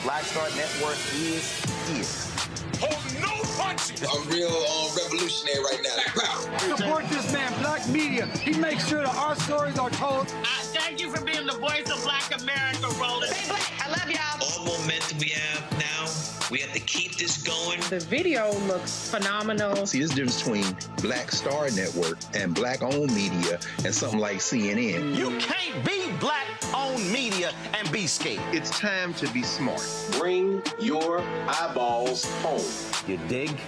Black Star Network is. Hold no punches. I'm real revolutionary right now. Support this man, Black Media. He makes sure that our stories are told. Thank you for being the voice of Black America, Roland. Stay black. I love y'all. All momentum we have now, we have to keep this going. The video looks phenomenal. See, this difference between Black Star Network and Black-owned media and something like CNN. You can't be Black-owned media and be scared. It's time to be smart. Bring your eyeballs home. You dig?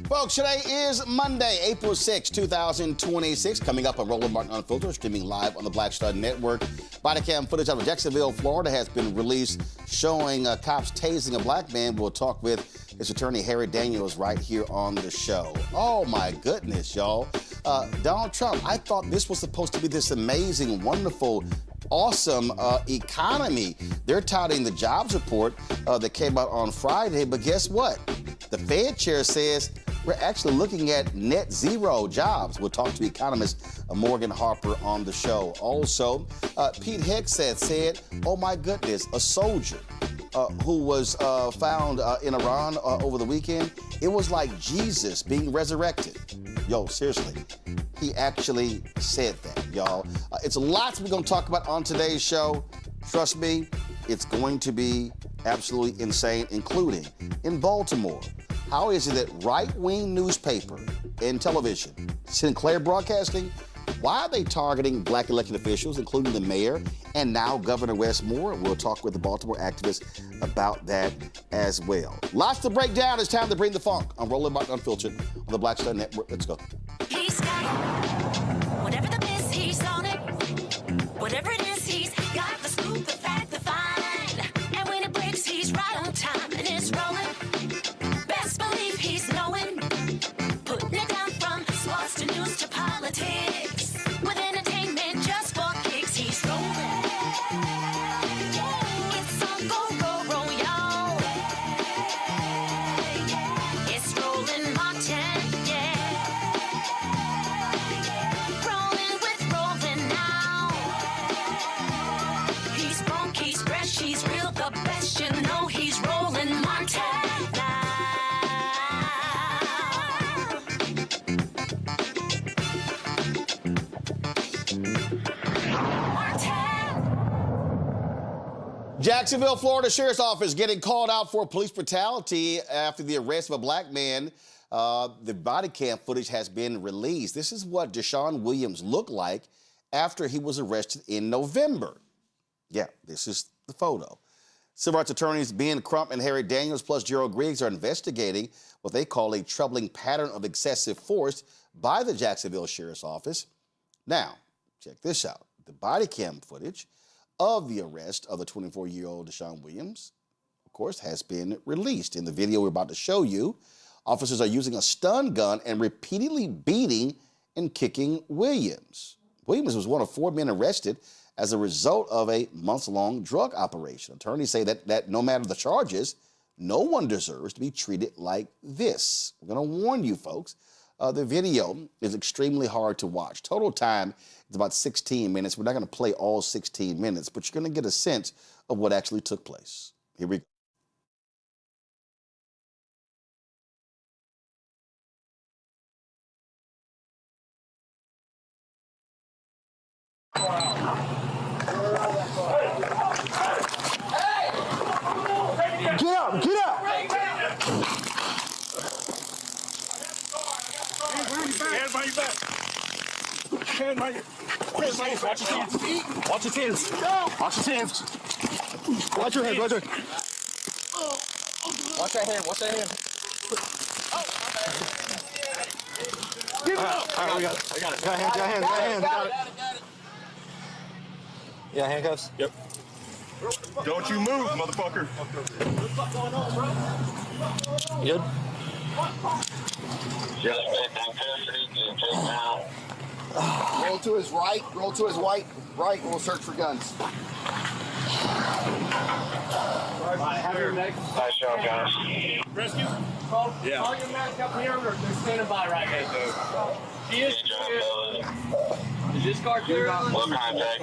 Folks, today is Monday, April 6, 2026. Coming up on Roland Martin Unfiltered, streaming live on the Black Star Network. Bodycam footage out of Jacksonville, Florida has been released showing cops tasing a black man. We'll talk with his attorney, Harry Daniels, right here on the show. Oh, my goodness, y'all. Donald Trump, I thought this was supposed to be this amazing, wonderful, awesome economy. They're touting the jobs report that came out on Friday, but guess what? The Fed chair says we're actually looking at net zero jobs. We'll talk to economist Morgan Harper on the show. Also, Pete Hegseth said, oh my goodness, a soldier who was found in Iran over the weekend, it was like Jesus being resurrected. Yo, seriously, he actually said that, y'all. It's lots we're gonna talk about on today's show. Trust me, it's going to be absolutely insane, including in Baltimore. How is it that right-wing newspaper and television, Sinclair Broadcasting, why are they targeting black elected officials, including the mayor and now Governor Westmore? We'll talk with the Baltimore activists about that as well. Lots to break down. It's time to bring the funk on Roland Martin Unfiltered on the Black Star Network. Let's go. He's got it. Whatever the miss, he's on it. Whatever it is, he's got the scoop, the fact, the find. And when it breaks, he's right on time and it's rolling. Best believe he's knowing. Putting it down from sports to news to politics. With entertainment just for kicks, he's rolling. It's on go, y'all. It's Roland Martin, yeah. Rolling with Roland now. He's funk, he's fresh, he's real, the best, you know he's Roland Martin now. Jacksonville, Florida Sheriff's Office getting called out for police brutality after the arrest of a black man. The body cam footage has been released. This is what Dashaun Williams looked like after he was arrested in November. Yeah, this is the photo. Civil rights attorneys Ben Crump and Harry Daniels plus Gerald Griggs are investigating what they call a troubling pattern of excessive force by the Jacksonville Sheriff's Office. Now, check this out. The body cam footage of the arrest of the 24-year-old Dashaun Williams, of course, has been released. In the video we're about to show you, officers are using a stun gun and repeatedly beating and kicking Williams. Williams was one of 4 men arrested as a result of a months-long drug operation. Attorneys say that no matter the charges, no one deserves to be treated like this. We're going to warn you, folks. The video is extremely hard to watch. Total time is about 16 minutes. We're not going to play all 16 minutes, but you're going to get a sense of what actually took place. Here we go. Get up, get up! Hands by your back. Hands by your back. Watch your hands. Watch your hands. Watch your hands. Watch your hands. Watch your hands. Watch that hand. Watch that hand. Give it up. All right, we got it. I got it. Got hands. Got it. Yeah, handcuffs? Yep. Don't you move, motherfucker. You good? Roll to his right, roll to his right, and we'll search for guns. Have your neck. Nice job, guys. Rescue? Yeah. Call your medic up here, or they're standing by right now. He is clear. Is this car clear? What contact?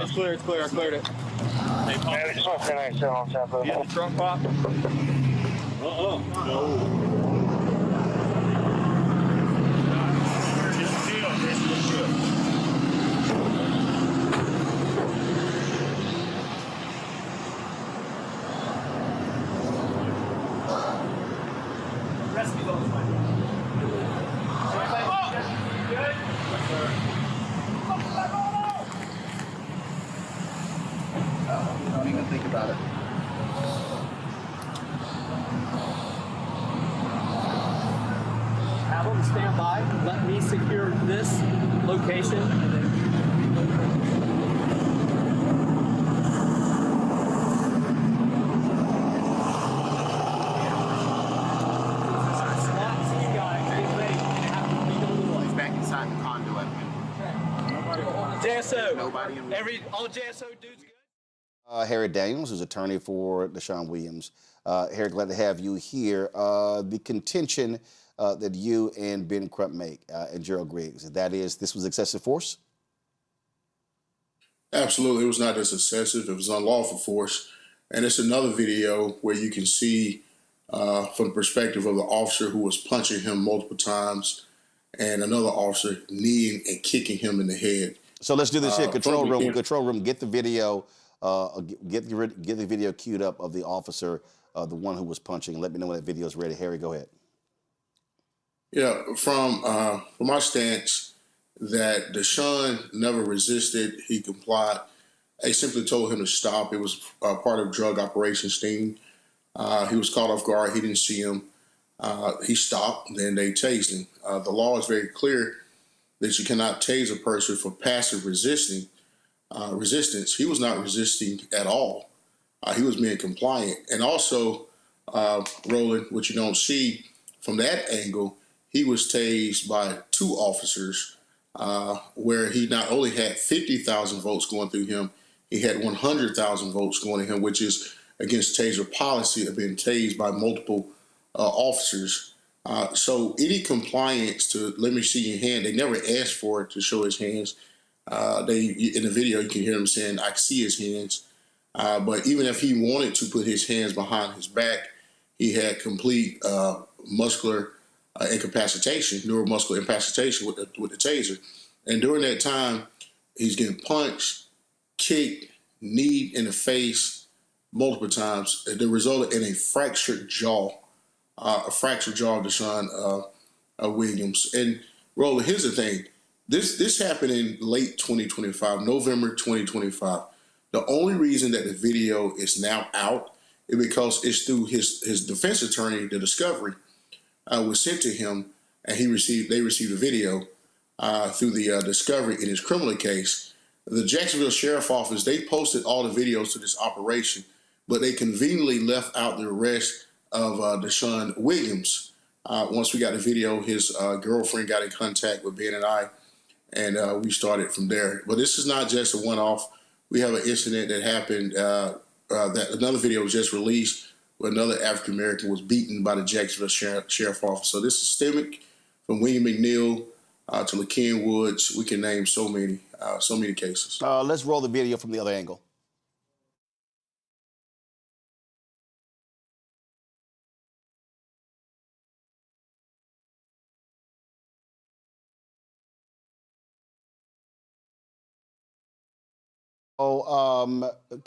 It's clear. I cleared it. Man, just want to say nice on top of it. You the trunk pop? No. Rescue those, man. Good? Don't even think about it. Have them stand by. Let me secure this location. And then He's back inside the conduit. JSO. Nobody in All JSO dudes good? Harry Daniels, who's attorney for Dashaun Williams. Harry, glad to have you here. The contention that you and Ben Crump make, and Gerald Griggs, that is, this was excessive force? Absolutely. It was not just excessive. It was unlawful force. And it's another video where you can see from the perspective of the officer who was punching him multiple times and another officer kneeing and kicking him in the head. So let's do this here. Control room, get the video, get the video queued up of the officer, the one who was punching. Let me know when that video is ready. Harry, go ahead. Yeah, from my stance, that Dashaun never resisted. He complied. They simply told him to stop. It was part of drug operation sting. He was caught off guard. He didn't see him. He stopped. Then they tased him. The law is very clear that you cannot tase a person for passive resistance. He was not resisting at all. He was being compliant. And also, Roland, what you don't see from that angle, he was tased by two officers, where he not only had 50,000 votes going through him, he had 100,000 votes going to him, which is against taser policy of being tased by multiple officers. So any compliance to let me see your hand, they never asked for it to show his hands. In the video, you can hear him saying, I see his hands. But even if he wanted to put his hands behind his back, he had complete muscular incapacitation, neuromuscular incapacitation with the taser. And during that time, he's getting punched, kicked, kneed in the face multiple times. That resulted in a fractured jaw of Dashaun Williams. And Roland, here's the thing. This happened in late 2025, November 2025. The only reason that the video is now out is because it's through his defense attorney, the discovery was sent to him, and they received a video through the discovery in his criminal case. The Jacksonville Sheriff Office, they posted all the videos to this operation, but they conveniently left out the arrest of Dashaun Williams. Once we got the video, his girlfriend got in contact with Ben and I, and we started from there. But this is not just a one-off. We have an incident that happened, that another video was just released, where another African-American was beaten by the Jacksonville Sheriff Office. So this is systemic, from William McNeil to LaKen Woods. We can name so many cases. Let's roll the video from the other angle.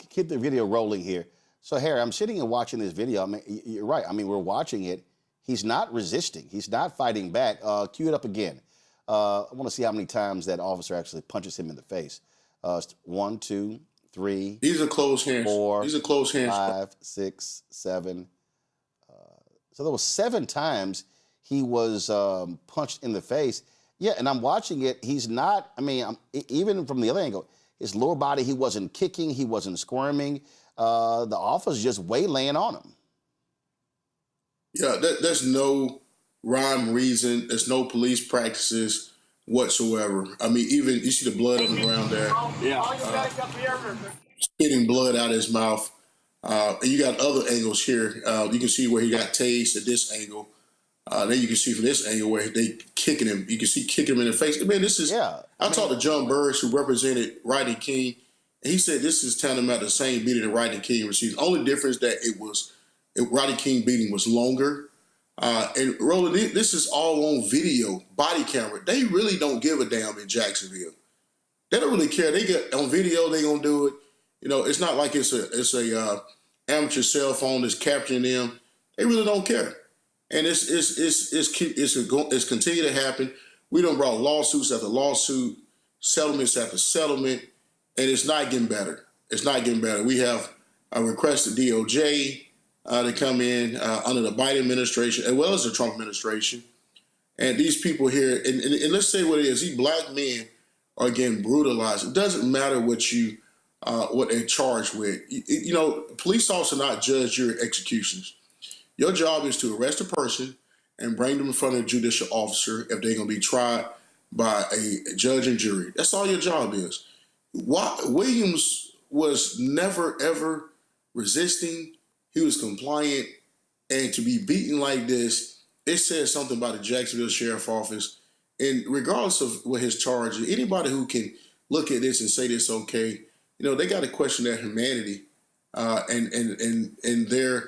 Keep the video rolling here. So, Harry, I'm sitting and watching this video. I mean, you're right. I mean, we're watching it. He's not resisting. He's not fighting back. Cue it up again. I want to see how many times that officer actually punches him in the face. 1, 2, 3. These are close hands. 4. These are close hands. 5, 6, 7. So there was 7 times he was punched in the face. Yeah, and I'm watching it. He's not. I mean, even from the other angle, his lower body, he wasn't kicking, he wasn't squirming. The officer's just waylaying on him. Yeah, there's no rhyme, reason. There's no police practices whatsoever. I mean, even you see the blood on the ground there. Yeah. Spitting blood out of his mouth. And you got other angles here. You can see where he got tased at this angle. Then you can see from this angle where they kicking him. You can see kicking him in the face. I mean, this is. Yeah. I talked to John Burris, who represented Rodney King, and he said this is tantamount to the same beating that Rodney King received. The only difference that Rodney King beating was longer. And Roland, this is all on video, body camera. They really don't give a damn in Jacksonville. They don't really care. They get on video. They gonna do it. You know, it's not like it's a amateur cell phone that's capturing them. They really don't care. And it's continue to happen. We done brought lawsuits after lawsuit, settlements after settlement, and it's not getting better. It's not getting better. We have a requested DOJ to come in under the Biden administration as well as the Trump administration. And these people here, and let's say what it is, these black men are getting brutalized. It doesn't matter what they're charged with. You know, police officers are not judge, jury, executioners. Your job is to arrest a person and bring them in front of a judicial officer if they're going to be tried by a judge and jury. That's all your job is. Williams was never, ever resisting. He was compliant. And to be beaten like this, it says something about the Jacksonville Sheriff's Office. And regardless of what his charge is, anybody who can look at this and say this okay, you know, they got to question their humanity. And they're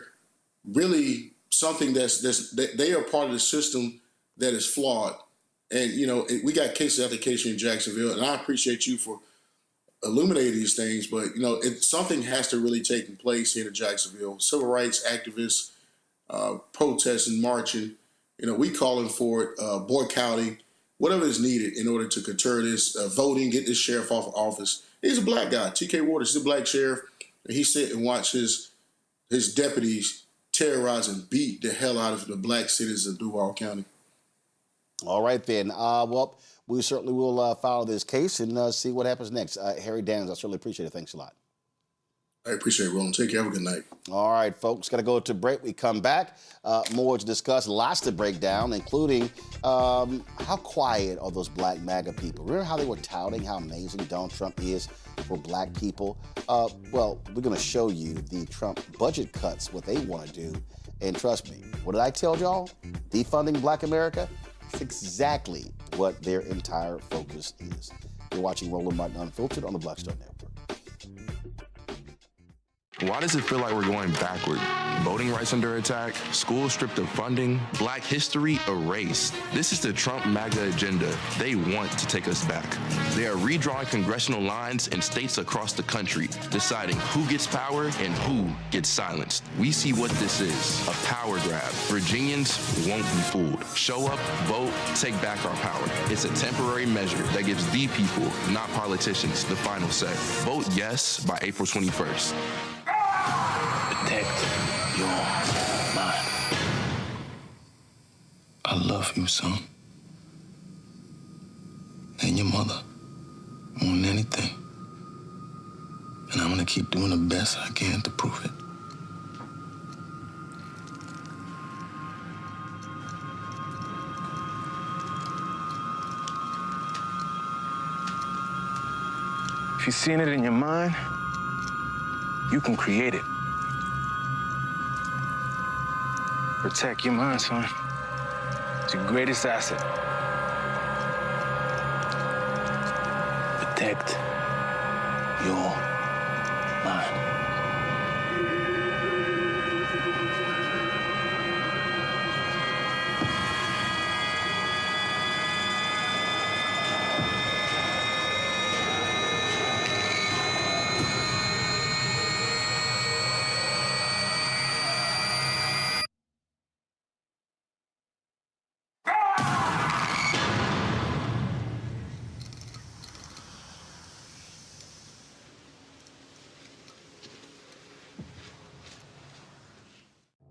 really something that they are part of the system that is flawed. And, you know, we got cases after case in Jacksonville, and I appreciate you for illuminating these things, but, you know, something has to really take place here in Jacksonville. Civil rights activists, protesting, marching, you know, we calling for it, boycotting, whatever is needed in order to deter this, voting, get this sheriff off of office. He's a black guy. T.K. Waters, he's a black sheriff, and he sit and watch his deputies terrorize and beat the hell out of the black citizens of Duval County. All right, then. Well, we certainly will follow this case and see what happens next. Harry Daniels, I certainly appreciate it. Thanks a lot. I appreciate it, Roland. Take care. Have a good night. All right, folks. Got to go to break. We come back. More to discuss. Lots to break down, including how quiet are those black MAGA people? Remember how they were touting how amazing Donald Trump is for black people? Well, we're going to show you the Trump budget cuts, what they want to do. And trust me, what did I tell y'all? Defunding Black America? It's exactly what their entire focus is. You're watching Roland Martin Unfiltered on the Black Star Network. Why does it feel like we're going backward? Voting rights under attack, schools stripped of funding, black history erased. This is the Trump MAGA agenda. They want to take us back. They are redrawing congressional lines in states across the country, deciding who gets power and who gets silenced. We see what this is, a power grab. Virginians won't be fooled. Show up, vote, take back our power. It's a temporary measure that gives the people, not politicians, the final say. Vote yes by April 21st. Protect your mind. I love you, son. And your mother. More than anything. And I'm gonna keep doing the best I can to prove it. If you've seen it in your mind, you can create it. Protect your mind, son. It's your greatest asset. Protect your mind.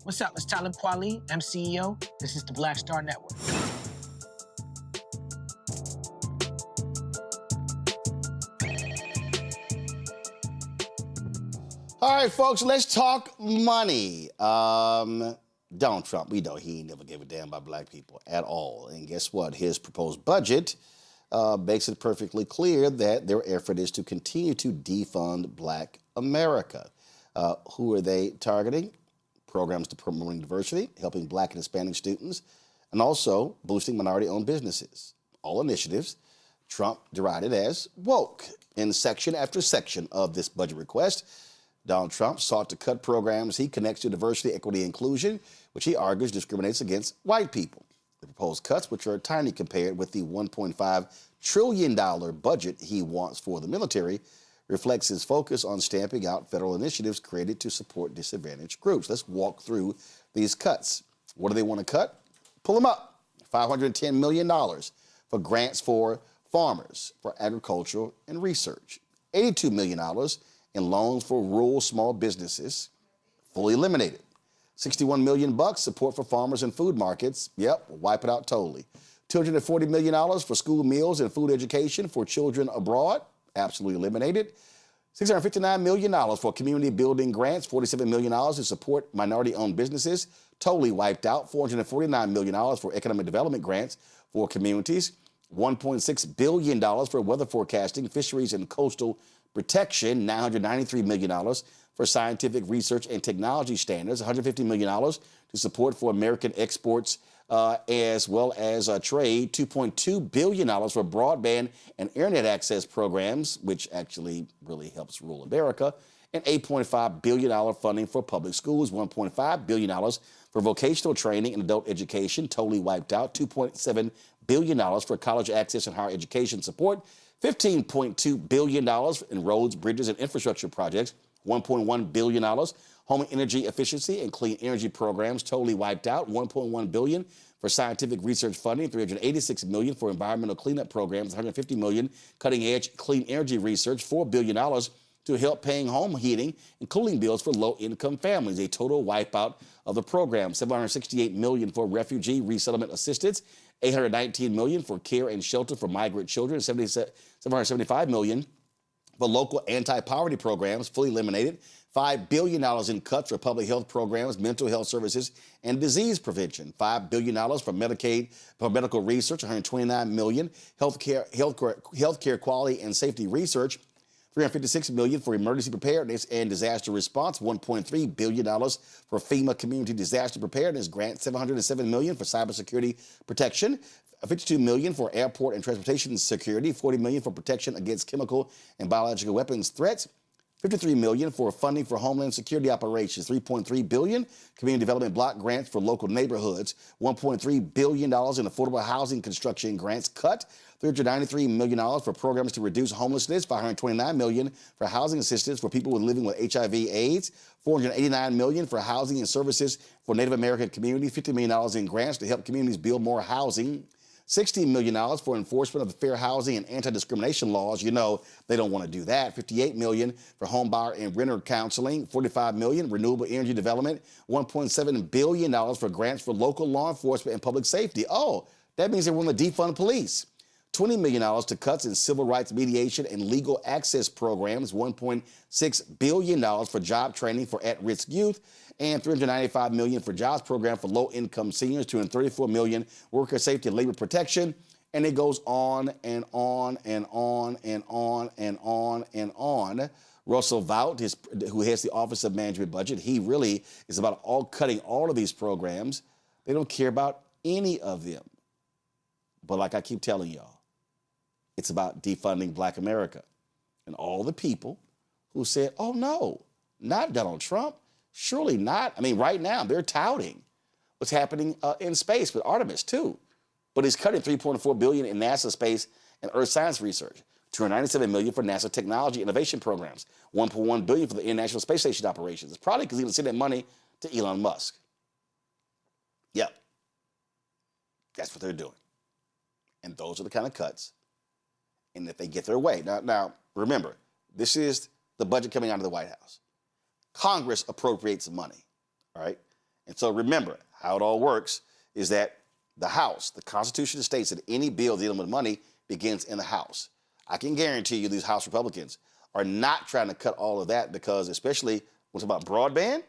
What's up? It's Talib Kweli. I'm CEO. This is the Black Star Network. All right, folks, let's talk money. Donald Trump, we know he ain't never gave a damn about black people at all. And guess what? His proposed budget makes it perfectly clear that their effort is to continue to defund Black America. Who are they targeting? Programs to promote diversity, helping Black and Hispanic students, and also boosting minority-owned businesses. All initiatives Trump derided as woke. In section after section of this budget request, Donald Trump sought to cut programs he connects to diversity, equity, and inclusion, which he argues discriminates against white people. The proposed cuts, which are tiny compared with the $1.5 trillion budget he wants for the military, reflects his focus on stamping out federal initiatives created to support disadvantaged groups. Let's walk through these cuts. What do they want to cut? Pull them up. $510 million for grants for farmers, for agricultural and research. $82 million in loans for rural small businesses, fully eliminated. $61 million support for farmers and food markets. Yep, wipe it out totally. $240 million for school meals and food education for children abroad. Absolutely eliminated. $659 million for community building grants. $47 million to support minority-owned businesses. Totally wiped out. $449 million for economic development grants for communities. $1.6 billion for weather forecasting, fisheries, and coastal protection. $993 million for scientific research and technology standards. $150 million to support for American exports as well as trade. $2.2 billion for broadband and internet access programs, which actually really helps rural America. And $8.5 billion funding for public schools. $1.5 billion for vocational training and adult education, totally wiped out. $2.7 billion for college access and higher education support. $15.2 billion in roads, bridges, and infrastructure projects. $1.1 billion home energy efficiency and clean energy programs, totally wiped out. $1.1 billion for scientific research funding. $386 million for environmental cleanup programs. $150 million cutting-edge clean energy research. $4 billion to help paying home heating and cooling bills for low-income families. A total wipeout of the program. $768 million for refugee resettlement assistance. $819 million for care and shelter for migrant children. $775 million for local anti-poverty programs, fully eliminated. $5 billion in cuts for public health programs, mental health services, and disease prevention. $5 billion for Medicaid, for medical research. $129 million. Healthcare quality and safety research. $356 million for emergency preparedness and disaster response. $1.3 billion for FEMA community disaster preparedness grant. $707 million for cybersecurity protection. $52 million for airport and transportation security. $40 million for protection against chemical and biological weapons threats. $53 million for funding for homeland security operations. $3.3 billion community development block grants for local neighborhoods. $1.3 billion in affordable housing construction grants cut. $393 million for programs to reduce homelessness. $529 million for housing assistance for people living with HIV/AIDS. $489 million for housing and services for Native American communities. $50 million in grants to help communities build more housing. $16 million for enforcement of the fair housing and anti-discrimination laws. You know, they don't want to do that. $58 million for home buyer and renter counseling. $45 million renewable energy development. $1.7 billion for grants for local law enforcement and public safety. Oh, that means they want to defund police. $20 million to cuts in civil rights mediation and legal access programs. $1.6 billion for job training for at-risk youth. And $395 million for jobs program for low-income seniors. $234 million worker safety and labor protection. And it goes on and on and on and on and on and on. Russell Vought, who has the Office of Management Budget, he really is about cutting all of these programs. They don't care about any of them. But like I keep telling y'all, it's about defunding Black America. And all the people who said, oh, no, not Donald Trump. Surely not. I mean, right now, they're touting what's happening in space with Artemis, too. But he's cutting $3.4 billion in NASA space and earth science research, $297 million for NASA technology innovation programs, $1.1 billion for the International Space Station operations. It's probably because he was sending that money to Elon Musk. Yep. That's what they're doing. And those are the kind of cuts. And if they get their way. Now, remember, this is the budget coming out of the White House. Congress appropriates money, all right? And so remember, how it all works is that the House, the Constitution states that any bill dealing with money begins in the House. I can guarantee you these House Republicans are not trying to cut all of that because especially when it's about broadband,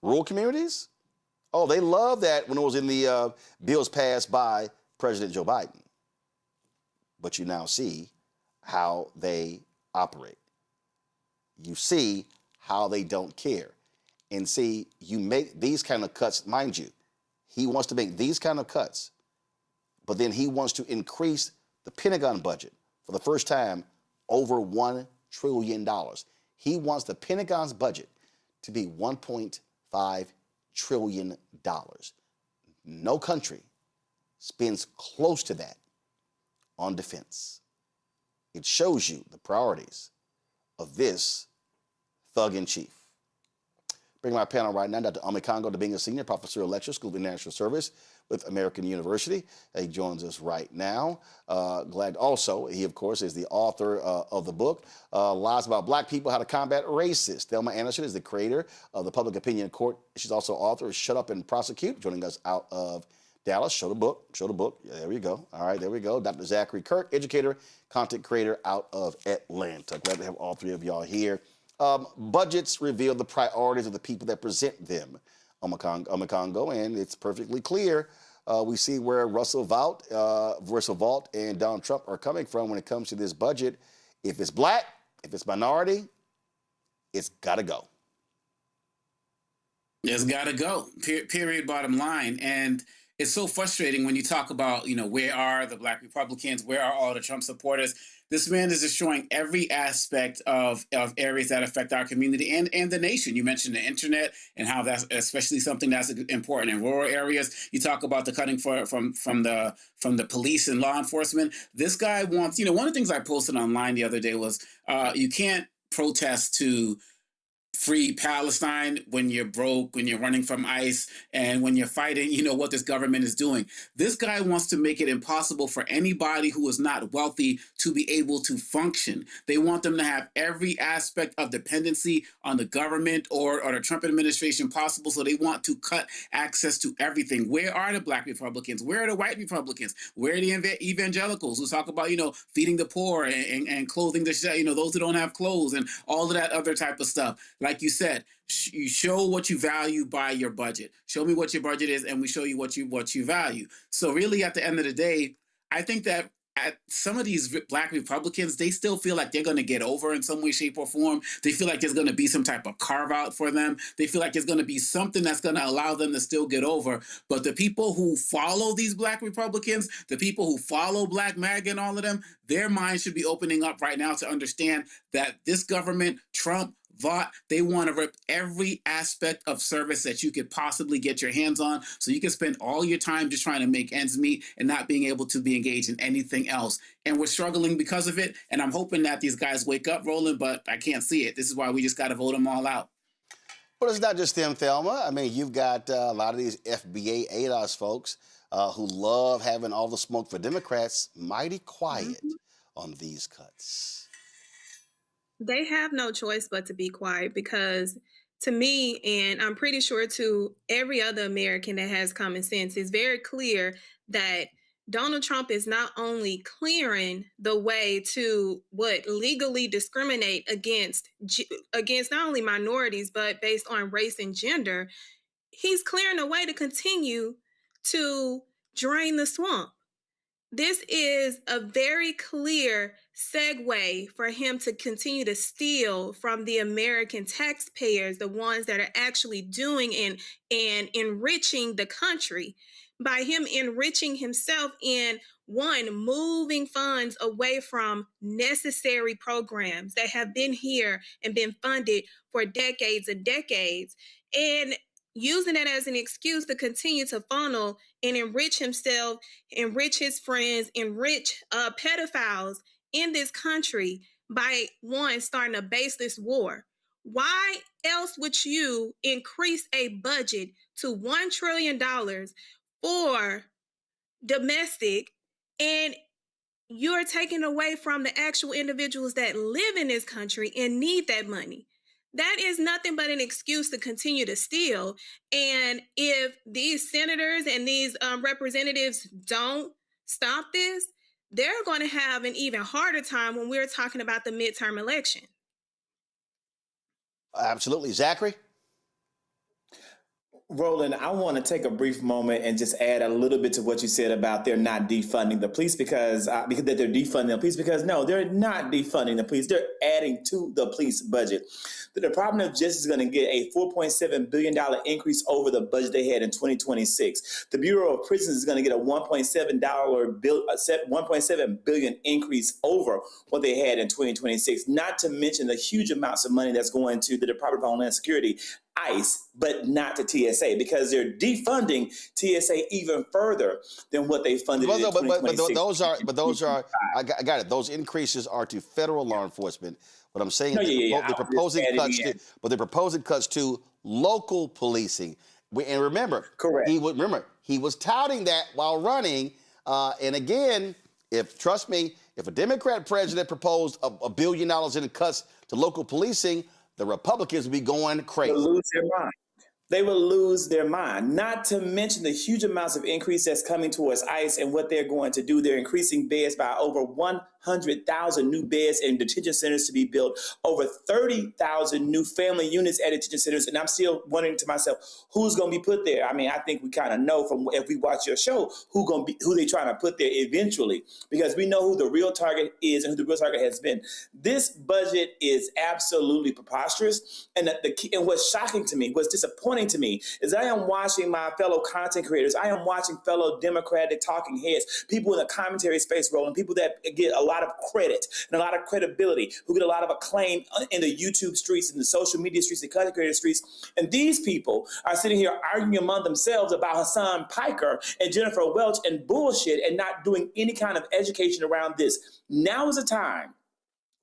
rural communities, oh, they love that when it was in the bills passed by President Joe Biden. But you now see how they operate. You see how they don't care. And see, you make these kind of cuts, mind you, he wants to make these kind of cuts, but then he wants to increase the Pentagon budget for the first time over $1 trillion. He wants the Pentagon's budget to be $1.5 trillion. No country spends close to that on defense. It shows you the priorities of this thug in chief. Bring my panel right now, Dr. Omekongo Dibinga Sr., Professor of Lecture, School of International Service with American University. He joins us right now. Glad also, he of course is the author of the book, Lies About Black People, How to Combat Racist. Thelma Anderson is the creator of the Public Opinion Court. She's also author of Shut Up and Prosecute, joining us out of Dallas. Show the book. Yeah, there we go. All right, there we go. Dr. Zachary Kirk, educator, content creator out of Atlanta. Glad to have all three of y'all here. Budgets reveal the priorities of the people that present them, Omekongo, and it's perfectly clear. We see where Russell Vought and Donald Trump are coming from when it comes to this budget. If it's black, if it's minority, it's got to go. It's got to go, period, bottom line. And it's so frustrating when you talk about, where are the black Republicans? Where are all the Trump supporters? This man is destroying every aspect of areas that affect our community and the nation. You mentioned the internet and how that's especially something that's important in rural areas. You talk about the cutting from the police and law enforcement. This guy wants, one of the things I posted online the other day was you can't protest to free Palestine when you're broke, when you're running from ICE, and when you're fighting, what this government is doing. This guy wants to make it impossible for anybody who is not wealthy to be able to function. They want them to have every aspect of dependency on the government or the Trump administration possible, so they want to cut access to everything. Where are the black Republicans? Where are the white Republicans? Where are the evangelicals who talk about, feeding the poor and clothing the, those who don't have clothes and all of that other type of stuff? Like you said, you show what you value by your budget. Show me what your budget is, and we show you what you value. So really, at the end of the day, I think that some of these black Republicans, they still feel like they're going to get over in some way, shape, or form. They feel like there's going to be some type of carve out for them. They feel like there's going to be something that's going to allow them to still get over. But the people who follow these black Republicans, the people who follow Black MAGA and all of them, their minds should be opening up right now to understand that this government, Trump, Vought, they want to rip every aspect of service that you could possibly get your hands on, so you can spend all your time just trying to make ends meet and not being able to be engaged in anything else. And we're struggling because of it. And I'm hoping that these guys wake up, Roland, but I can't see it. This is why we just got to vote them all out. But it's not just them, Thelma. I mean, you've got a lot of these FBA ADOS folks who love having all the smoke for Democrats, mighty quiet on these cuts. They have no choice but to be quiet, because to me, and I'm pretty sure to every other American that has common sense, it's very clear that Donald Trump is not only clearing the way to legally discriminate against not only minorities, but based on race and gender. He's clearing a way to continue to drain the swamp. This is a very clear segue for him to continue to steal from the American taxpayers, the ones that are actually doing and enriching the country, by him enriching himself in moving funds away from necessary programs that have been here and been funded for decades and decades, and using it as an excuse to continue to funnel and enrich himself, enrich his friends, enrich pedophiles in this country by starting a baseless war. Why else would you increase a budget to $1 trillion for domestic, and you're taking away from the actual individuals that live in this country and need that money? That is nothing but an excuse to continue to steal. And if these senators and these representatives don't stop this, they're going to have an even harder time when we're talking about the midterm election. Absolutely. Zachary? Roland, I want to take a brief moment and just add a little bit to what you said about they're not defunding the police because that they're defunding the police, because no, they're not defunding the police. They're adding to the police budget. The Department of Justice is going to get a $4.7 billion increase over the budget they had in 2026. The Bureau of Prisons is going to get a $1.7 billion increase over what they had in 2026, not to mention the huge amounts of money that's going to the Department of Homeland Security, ICE, but not to TSA, because they're defunding TSA even further than what they funded in 2026. But those are, I got it. Those increases are to federal law enforcement. But I'm saying No, yeah. they're proposing cuts to local policing. And remember, correct. He was touting that while running. And again, trust me, if a Democrat president proposed $1 billion in cuts to local policing, the Republicans would be going crazy. They'll lose their mind. They will lose their mind, not to mention the huge amounts of increase that's coming towards ICE and what they're going to do. They're increasing beds by over 100,000 new beds in detention centers to be built, over 30,000 new family units at detention centers. And I'm still wondering to myself, who's going to be put there? I mean, I think we kind of know from if we watch your show who they trying to put there eventually, because we know who the real target is and who the real target has been. This budget is absolutely preposterous. And and what's shocking to me, what's disappointing to me, is I am watching my fellow content creators. I am watching fellow Democratic talking heads, people in the commentary space, Roland, people that get a lot of credit and a lot of credibility, who get a lot of acclaim in the YouTube streets and the social media streets, the content creator streets. And these people are sitting here arguing among themselves about Hassan Piker and Jennifer Welch and bullshit and not doing any kind of education around this. Now is the time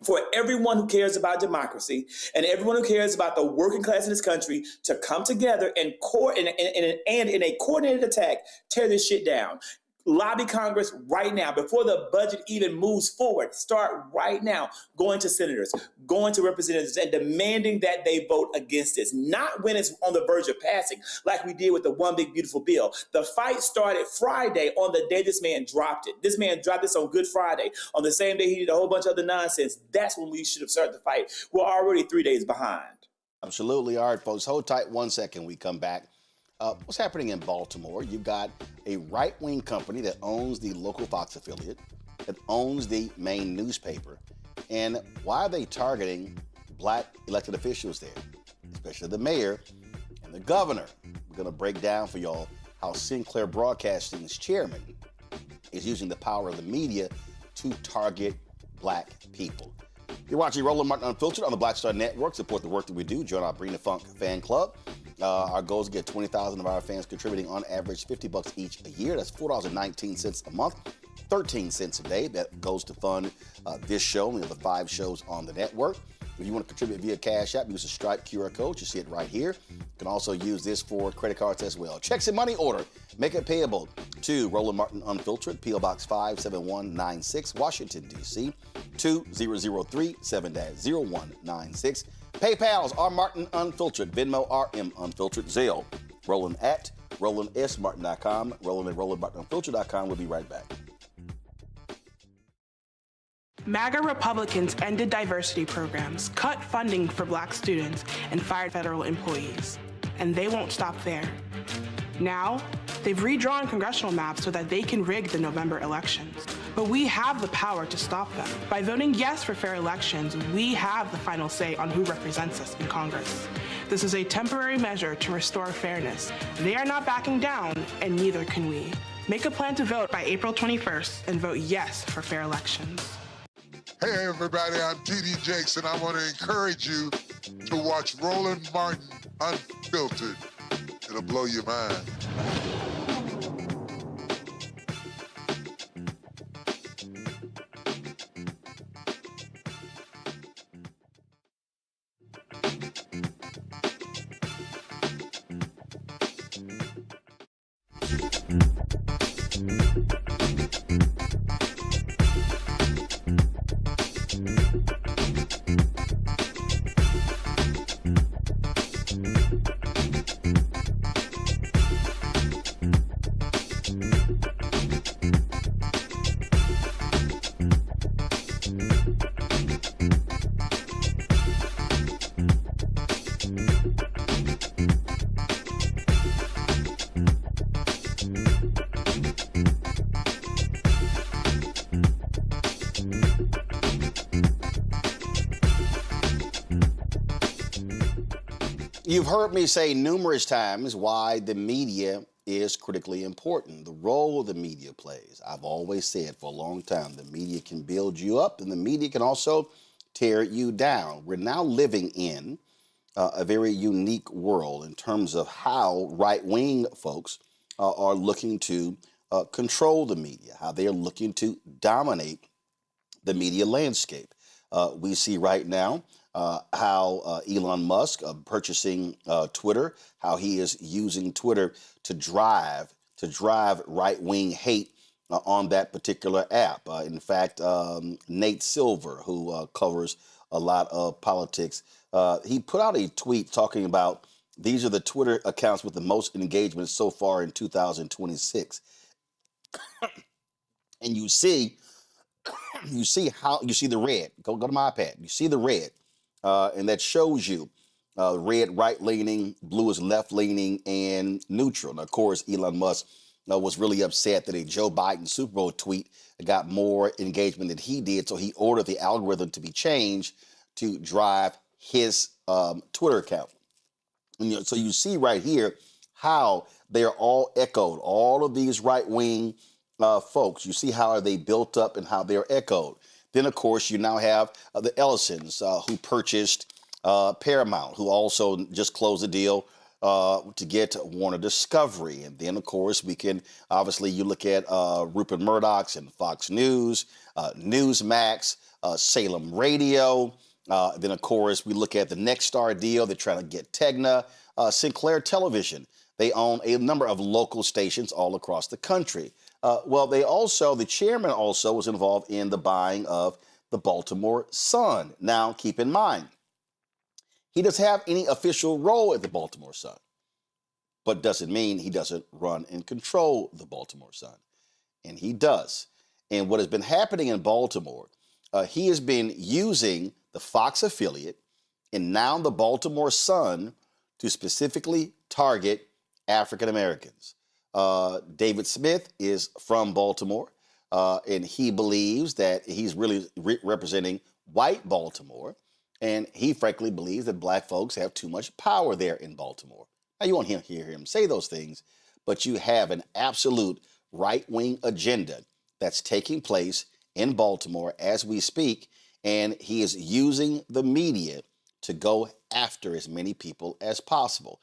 for everyone who cares about democracy and everyone who cares about the working class in this country to come together and in a coordinated attack, tear this shit down. Lobby Congress right now, before the budget even moves forward. Start right now going to senators, going to representatives, and demanding that they vote against this. Not when it's on the verge of passing, like we did with the One Big Beautiful Bill. The fight started Friday on the day this man dropped it. This man dropped this on Good Friday. On the same day he did a whole bunch of other nonsense. That's when we should have started the fight. We're already 3 days behind. Absolutely. All right, folks, hold tight 1 second. We come back. What's happening in Baltimore? You've got a right-wing company that owns the local Fox affiliate, that owns the main newspaper. And why are they targeting black elected officials there, especially the mayor and the governor? We're going to break down for y'all how Sinclair Broadcasting's chairman is using the power of the media to target black people. You're watching Roland Martin Unfiltered on the Black Star Network. Support the work that we do. Join our Bring the Funk fan club. Our goal is to get 20,000 of our fans contributing on average $50 each a year. That's $4.19 a month, 13 cents a day. That goes to fund this show and the other 5 shows on the network. If you want to contribute via Cash App, use the Stripe QR code. You see it right here. You can also use this for credit cards as well. Checks and money order. Make it payable to Roland Martin Unfiltered, P.O. Box 57196, Washington, D.C. 2003 7-0196. PayPal's R Martin Unfiltered, Venmo RM Unfiltered, Zelle, Roland at RolandSMartin.com, Roland at RolandMartinUnfiltered.com. We'll be right back. MAGA Republicans ended diversity programs, cut funding for black students, and fired federal employees. And they won't stop there. Now, they've redrawn congressional maps so that they can rig the November elections. But we have the power to stop them. By voting yes for fair elections, we have the final say on who represents us in Congress. This is a temporary measure to restore fairness. They are not backing down, and neither can we. Make a plan to vote by April 21st and vote yes for fair elections. Hey everybody, I'm T.D. Jakes, and I want to encourage you to watch Roland Martin Unfiltered. It'll blow your mind. You've heard me say numerous times why the media is critically important, the role the media plays. I've always said for a long time, the media can build you up and the media can also tear you down. We're now living in a very unique world in terms of how right-wing folks are looking to control the media, how they're looking to dominate the media landscape. We see right now how Elon Musk purchasing Twitter, how he is using Twitter to drive right-wing hate on that particular app. In fact, Nate Silver, who covers a lot of politics, he put out a tweet talking about these are the Twitter accounts with the most engagement so far in 2026. And you see the red. Go to my iPad. You see the red, and that shows you red right leaning, blue is left leaning, and neutral. And of course, Elon Musk was really upset that a Joe Biden Super Bowl tweet got more engagement than he did, so he ordered the algorithm to be changed to drive his Twitter account. And, so you see right here how they are all echoed. All of these right-wing folks, you see how are they built up and how they're echoed. Then, of course, you now have the Ellisons who purchased Paramount, who also just closed a deal to get Warner Discovery. And then, of course, we can, obviously, you look at Rupert Murdoch's and Fox News, Newsmax, Salem Radio. Then, of course, we look at the Nexstar deal. They're trying to get Tegna, Sinclair Television. They own a number of local stations all across the country. The chairman also was involved in the buying of the Baltimore Sun. Now, keep in mind, he doesn't have any official role at the Baltimore Sun, but doesn't mean he doesn't run and control the Baltimore Sun. And he does. And what has been happening in Baltimore, he has been using the Fox affiliate and now the Baltimore Sun to specifically target African Americans. David Smith is from Baltimore, and he believes that he's really representing white Baltimore, and he frankly believes that black folks have too much power there in Baltimore. Now, you won't hear him say those things, but you have an absolute right-wing agenda that's taking place in Baltimore as we speak, and he is using the media to go after as many people as possible.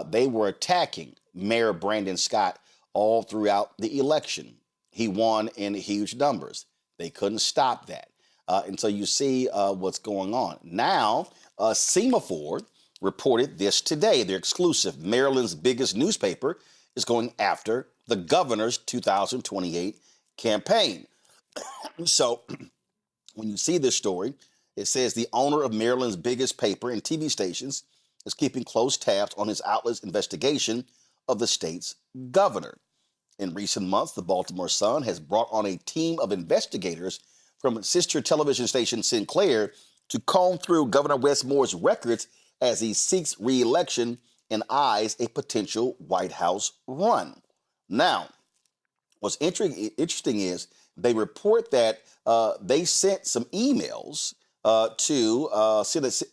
They were attacking Mayor Brandon Scott all throughout the election. He won in huge numbers. They couldn't stop that. And so you see what's going on. Now, Semaphore reported this today. They're exclusive. Maryland's biggest newspaper is going after the governor's 2028 campaign. So when you see this story, it says the owner of Maryland's biggest paper and TV stations is keeping close tabs on his outlet's investigation of the state's governor. In recent months, the Baltimore Sun has brought on a team of investigators from sister television station Sinclair to comb through Governor Wes Moore's records as he seeks re-election and eyes a potential White House run. Now, what's interesting is they report that they sent some emails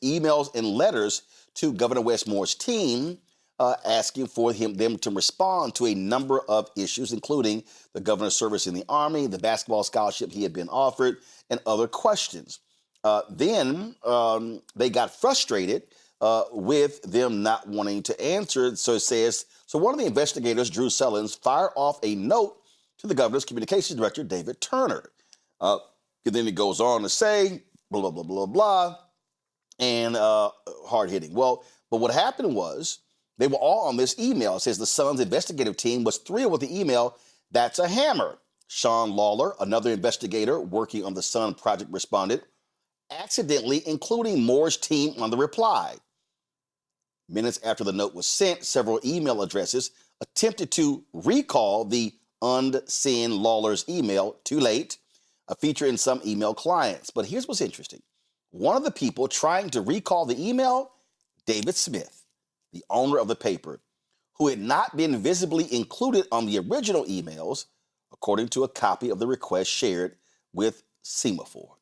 emails and letters to Governor Wes Moore's team asking for them to respond to a number of issues, including the governor's service in the Army, the basketball scholarship he had been offered, and other questions. Then they got frustrated with them not wanting to answer. So it says, so one of the investigators, Drew Sellens, fired off a note to the governor's communications director, David Turner. And then it goes on to say, blah, blah, blah, blah, blah, and hard-hitting. Well, but what happened was they were all on this email. It says the Sun's investigative team was thrilled with the email. That's a hammer. Sean Lawler, another investigator working on the Sun project, responded, accidentally including Moore's team on the reply. Minutes after the note was sent, several email addresses attempted to recall the unseen Lawler's email. Too late. A feature in some email clients. But here's what's interesting. One of the people trying to recall the email, David Smith, the owner of the paper, who had not been visibly included on the original emails, according to a copy of the request shared with Semaphore.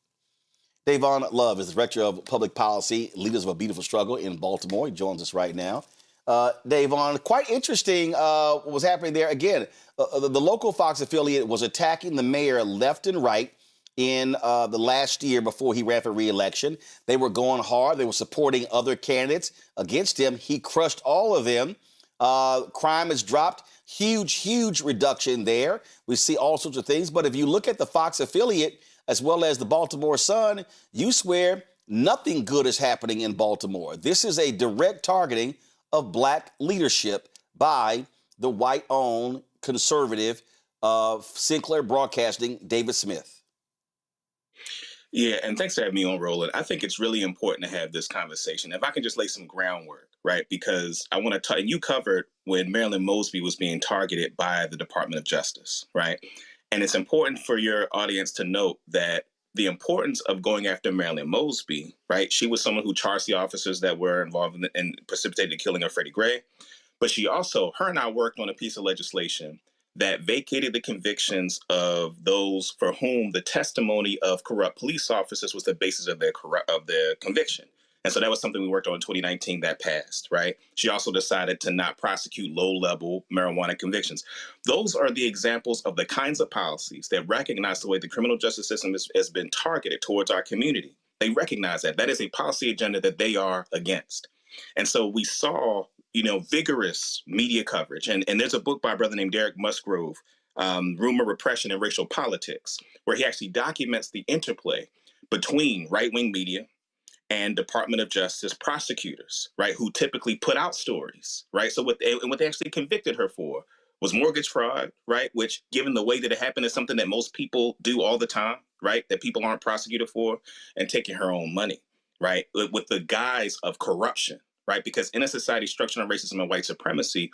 Davon Love is the Director of Public Policy, Leaders of a Beautiful Struggle in Baltimore. He joins us right now. Davon, quite interesting what was happening there. Again, the local Fox affiliate was attacking the mayor left and right in the last year before he ran for re-election. They were going hard. They were supporting other candidates against him. He crushed all of them. Crime has dropped. Huge reduction there. We see all sorts of things. But if you look at the Fox affiliate, as well as the Baltimore Sun, you swear nothing good is happening in Baltimore. This is a direct targeting of black leadership by the white-owned conservative Sinclair Broadcasting, David Smith. Yeah, and thanks for having me on, Roland. I think it's really important to have this conversation. If I can just lay some groundwork, right? Because I want to talk, and you covered when Marilyn Mosby was being targeted by the Department of Justice, right? And it's important for your audience to note that the importance of going after Marilyn Mosby, right? She was someone who charged the officers that were involved in precipitated the killing of Freddie Gray. But she also, her and I worked on a piece of legislation that vacated the convictions of those for whom the testimony of corrupt police officers was the basis of their conviction. And so that was something we worked on in 2019 that passed, right? She also decided to not prosecute low-level marijuana convictions. Those are the examples of the kinds of policies that recognize the way the criminal justice system has been targeted towards our community. They recognize that. That is a policy agenda that they are against. And so we saw, vigorous media coverage. And there's a book by a brother named Derek Musgrove, Rumor, Repression, and Racial Politics, where he actually documents the interplay between right-wing media and Department of Justice prosecutors, right, who typically put out stories, right? So what they actually convicted her for was mortgage fraud, right, which, given the way that it happened, is something that most people do all the time, right, that people aren't prosecuted for, and taking her own money, right, with the guise of corruption, right? Because in a society structured on racism and white supremacy,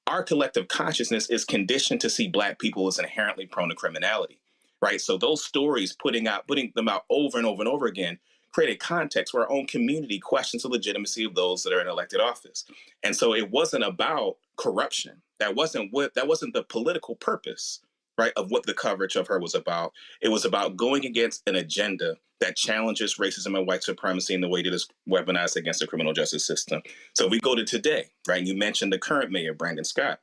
our collective consciousness is conditioned to see Black people as inherently prone to criminality, right? So those stories, putting them out over and over and over again, create a context where our own community questions the legitimacy of those that are in elected office. And so it wasn't about corruption. That wasn't the political purpose, right, of what the coverage of her was about. It was about going against an agenda that challenges racism and white supremacy in the way that is weaponized against the criminal justice system. So if we go to today, right, and you mentioned the current mayor, Brandon Scott,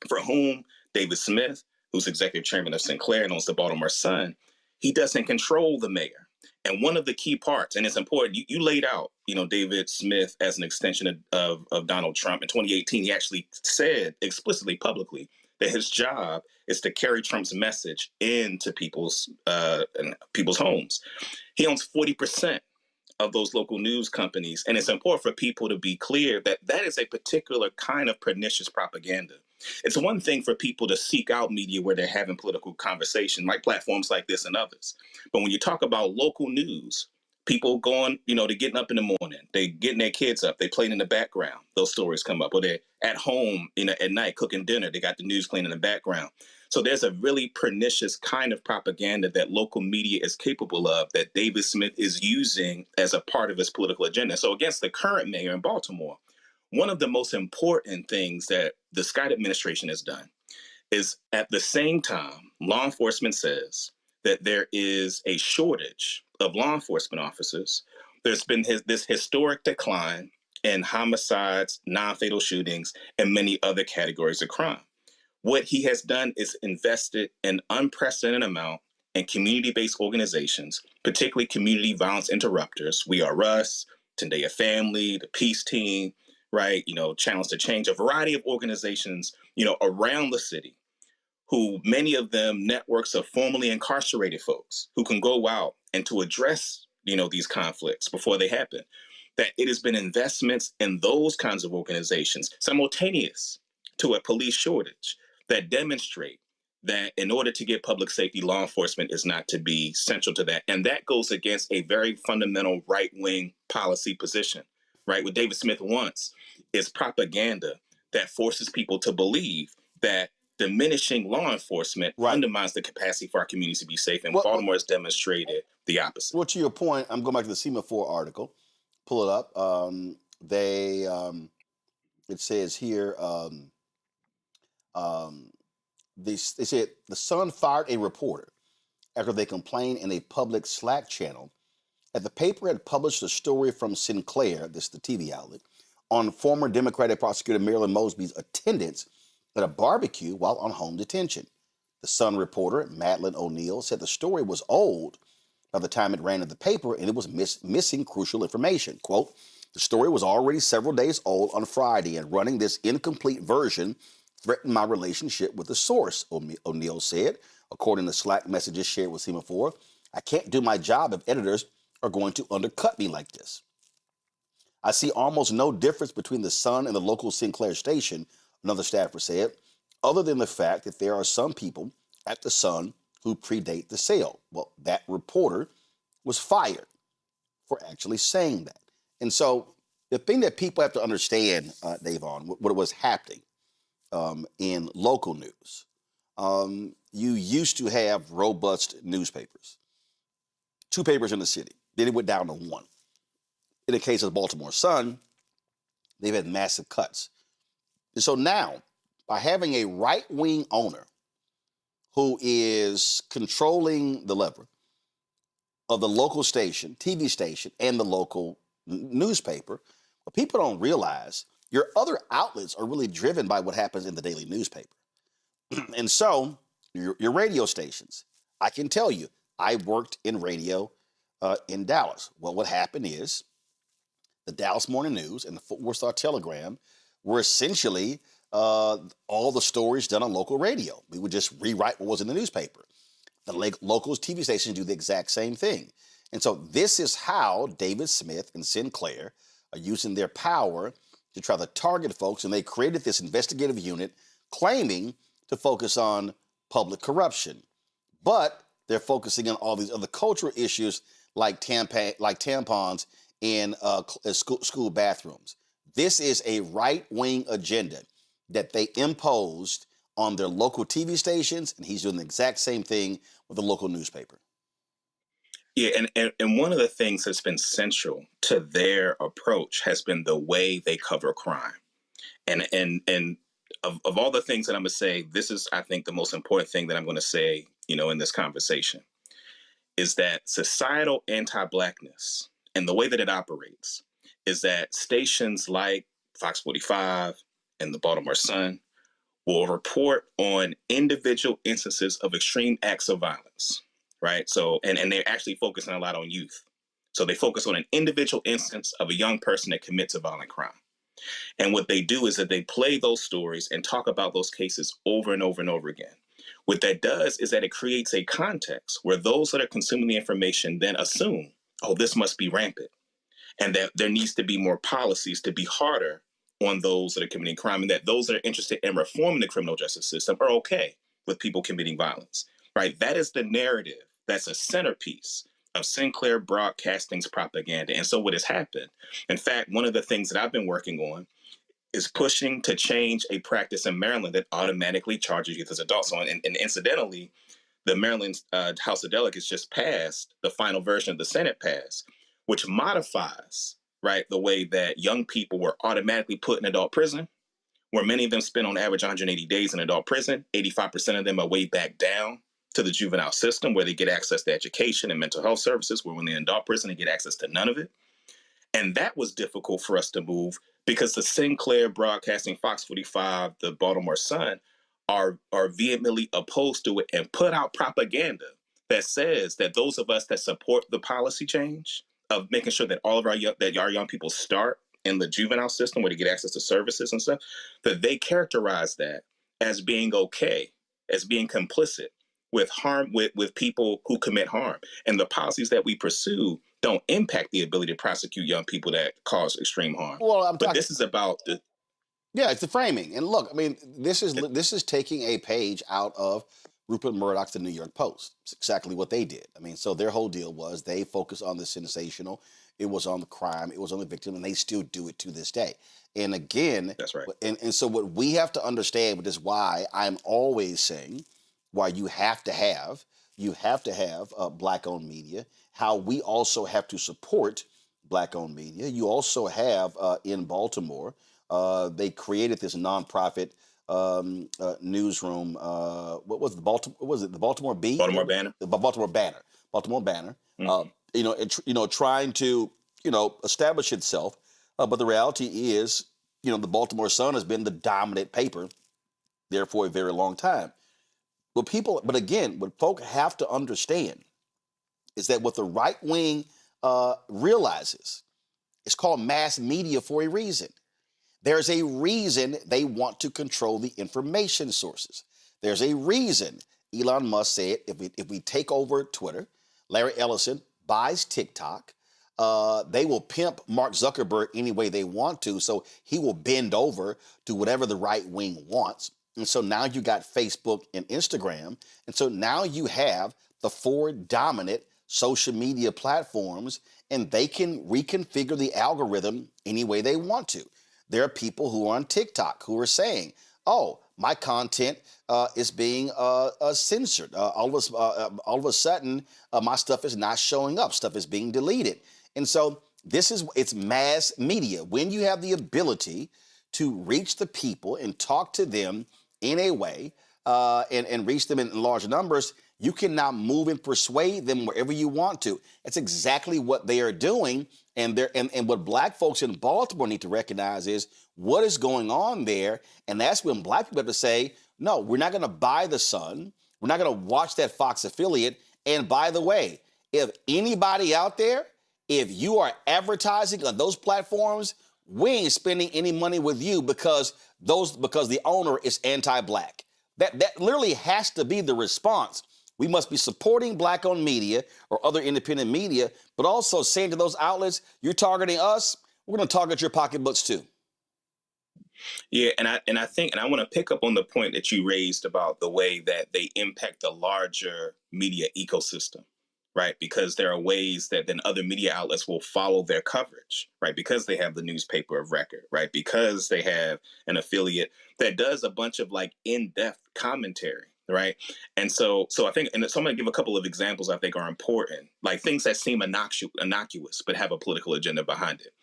for whom David Smith, who's executive chairman of Sinclair and owns the Baltimore Sun, he doesn't control the mayor. And one of the key parts, and it's important, you laid out, David Smith as an extension of Donald Trump. In 2018, he actually said explicitly, publicly, that his job is to carry Trump's message into people's homes. He owns 40% of those local news companies. And it's important for people to be clear that that is a particular kind of pernicious propaganda. It's one thing for people to seek out media where they're having political conversation, like platforms like this and others. But when you talk about local news, people going, they're getting up in the morning, they getting their kids up, they playing in the background, those stories come up. Or they're at home, at night cooking dinner, they got the news playing in the background. So there's a really pernicious kind of propaganda that local media is capable of that David Smith is using as a part of his political agenda. So against the current mayor in Baltimore, one of the most important things that the Scott administration has done is, at the same time, law enforcement says that there is a shortage of law enforcement officers. There's been this historic decline in homicides, non-fatal shootings, and many other categories of crime. What he has done is invested an unprecedented amount in community-based organizations, particularly community violence interrupters, We Are Us, Tendaya Family, the Peace Team, right? Challenge to Change, a variety of organizations, around the city, who many of them networks of formerly incarcerated folks who can go out and to address, these conflicts before they happen. That it has been investments in those kinds of organizations simultaneous to a police shortage that demonstrate that in order to get public safety, law enforcement is not to be central to that. And that goes against a very fundamental right-wing policy position, right? What David Smith wants is propaganda that forces people to believe that diminishing law enforcement undermines the capacity for our communities to be safe. And Baltimore has demonstrated the opposite. Well, to your point, I'm going back to the SEMA4 article. Pull it up. It says here, they said the Sun fired a reporter after they complained in a public Slack channel that the paper had published a story from Sinclair, this is the TV outlet, on former Democratic prosecutor Marilyn Mosby's attendance at a barbecue while on home detention. The Sun reporter, Madeline O'Neill, said the story was old by the time it ran in the paper and it was missing crucial information. Quote, the story was already several days old on Friday and running this incomplete version threatened my relationship with the source, O'Neill said, according to Slack messages shared with SEMA4. I can't do my job if editors are going to undercut me like this. I see almost no difference between the Sun and the local Sinclair station, another staffer said, other than the fact that there are some people at the Sun who predate the sale. Well, that reporter was fired for actually saying that. And so the thing that people have to understand, Davon, what was happening in local news, you used to have robust newspapers, 2 papers in the city. Then it went down to 1. In the case of the Baltimore Sun, they've had massive cuts. And so now, by having a right-wing owner who is controlling the lever of the local station, TV station, and the local newspaper, what people don't realize, your other outlets are really driven by what happens in the daily newspaper. And so, your radio stations, I can tell you, I worked in radio in Dallas. Well, what happened is the Dallas Morning News and the Fort Worth Star-Telegram were essentially all the stories done on local radio. We would just rewrite what was in the newspaper. The local TV stations do the exact same thing. And so this is how David Smith and Sinclair are using their power to try to target folks. And they created this investigative unit claiming to focus on public corruption. But they're focusing on all these other cultural issues like tampons in school bathrooms. This is a right-wing agenda that they imposed on their local TV stations, and he's doing the exact same thing with the local newspaper. Yeah, and one of the things that's been central to their approach has been the way they cover crime. And of all the things that I'm going to say, this is, I think, the most important thing that I'm going to say, in this conversation, is that societal anti-Blackness and the way that it operates is that stations like Fox 45 and the Baltimore Sun will report on individual instances of extreme acts of violence, right? So, and they're actually focusing a lot on youth. So they focus on an individual instance of a young person that commits a violent crime. And what they do is that they play those stories and talk about those cases over and over and over again. What that does is that it creates a context where those that are consuming the information then assume, oh, this must be rampant, and that there needs to be more policies to be harder on those that are committing crime, and that those that are interested in reforming the criminal justice system are okay with people committing violence, right? That is the narrative. That's a centerpiece of Sinclair Broadcasting's propaganda. And so what has happened, in fact, one of the things that I've been working on is pushing to change a practice in Maryland that automatically charges youth as adults. So, and incidentally, the Maryland House of Delegates just passed the final version of the Senate pass, which modifies, right, the way that young people were automatically put in adult prison, where many of them spend on average 180 days in adult prison. 85% of them are way back down to the juvenile system, where they get access to education and mental health services, where when they're in adult prison, they get access to none of it. And that was difficult for us to move because the Sinclair Broadcasting, Fox 45, the Baltimore Sun are vehemently opposed to it and put out propaganda that says that those of us that support the policy change of making sure that all of our young people start in the juvenile system where they get access to services and stuff, that they characterize that as being okay, as being complicit with harm, with people who commit harm. And the policies that we pursue don't impact the ability to prosecute young people that cause extreme harm. Well, this is about the... Yeah, it's the framing. And look, I mean, this is taking a page out of Rupert Murdoch's The New York Post. It's exactly what they did. I mean, so their whole deal was they focused on the sensational, it was on the crime, it was on the victim, and they still do it to this day. And again, that's right. And so what we have to understand, which is why I'm always saying, why you have to have Black-owned media, how we also have to support Black-owned media. You also have in Baltimore, they created this nonprofit newsroom. What was the Baltimore? Was it the Baltimore Bee? Baltimore Banner. The Baltimore Banner. Baltimore Banner. Mm-hmm. Trying to establish itself. But the reality is, the Baltimore Sun has been the dominant paper there for a very long time. But again, what folk have to understand is that what the right wing realizes, it's called mass media for a reason. There's a reason they want to control the information sources. There's a reason Elon Musk said, if we take over Twitter, Larry Ellison buys TikTok. They will pimp Mark Zuckerberg any way they want to, so he will bend over to whatever the right wing wants. And so now you got Facebook and Instagram. And so now you have the 4 dominant social media platforms, and they can reconfigure the algorithm any way they want to. There are people who are on TikTok who are saying, oh, my content is being censored. All of a sudden, my stuff is not showing up. Stuff is being deleted. And so it's mass media. When you have the ability to reach the people and talk to them in a way and reach them in large numbers, you can now move and persuade them wherever you want to. That's exactly what they are doing. And what black folks in Baltimore need to recognize is what is going on there. And that's when black people have to say, no, we're not going to buy the Sun. We're not going to watch that Fox affiliate. And by the way, if anybody out there, if you are advertising on those platforms, we ain't spending any money with you because the owner is anti-black. That literally has to be the response. We must be supporting black-owned media or other independent media, but also saying to those outlets, you're targeting us, we're going to target your pocketbooks too. Yeah, and I want to pick up on the point that you raised about the way that they impact the larger media ecosystem, right? Because there are ways that then other media outlets will follow their coverage, right? Because they have the newspaper of record, right? Because they have an affiliate that does a bunch of like in-depth commentary, right? And so I think, and so I'm going to give a couple of examples I think are important, like things that seem innocuous, but have a political agenda behind it.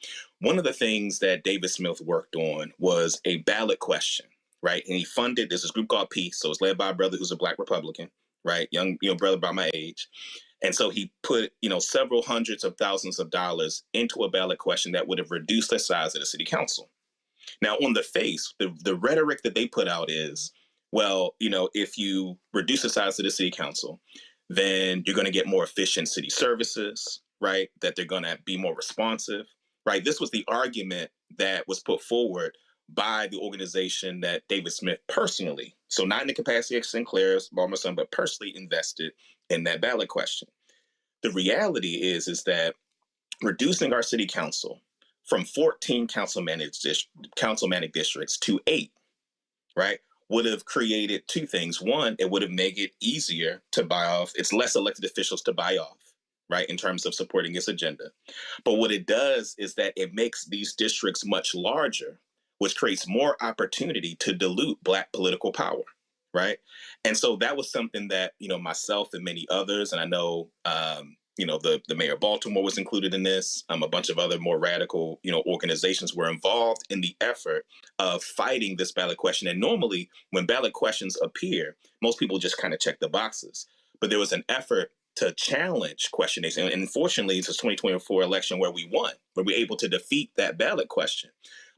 One of the things that David Smith worked on was a ballot question, right? And he funded, there's this group called Peace. So it's led by a brother who's a black Republican, right? Young, brother about my age. And so he put, several hundreds of thousands of dollars into a ballot question that would have reduced the size of the city council. Now, on the face, the rhetoric that they put out is, well, if you reduce the size of the city council, then you're going to get more efficient city services, right? That they're going to be more responsive, right? This was the argument that was put forward by the organization that David Smith personally, so not in the capacity of Sinclair's Baltimore Sun, but personally invested in that ballot question. The reality is that reducing our city council from 14 councilmanic districts to 8, right, would have created two things. One, it would have made it easier to buy off. It's less elected officials to buy off, right, in terms of supporting its agenda. But what it does is that it makes these districts much larger, which creates more opportunity to dilute black political power, right? And so that was something that, myself and many others, and I know, the mayor of Baltimore was included in this. A bunch of other more radical, organizations were involved in the effort of fighting this ballot question. And normally when ballot questions appear, most people just kind of check the boxes. But there was an effort to challenge questioning. And unfortunately, it's a 2024 election where we won, where we were able to defeat that ballot question.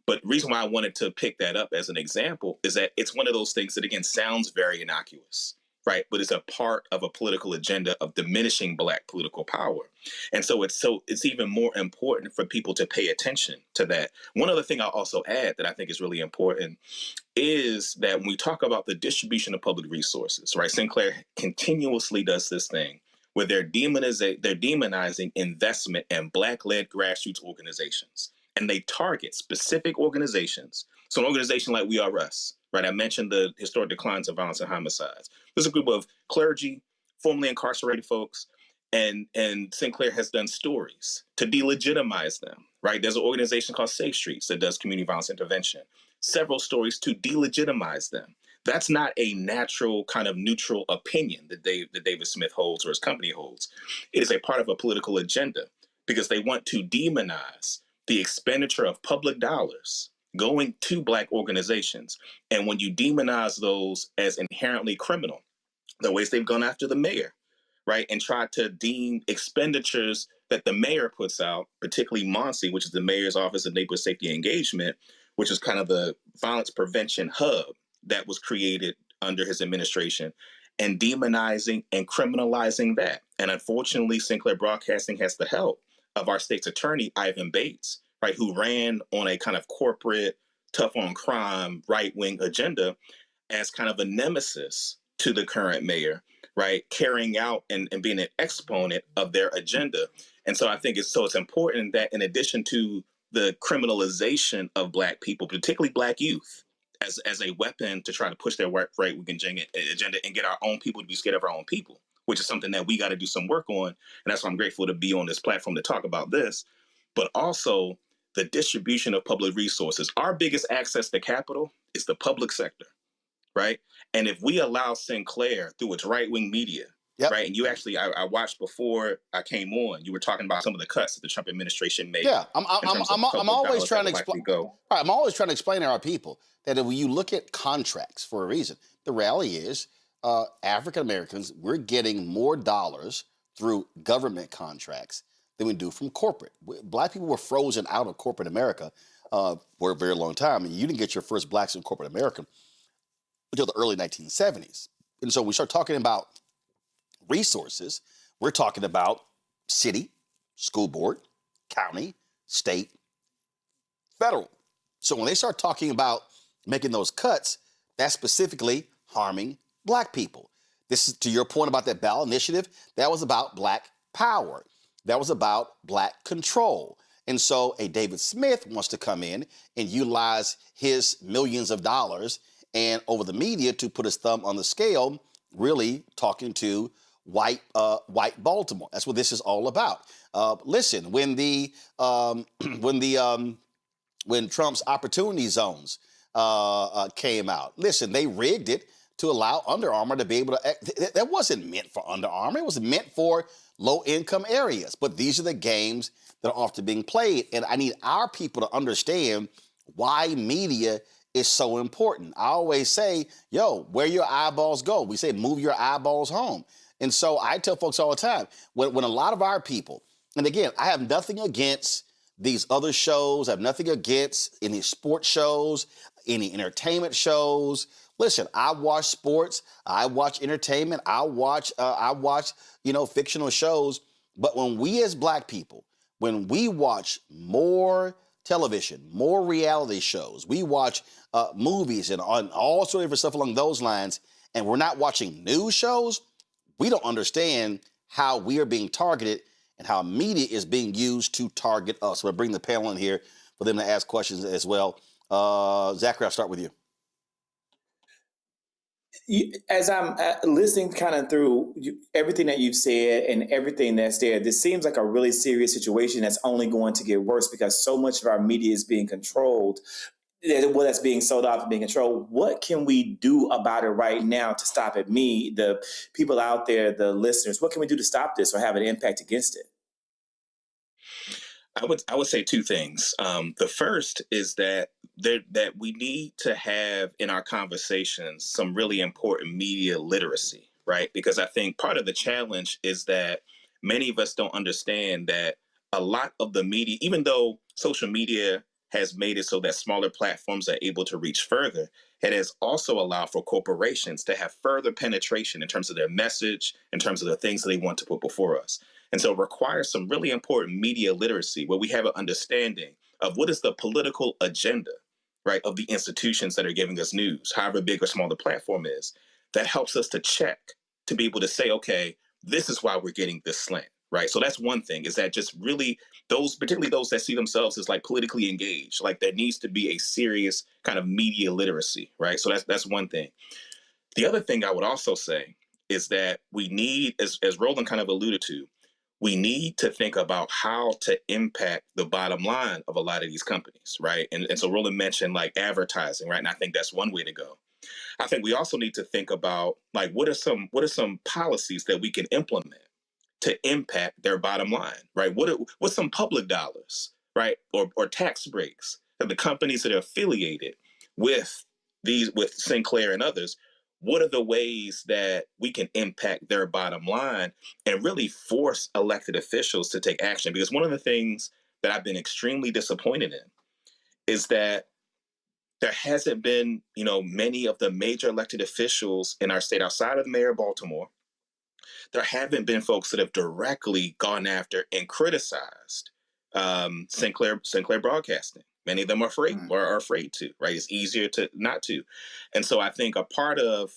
But the reason why I wanted to pick that up as an example is that it's one of those things that, again, sounds very innocuous, right? But it's a part of a political agenda of diminishing black political power. And so it's even more important for people to pay attention to that. One other thing I'll also add that I think is really important is that when we talk about the distribution of public resources, right? Sinclair continuously does this thing where they're demonizing investment in black-led grassroots organizations. And they target specific organizations. So an organization like We Are Us, right? I mentioned the historic declines of violence and homicides. There's a group of clergy, formerly incarcerated folks, and Sinclair has done stories to delegitimize them, right? There's an organization called Safe Streets that does community violence intervention. Several stories to delegitimize them. That's not a natural kind of neutral opinion that David Smith holds or his company holds. It is a part of a political agenda because they want to demonize the expenditure of public dollars going to black organizations. And when you demonize those as inherently criminal, the ways they've gone after the mayor, right, and tried to deem expenditures that the mayor puts out, particularly MONSE, which is the Mayor's Office of Neighborhood Safety and Engagement, which is kind of the violence prevention hub that was created under his administration, and demonizing and criminalizing that. And unfortunately, Sinclair Broadcasting has the help of our state's attorney, Ivan Bates, right, who ran on a kind of corporate, tough on crime, right-wing agenda as kind of a nemesis to the current mayor, right, carrying out and being an exponent of their agenda. And so I think it's important that in addition to the criminalization of Black people, particularly Black youth, as a weapon to try to push their right-wing agenda and get our own people to be scared of our own people, which is something that we got to do some work on. And that's why I'm grateful to be on this platform to talk about this. But also the distribution of public resources. Our biggest access to capital is the public sector, right? And if we allow Sinclair through its right-wing media, right? And you actually, I watched before I came on, you were talking about some of the cuts that the Trump administration made. Yeah, I'm always trying to explain. I'm always trying to explain to our people that if you look at contracts for a reason, the reality is African Americans, we're getting more dollars through government contracts than we do from corporate. Black people were frozen out of corporate America for a very long time, and you didn't get your first blacks in corporate America until the early 1970s. And so we start talking about resources, we're talking about city, school board, county, state, federal. So when they start talking about making those cuts, that's specifically harming Black people. This is to your point about that ballot initiative. That was about Black power. That was about Black control. And so a David Smith wants to come in and utilize his millions of dollars and over the media to put his thumb on the scale, really talking to white Baltimore. That's what this is all about. Listen, when Trump's opportunity zones came out, listen, they rigged it to allow Under Armour to be able to. That wasn't meant for Under Armour. It was meant for low-income areas. But these are the games that are often being played, and I need our people to understand why media is so important. I always say, yo, where your eyeballs go. We say, move your eyeballs home. And so I tell folks all the time, when a lot of our people, and again, I have nothing against these other shows. I have nothing against any sports shows, any entertainment shows. Listen, I watch sports. I watch entertainment. I watch fictional shows. But when we as Black people, when we watch more television, more reality shows, we watch movies and all sorts of different stuff along those lines, and we're not watching news shows, we don't understand how we are being targeted and how media is being used to target us. So I bring the panel in here for them to ask questions as well. Zachary, I'll start with you. As I'm listening kind of through everything that you've said and everything that's there, this seems like a really serious situation that's only going to get worse because so much of our media is being controlled. That's being sold off and being controlled. What can we do about it right now to stop it? Me, the people out there, the listeners, what can we do to stop this or have an impact against it? I would say two things. The first is that we need to have in our conversations some really important media literacy, right? Because I think part of the challenge is that many of us don't understand that a lot of the media, even though social media has made it so that smaller platforms are able to reach further, it has also allowed for corporations to have further penetration in terms of their message, in terms of the things that they want to put before us. And so it requires some really important media literacy where we have an understanding of what is the political agenda, right, of the institutions that are giving us news, however big or small the platform is. That helps us to check, to be able to say, okay, this is why we're getting this slant, right? So that's one thing, is that just really those, particularly those that see themselves as like politically engaged, like there needs to be a serious kind of media literacy, right? So that's one thing. The other thing I would also say is that we need, as Roland kind of alluded to, we need to think about how to impact the bottom line of a lot of these companies, right? And so Roland mentioned like advertising, right? And I think that's one way to go. I think we also need to think about like what are some policies that we can implement to impact their bottom line, right? What's some public dollars, right? Or tax breaks that the companies that are affiliated with Sinclair and others, what are the ways that we can impact their bottom line and really force elected officials to take action? Because one of the things that I've been extremely disappointed in is that there hasn't been, many of the major elected officials in our state outside of the mayor of Baltimore. There haven't been folks that have directly gone after and criticized Sinclair Broadcasting, Many of them are afraid or are afraid to, right? It's easier to not to. And so I think a part of,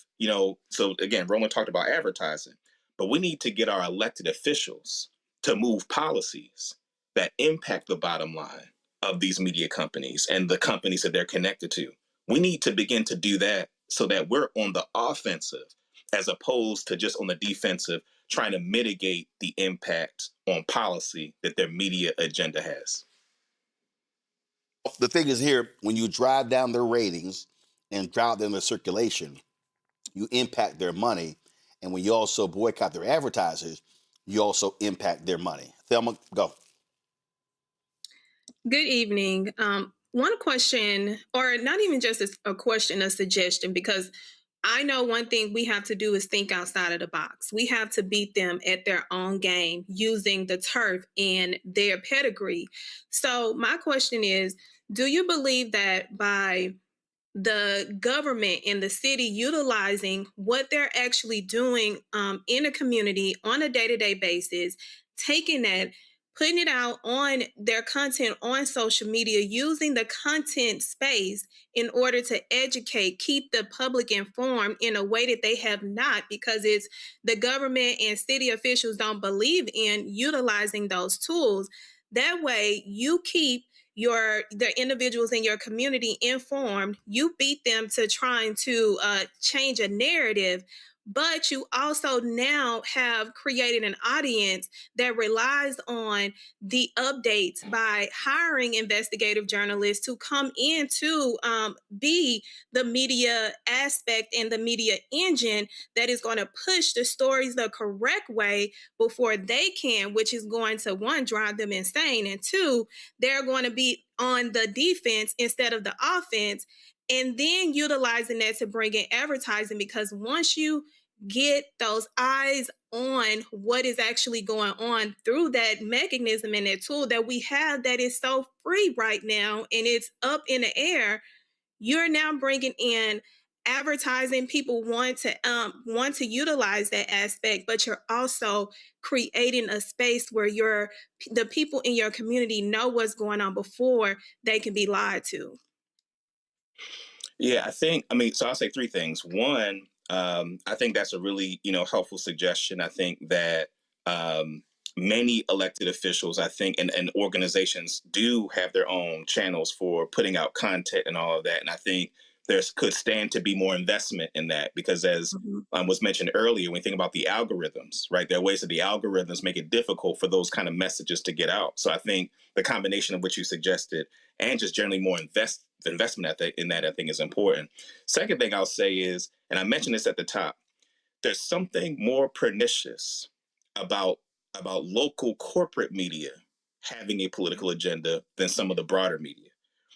so again, Roland talked about advertising, but we need to get our elected officials to move policies that impact the bottom line of these media companies and the companies that they're connected to. We need to begin to do that so that we're on the offensive as opposed to just on the defensive, trying to mitigate the impact on policy that their media agenda has. The thing is here, when you drive down their ratings and drive down their circulation, you impact their money. And when you also boycott their advertisers, you also impact their money. Thelma, go. Good evening. One question, or not even just a question, a suggestion, because I know one thing we have to do is think outside of the box. We have to beat them at their own game using the turf and their pedigree. So my question is, do you believe that by the government and the city utilizing what they're actually doing in a community on a day-to-day basis, taking that, putting it out on their content on social media, using the content space in order to educate, keep the public informed in a way that they have not, because it's the government and city officials don't believe in utilizing those tools. That way you keep the individuals in your community informed. You beat them to trying to change a narrative, but you also now have created an audience that relies on the updates by hiring investigative journalists to come in to be the media aspect and the media engine that is going to push the stories the correct way before they can, which is going to, one, drive them insane, and two, they're going to be on the defense instead of the offense, and then utilizing that to bring in advertising, because once you get those eyes on what is actually going on through that mechanism and that tool that we have that is so free right now and it's up in the air, you're now bringing in advertising. People want to utilize that aspect, but you're also creating a space where the people in your community know what's going on before they can be lied to. Yeah, so I'll say three things. One, I think that's a really, helpful suggestion. I think that many elected officials, and organizations do have their own channels for putting out content and all of that. And I think there could stand to be more investment in that because as was mentioned earlier, when you think about the algorithms, right, there are ways that the algorithms make it difficult for those kind of messages to get out. So I think the combination of what you suggested and just generally more investment in that, I think is important. Second thing I'll say is, and I mentioned this at the top, there's something more pernicious about local corporate media having a political agenda than some of the broader media.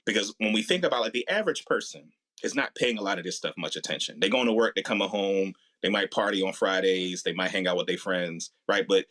Because when we think about the average person is not paying a lot of this stuff much attention. They're going to work, they're coming home, they might party on Fridays, they might hang out with their friends, right? But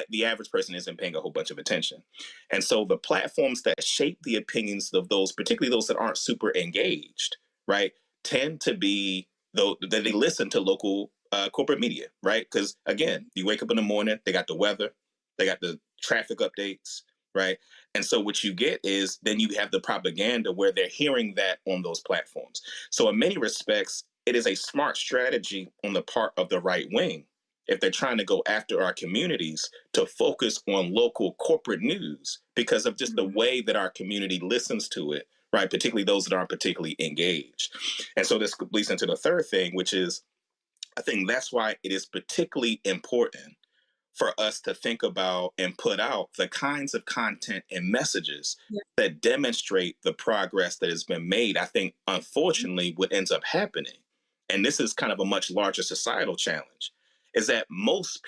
the average person isn't paying a whole bunch of attention. And so the platforms that shape the opinions of those, particularly those that aren't super engaged, right, tend to be that they listen to local corporate media, right? Because again, you wake up in the morning, they got the weather, they got the traffic updates, right? And so what you get is then you have the propaganda where they're hearing that on those platforms. So in many respects, it is a smart strategy on the part of the right wing, if they're trying to go after our communities, to focus on local corporate news because of just the way that our community listens to it, right? Particularly those that aren't particularly engaged. And so this leads into the third thing, which is, I think that's why it is particularly important for us to think about and put out the kinds of content and messages that demonstrate the progress that has been made. I think, unfortunately, what ends up happening, and this is kind of a much larger societal challenge, is that most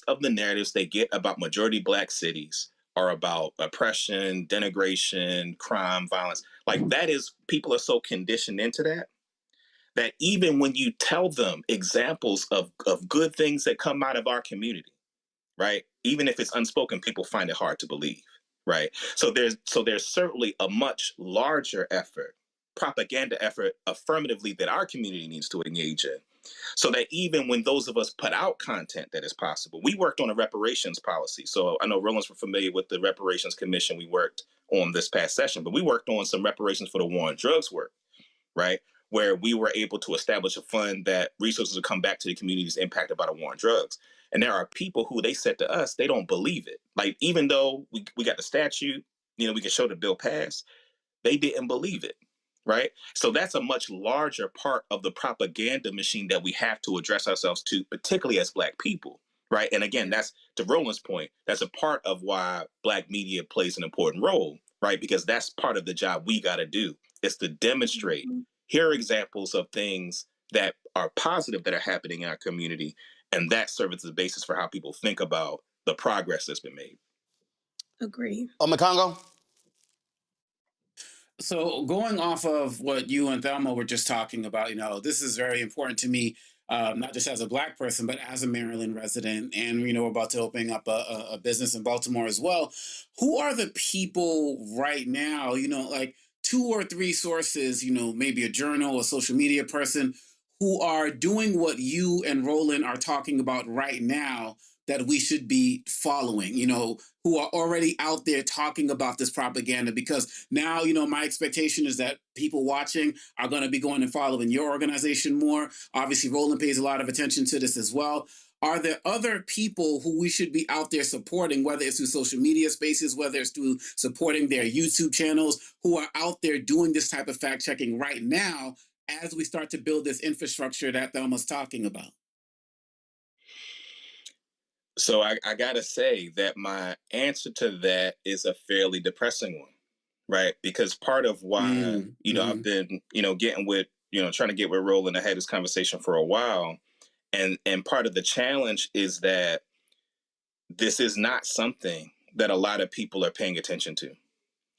of the narratives they get about majority Black cities are about oppression, denigration, crime, violence. That is, people are so conditioned into that even when you tell them examples of good things that come out of our community, right, even if it's unspoken, people find it hard to believe, right? So there's certainly a much larger effort, propaganda effort, affirmatively, that our community needs to engage in, So that even when those of us put out content that is possible, we worked on a reparations policy. So I know Roland's familiar with the reparations commission we worked on this past session, but we worked on some reparations for the war on drugs work, right? Where we were able to establish a fund that resources would come back to the communities impacted by the war on drugs. And there are people who they said to us, they don't believe it. Like, even though we got the statute, we can show the bill passed, they didn't believe it, right? So that's a much larger part of the propaganda machine that we have to address ourselves to, particularly as Black people, right? And again, that's to Roland's point, that's a part of why Black media plays an important role, right? Because that's part of the job we got to do, is to demonstrate, here are examples of things that are positive that are happening in our community, and that serves as the basis for how people think about the progress that's been made. Agree. Makongo? So going off of what you and Thelma were just talking about, this is very important to me, not just as a Black person, but as a Maryland resident. And, we're about to open up a business in Baltimore as well. Who are the people right now, like 2 or 3 sources, maybe a journal, a social media person, who are doing what you and Roland are talking about right now that we should be following, who are already out there talking about this propaganda? Because now, my expectation is that people watching are going to be going and following your organization more. Obviously, Roland pays a lot of attention to this as well. Are there other people who we should be out there supporting, whether it's through social media spaces, whether it's through supporting their YouTube channels, who are out there doing this type of fact checking right now as we start to build this infrastructure that Thelma's talking about? So I got to say that my answer to that is a fairly depressing one, right? Because part of why, I've been, getting with, trying to get with Roland, I had this conversation for a while. And part of the challenge is that this is not something that a lot of people are paying attention to,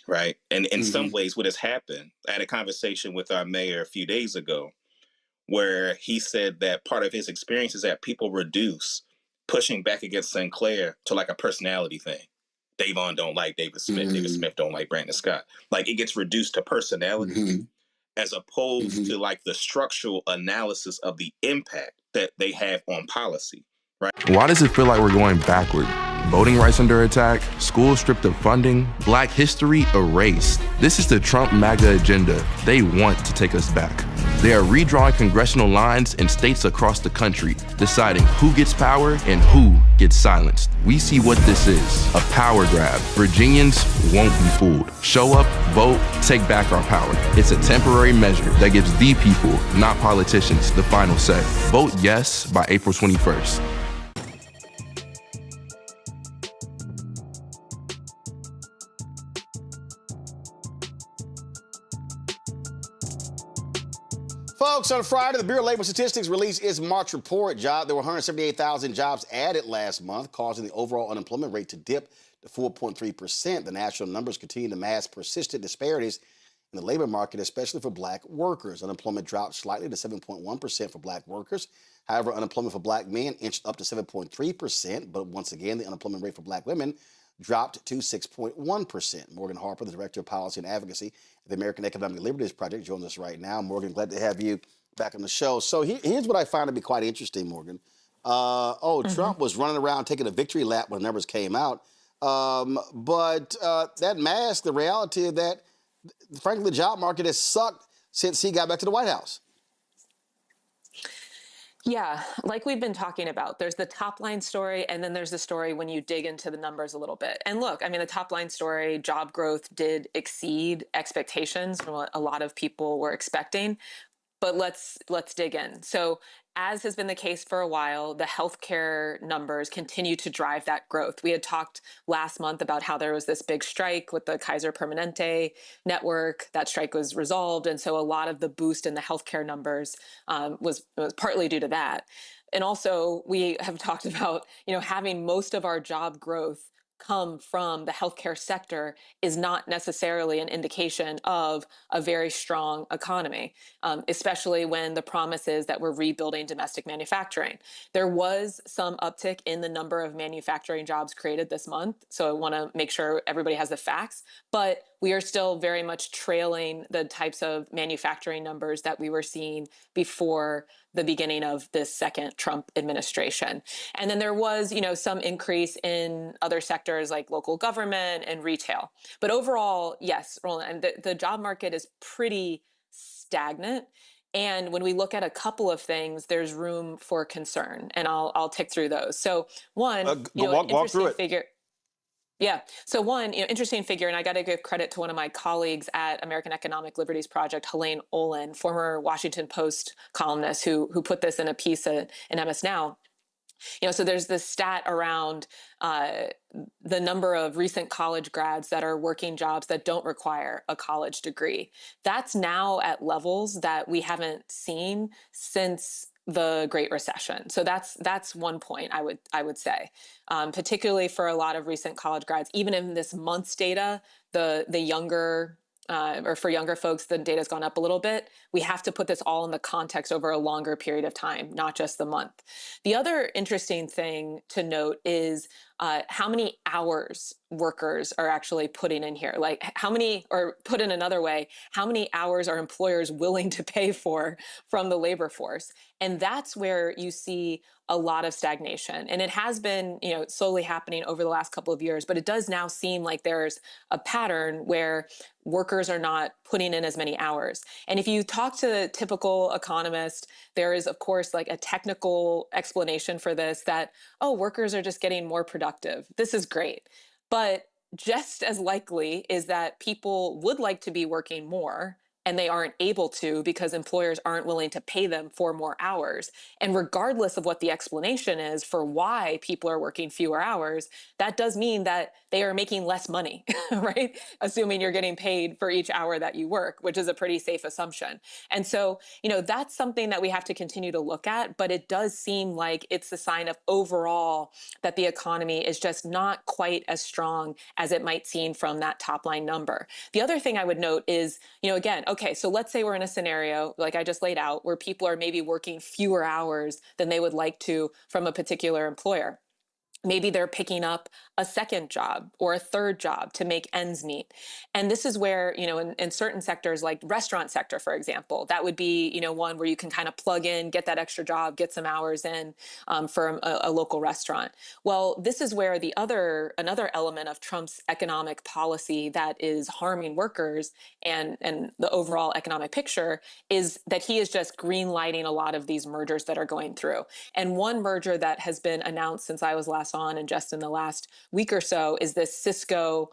right? And in some ways, what has happened, I had a conversation with our mayor a few days ago where he said that part of his experience is that people reduce pushing back against Sinclair to like a personality thing. Davon don't like David Smith. David Smith don't like Brandon Scott. Like, it gets reduced to personality as opposed to like the structural analysis of the impact that they have on policy, right? Why does it feel like we're going backward? Voting rights under attack, schools stripped of funding, Black history erased. This is the Trump MAGA agenda. They want to take us back. They are redrawing congressional lines in states across the country, deciding who gets power and who gets silenced. We see what this is, a power grab. Virginians won't be fooled. Show up, vote, take back our power. It's a temporary measure that gives the people, not politicians, the final say. Vote yes by April 21st. Folks, on Friday, the Bureau of Labor Statistics released its March report. There were 178,000 jobs added last month, causing the overall unemployment rate to dip to 4.3%. The national numbers continue to mask persistent disparities in the labor market, especially for Black workers. Unemployment dropped slightly to 7.1% for Black workers. However, unemployment for Black men inched up to 7.3%. But once again, the unemployment rate for Black women dropped to 6.1%. Morgan Harper, the Director of Policy and Advocacy at the American Economic Liberties Project, joins us right now. Morgan, glad to have you back on the show. So here's what I found to be quite interesting, Morgan. Trump was running around taking a victory lap when the numbers came out. But that masked the reality that, frankly, the job market has sucked since he got back to the White House. Yeah, like we've been talking about, there's the top line story, and then there's the story when you dig into the numbers a little bit. And look, I mean, the top line story, job growth did exceed expectations from what a lot of people were expecting. But let's dig in. So, as has been the case for a while, the healthcare numbers continue to drive that growth. We had talked last month about how there was this big strike with the Kaiser Permanente network. That strike was resolved, and so a lot of the boost in the healthcare numbers was partly due to that. And also, we have talked about having most of our job growth come from the healthcare sector is not necessarily an indication of a very strong economy, especially when the promise is that we're rebuilding domestic manufacturing. There was some uptick in the number of manufacturing jobs created this month, so I want to make sure everybody has the facts. But we are still very much trailing the types of manufacturing numbers that we were seeing before the beginning of this second Trump administration. And then there was, some increase in other sectors like local government and retail. But overall, yes, Roland, the job market is pretty stagnant. And when we look at a couple of things, there's room for concern, and I'll tick through those. So one, walk through it. Figure. Yeah. So one, interesting figure, and I got to give credit to one of my colleagues at American Economic Liberties Project, Helene Olin, former Washington Post columnist, who put this in a piece in MS Now. So there's this stat around the number of recent college grads that are working jobs that don't require a college degree. That's now at levels that we haven't seen since the Great Recession. So that's one point I would say, particularly for a lot of recent college grads. Even in this month's data, the younger or for younger folks, the data's gone up a little bit. We have to put this all in the context over a longer period of time, not just the month. The other interesting thing to note is how many hours workers are actually putting in here. Like how many, or put in another way, how many hours are employers willing to pay for from the labor force? And that's where you see a lot of stagnation. And it has been, slowly happening over the last couple of years, but it does now seem like there's a pattern where workers are not putting in as many hours. And if you talk to the typical economist, there is, of course, like a technical explanation for this that, workers are just getting more productive. This is great. But just as likely is that people would like to be working more, and they aren't able to because employers aren't willing to pay them for more hours. And regardless of what the explanation is for why people are working fewer hours, that does mean that they are making less money, right? Assuming you're getting paid for each hour that you work, which is a pretty safe assumption. And so, that's something that we have to continue to look at, but it does seem like it's a sign of overall that the economy is just not quite as strong as it might seem from that top line number. The other thing I would note is, again, okay, so let's say we're in a scenario like I just laid out where people are maybe working fewer hours than they would like to from a particular employer. Maybe they're picking up a second job or a third job to make ends meet. And this is where, in certain sectors like restaurant sector, for example, that would be, one where you can kind of plug in, get that extra job, get some hours in for a local restaurant. Well, this is where another element of Trump's economic policy that is harming workers and the overall economic picture is that he is just green lighting a lot of these mergers that are going through. And one merger that has been announced since I was last on and just in the last week or so is this Cisco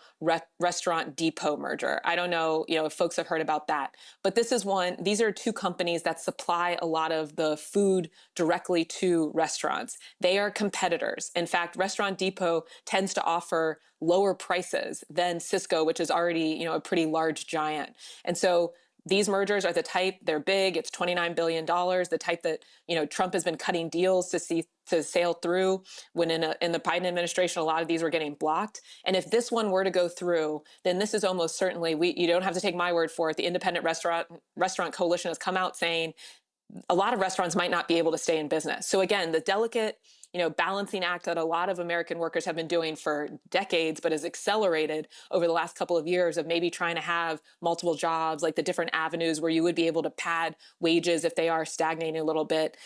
Restaurant Depot merger. I don't know, if folks have heard about that, but these are two companies that supply a lot of the food directly to restaurants. They are competitors. In fact, Restaurant Depot tends to offer lower prices than Cisco, which is already, a pretty large giant. And so these mergers are the type, they're big, it's $29 billion, the type that, Trump has been cutting deals to sail through when in the Biden administration, a lot of these were getting blocked. And if this one were to go through, then this is almost certainly, you don't have to take my word for it. The Independent Restaurant Coalition has come out saying a lot of restaurants might not be able to stay in business. So again, the delicate, balancing act that a lot of American workers have been doing for decades, but has accelerated over the last couple of years of maybe trying to have multiple jobs, like the different avenues where you would be able to pad wages if they are stagnating a little bit.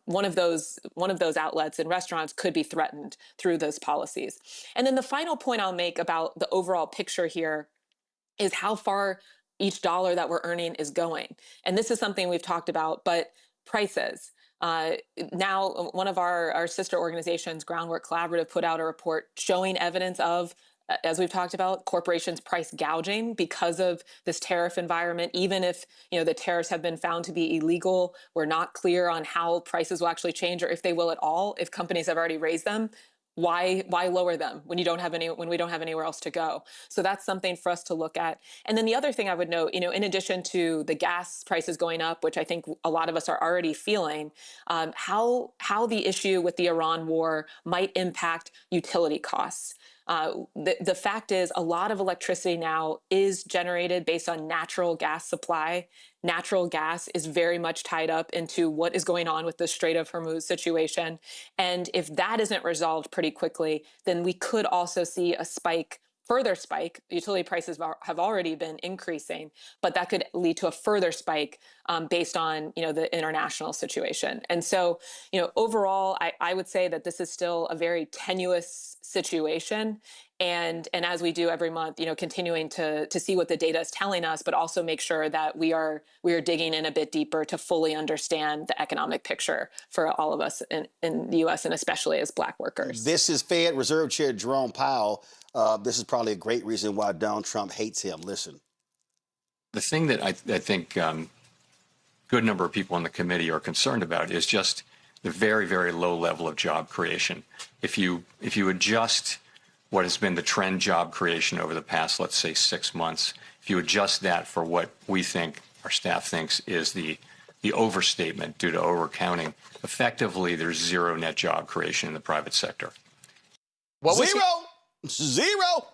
One of those outlets in restaurants could be threatened through those policies. And then the final point I'll make about the overall picture here is how far each dollar that we're earning is going. And this is something we've talked about, but prices. Now, one of our sister organizations, Groundwork Collaborative, put out a report showing evidence of, as we've talked about, corporations price gouging because of this tariff environment. Even if, the tariffs have been found to be illegal, we're not clear on how prices will actually change or if they will at all, if companies have already raised them. Why lower them when we don't have anywhere else to go? So that's something for us to look at. And then the other thing I would note, in addition to the gas prices going up, which I think a lot of us are already feeling, how the issue with the Iran war might impact utility costs. The fact is a lot of electricity now is generated based on natural gas supply. Natural gas is very much tied up into what is going on with the Strait of Hormuz situation. And if that isn't resolved pretty quickly, then we could also see a spike further spike. Utility prices have already been increasing, but that could lead to a further spike based on, the international situation. And so, overall, I would say that this is still a very tenuous situation. And as we do every month, continuing to see what the data is telling us, but also make sure that we are digging in a bit deeper to fully understand the economic picture for all of us in the U.S. and especially as Black workers. This is Fed Reserve Chair Jerome Powell. This is probably a great reason why Donald Trump hates him. Listen. The thing that I think good number of people on the committee are concerned about is just the very, very low level of job creation. If you adjust what has been the trend job creation over the past, let's say, 6 months, if you adjust that for what we think, our staff thinks, is the overstatement due to overcounting, effectively there's zero net job creation in the private sector. Zero.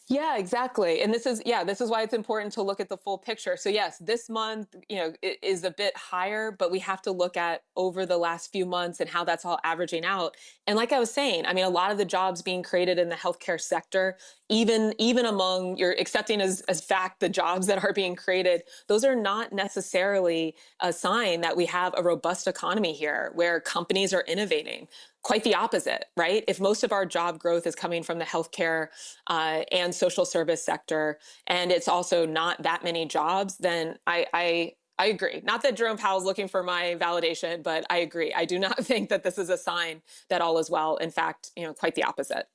Yeah, exactly. And this is why it's important to look at the full picture. So yes, this month, it is a bit higher, but we have to look at over the last few months and how that's all averaging out. And like I was saying, I mean, a lot of the jobs being created in the healthcare sector, even among you're accepting as fact the jobs that are being created, those are not necessarily a sign that we have a robust economy here where companies are innovating. Quite the opposite, right? If most of our job growth is coming from the healthcare and social service sector, and it's also not that many jobs, then I agree. Not that Jerome Powell's looking for my validation, but I agree. I do not think that this is a sign that all is well. In fact, quite the opposite.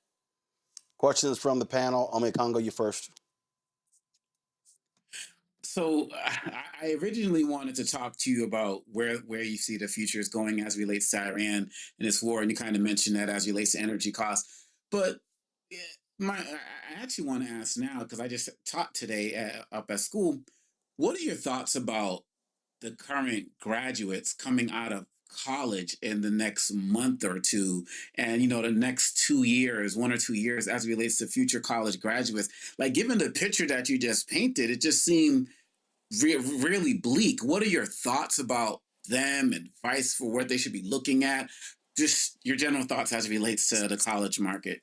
Questions from the panel. Ome Congo, you first. So I originally wanted to talk to you about where you see the future is going as relates to Iran and this war, and you kind of mentioned that as relates to energy costs. But I actually want to ask now, because I just taught today up at school, what are your thoughts about the current graduates coming out of college in the next month or two, and the next 2 years, 1 or 2 years, as it relates to future college graduates? Like, given the picture that you just painted, it just seemed really bleak. What are your thoughts about them, advice for what they should be looking at? Just your general thoughts as it relates to the college market.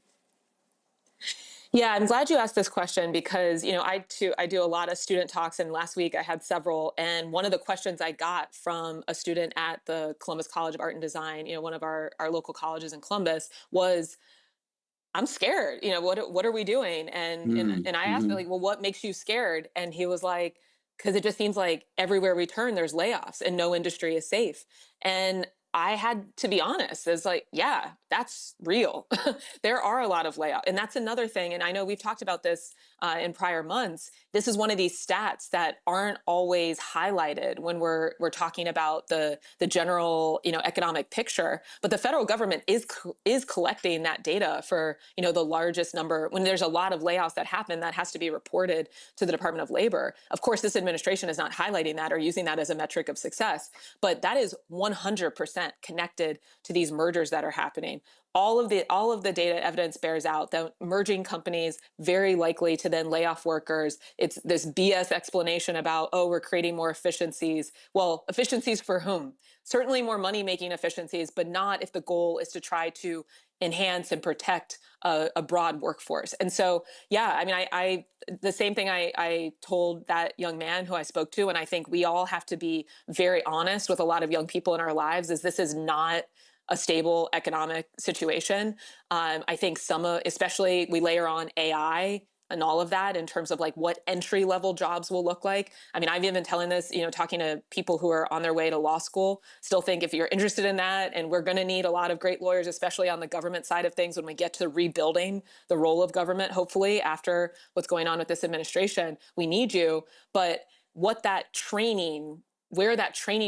Yeah, I'm glad you asked this question because, I do a lot of student talks, and last week I had several. And one of the questions I got from a student at the Columbus College of Art and Design, one of our local colleges in Columbus, was, I'm scared. What are we doing? And I asked him, like, well, what makes you scared? And he was like, because it just seems like everywhere we turn, there's layoffs and no industry is safe. And I had to be honest. It's like, yeah, that's real. There are a lot of layoffs. And that's another thing. And I know we've talked about this in prior months. This is one of these stats that aren't always highlighted when we're talking about the general, economic picture. But the federal government is collecting that data for, the largest number. When there's a lot of layoffs that happen, that has to be reported to the Department of Labor. Of course, this administration is not highlighting that or using that as a metric of success, but that is 100% connected to these mergers that are happening. All of the data evidence bears out that merging companies very likely to then lay off workers. It's this BS explanation about, we're creating more efficiencies. Well, efficiencies for whom? Certainly more money-making efficiencies, but not if the goal is to try to enhance and protect a broad workforce. And so, yeah, I mean, I the same thing I told that young man who I spoke to, and I think we all have to be very honest with a lot of young people in our lives, is this is not a stable economic situation. I think especially we layer on AI and all of that in terms of like what entry level jobs will look like. I mean, I've even been telling this, talking to people who are on their way to law school, still think if you're interested in that, and we're going to need a lot of great lawyers, especially on the government side of things when we get to rebuilding the role of government, hopefully after what's going on with this administration, we need you. But where that training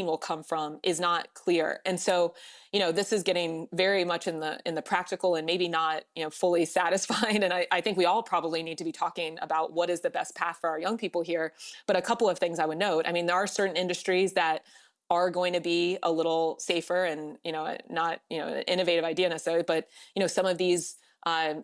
will come from is not clear. And so, this is getting very much in the practical and maybe not, fully satisfied. And I think we all probably need to be talking about what is the best path for our young people here. But a couple of things I would note. I mean, there are certain industries that are going to be a little safer and, not, an innovative idea necessarily, but, some of these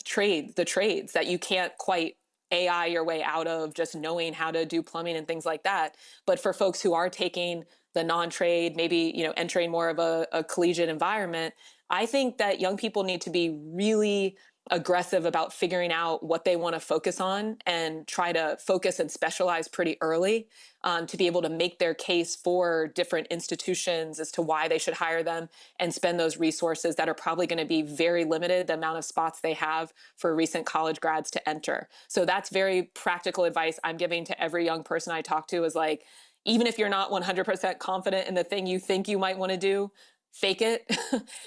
trades that you can't quite AI your way out of just knowing how to do plumbing and things like that. But for folks who are taking the non-trade, maybe, entering more of a collegiate environment, I think that young people need to be really aggressive about figuring out what they want to focus on and try to focus and specialize pretty early to be able to make their case for different institutions as to why they should hire them and spend those resources that are probably going to be very limited, the amount of spots they have for recent college grads to enter. So that's very practical advice I'm giving to every young person I talk to is like, even if you're not 100% confident in the thing you think you might want to do, fake it.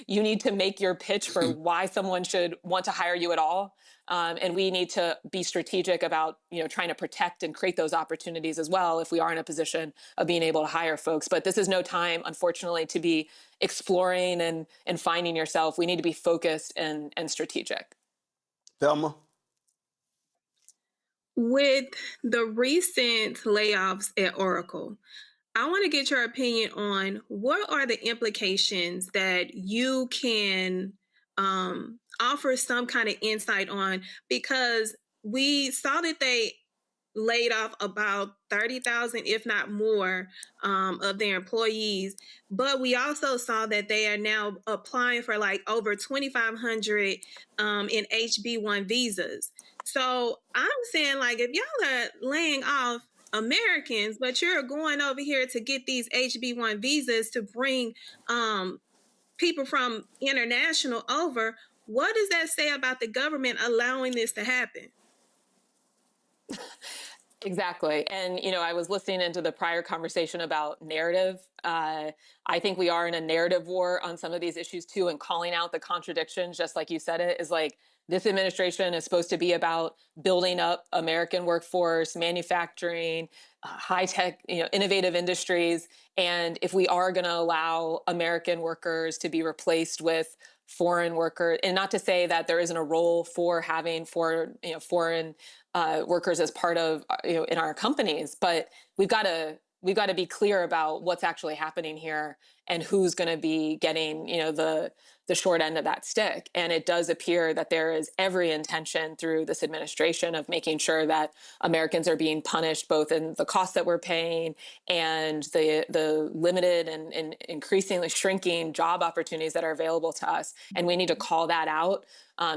You need to make your pitch for why someone should want to hire you at all. And we need to be strategic about, trying to protect and create those opportunities as well if we are in a position of being able to hire folks. But this is no time, unfortunately, to be exploring and finding yourself. We need to be focused and strategic. Thelma? With the recent layoffs at Oracle, I want to get your opinion on what are the implications that you can offer some kind of insight on, because we saw that they laid off about 30,000, if not more, of their employees. But we also saw that they are now applying for like over 2,500 in HB1 visas. So I'm saying, like, if y'all are laying off Americans, but you're going over here to get these HB1 visas to bring people from international over, what does that say about the government allowing this to happen? Exactly. And, I was listening into the prior conversation about narrative. I think we are in a narrative war on some of these issues too, and calling out the contradictions, just like you said it, is like, this administration is supposed to be about building up American workforce, manufacturing, high-tech, innovative industries. And if we are going to allow American workers to be replaced with foreign workers, and not to say that there isn't a role for having foreign workers as part of, in our companies, but we've got to be clear about what's actually happening here and who's going to be getting, the short end of that stick. And it does appear that there is every intention through this administration of making sure that Americans are being punished both in the cost that we're paying and the limited and increasingly shrinking job opportunities that are available to us. And we need to call that out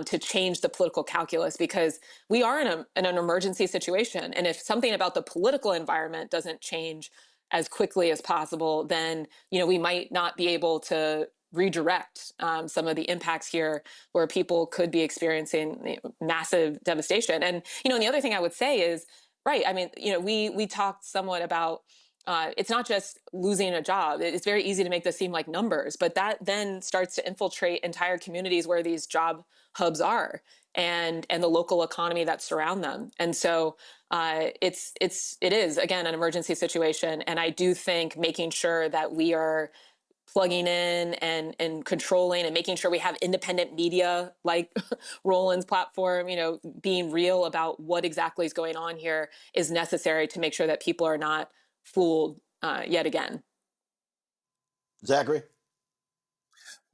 to change the political calculus, because we are in an emergency situation. And if something about the political environment doesn't change as quickly as possible, then, we might not be able to redirect some of the impacts here where people could be experiencing massive devastation. And, and the other thing I would say is, right, I mean, we talked somewhat about it's not just losing a job. It's very easy to make this seem like numbers, but that then starts to infiltrate entire communities where these job hubs are and the local economy that surround them. And so it is, again, an emergency situation. And I do think making sure that we are plugging in and controlling and making sure we have independent media like Roland's platform, being real about what exactly is going on here is necessary to make sure that people are not fooled yet again. Zachary?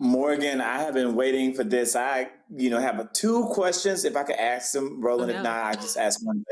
Morgan, I have been waiting for this. I, have 2 questions. If I could ask them, Roland, if not, I just ask one.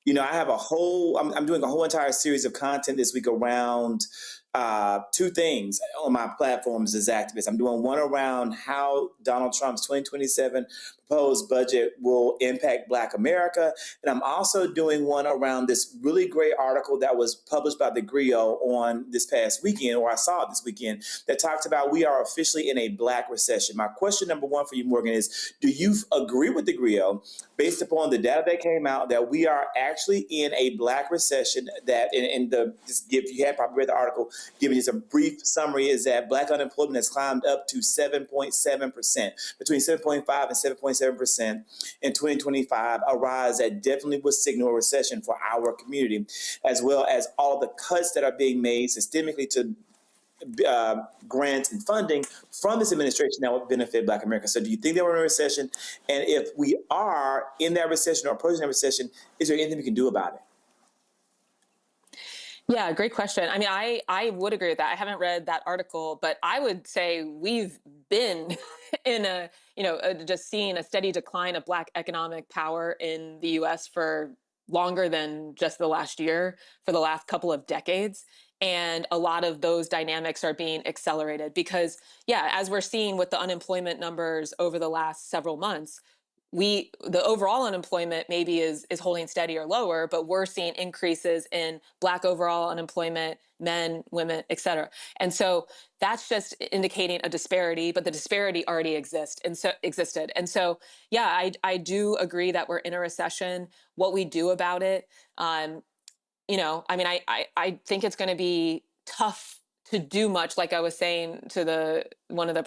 I have I'm doing a whole entire series of content this week around 2 things on my platforms as activists. I'm doing one around how Donald Trump's 2027 proposed budget will impact Black America. And I'm also doing one around this really great article that was published by the Griot on this past weekend, or I saw it this weekend, that talks about we are officially in a Black recession. My question number 1 for you, Morgan, is do you agree with the Griot based upon the data that came out that we are actually in a Black recession, that if you had probably read the article, giving you some brief summary, is that Black unemployment has climbed up to 7.7%, between 7.5 and 7.7% in 2025, a rise that definitely would signal a recession for our community, as well as all the cuts that are being made systemically to grants and funding from this administration that would benefit Black America. So do you think that we're in a recession? And if we are in that recession or approaching that recession, is there anything we can do about it? Yeah, great question. I mean, I would agree with that. I haven't read that article, but I would say we've been in just seeing a steady decline of Black economic power in the U.S. for longer than just the last year, for the last couple of decades. And a lot of those dynamics are being accelerated because, as we're seeing with the unemployment numbers over the last several months, the overall unemployment maybe is holding steady or lower, but we're seeing increases in Black overall unemployment, men, women, et cetera. And so that's just indicating a disparity, but the disparity already existed. And so, yeah, I do agree that we're in a recession. What we do about it, you know, I mean, I think it's going to be tough to do much, like I was saying to responding to one of the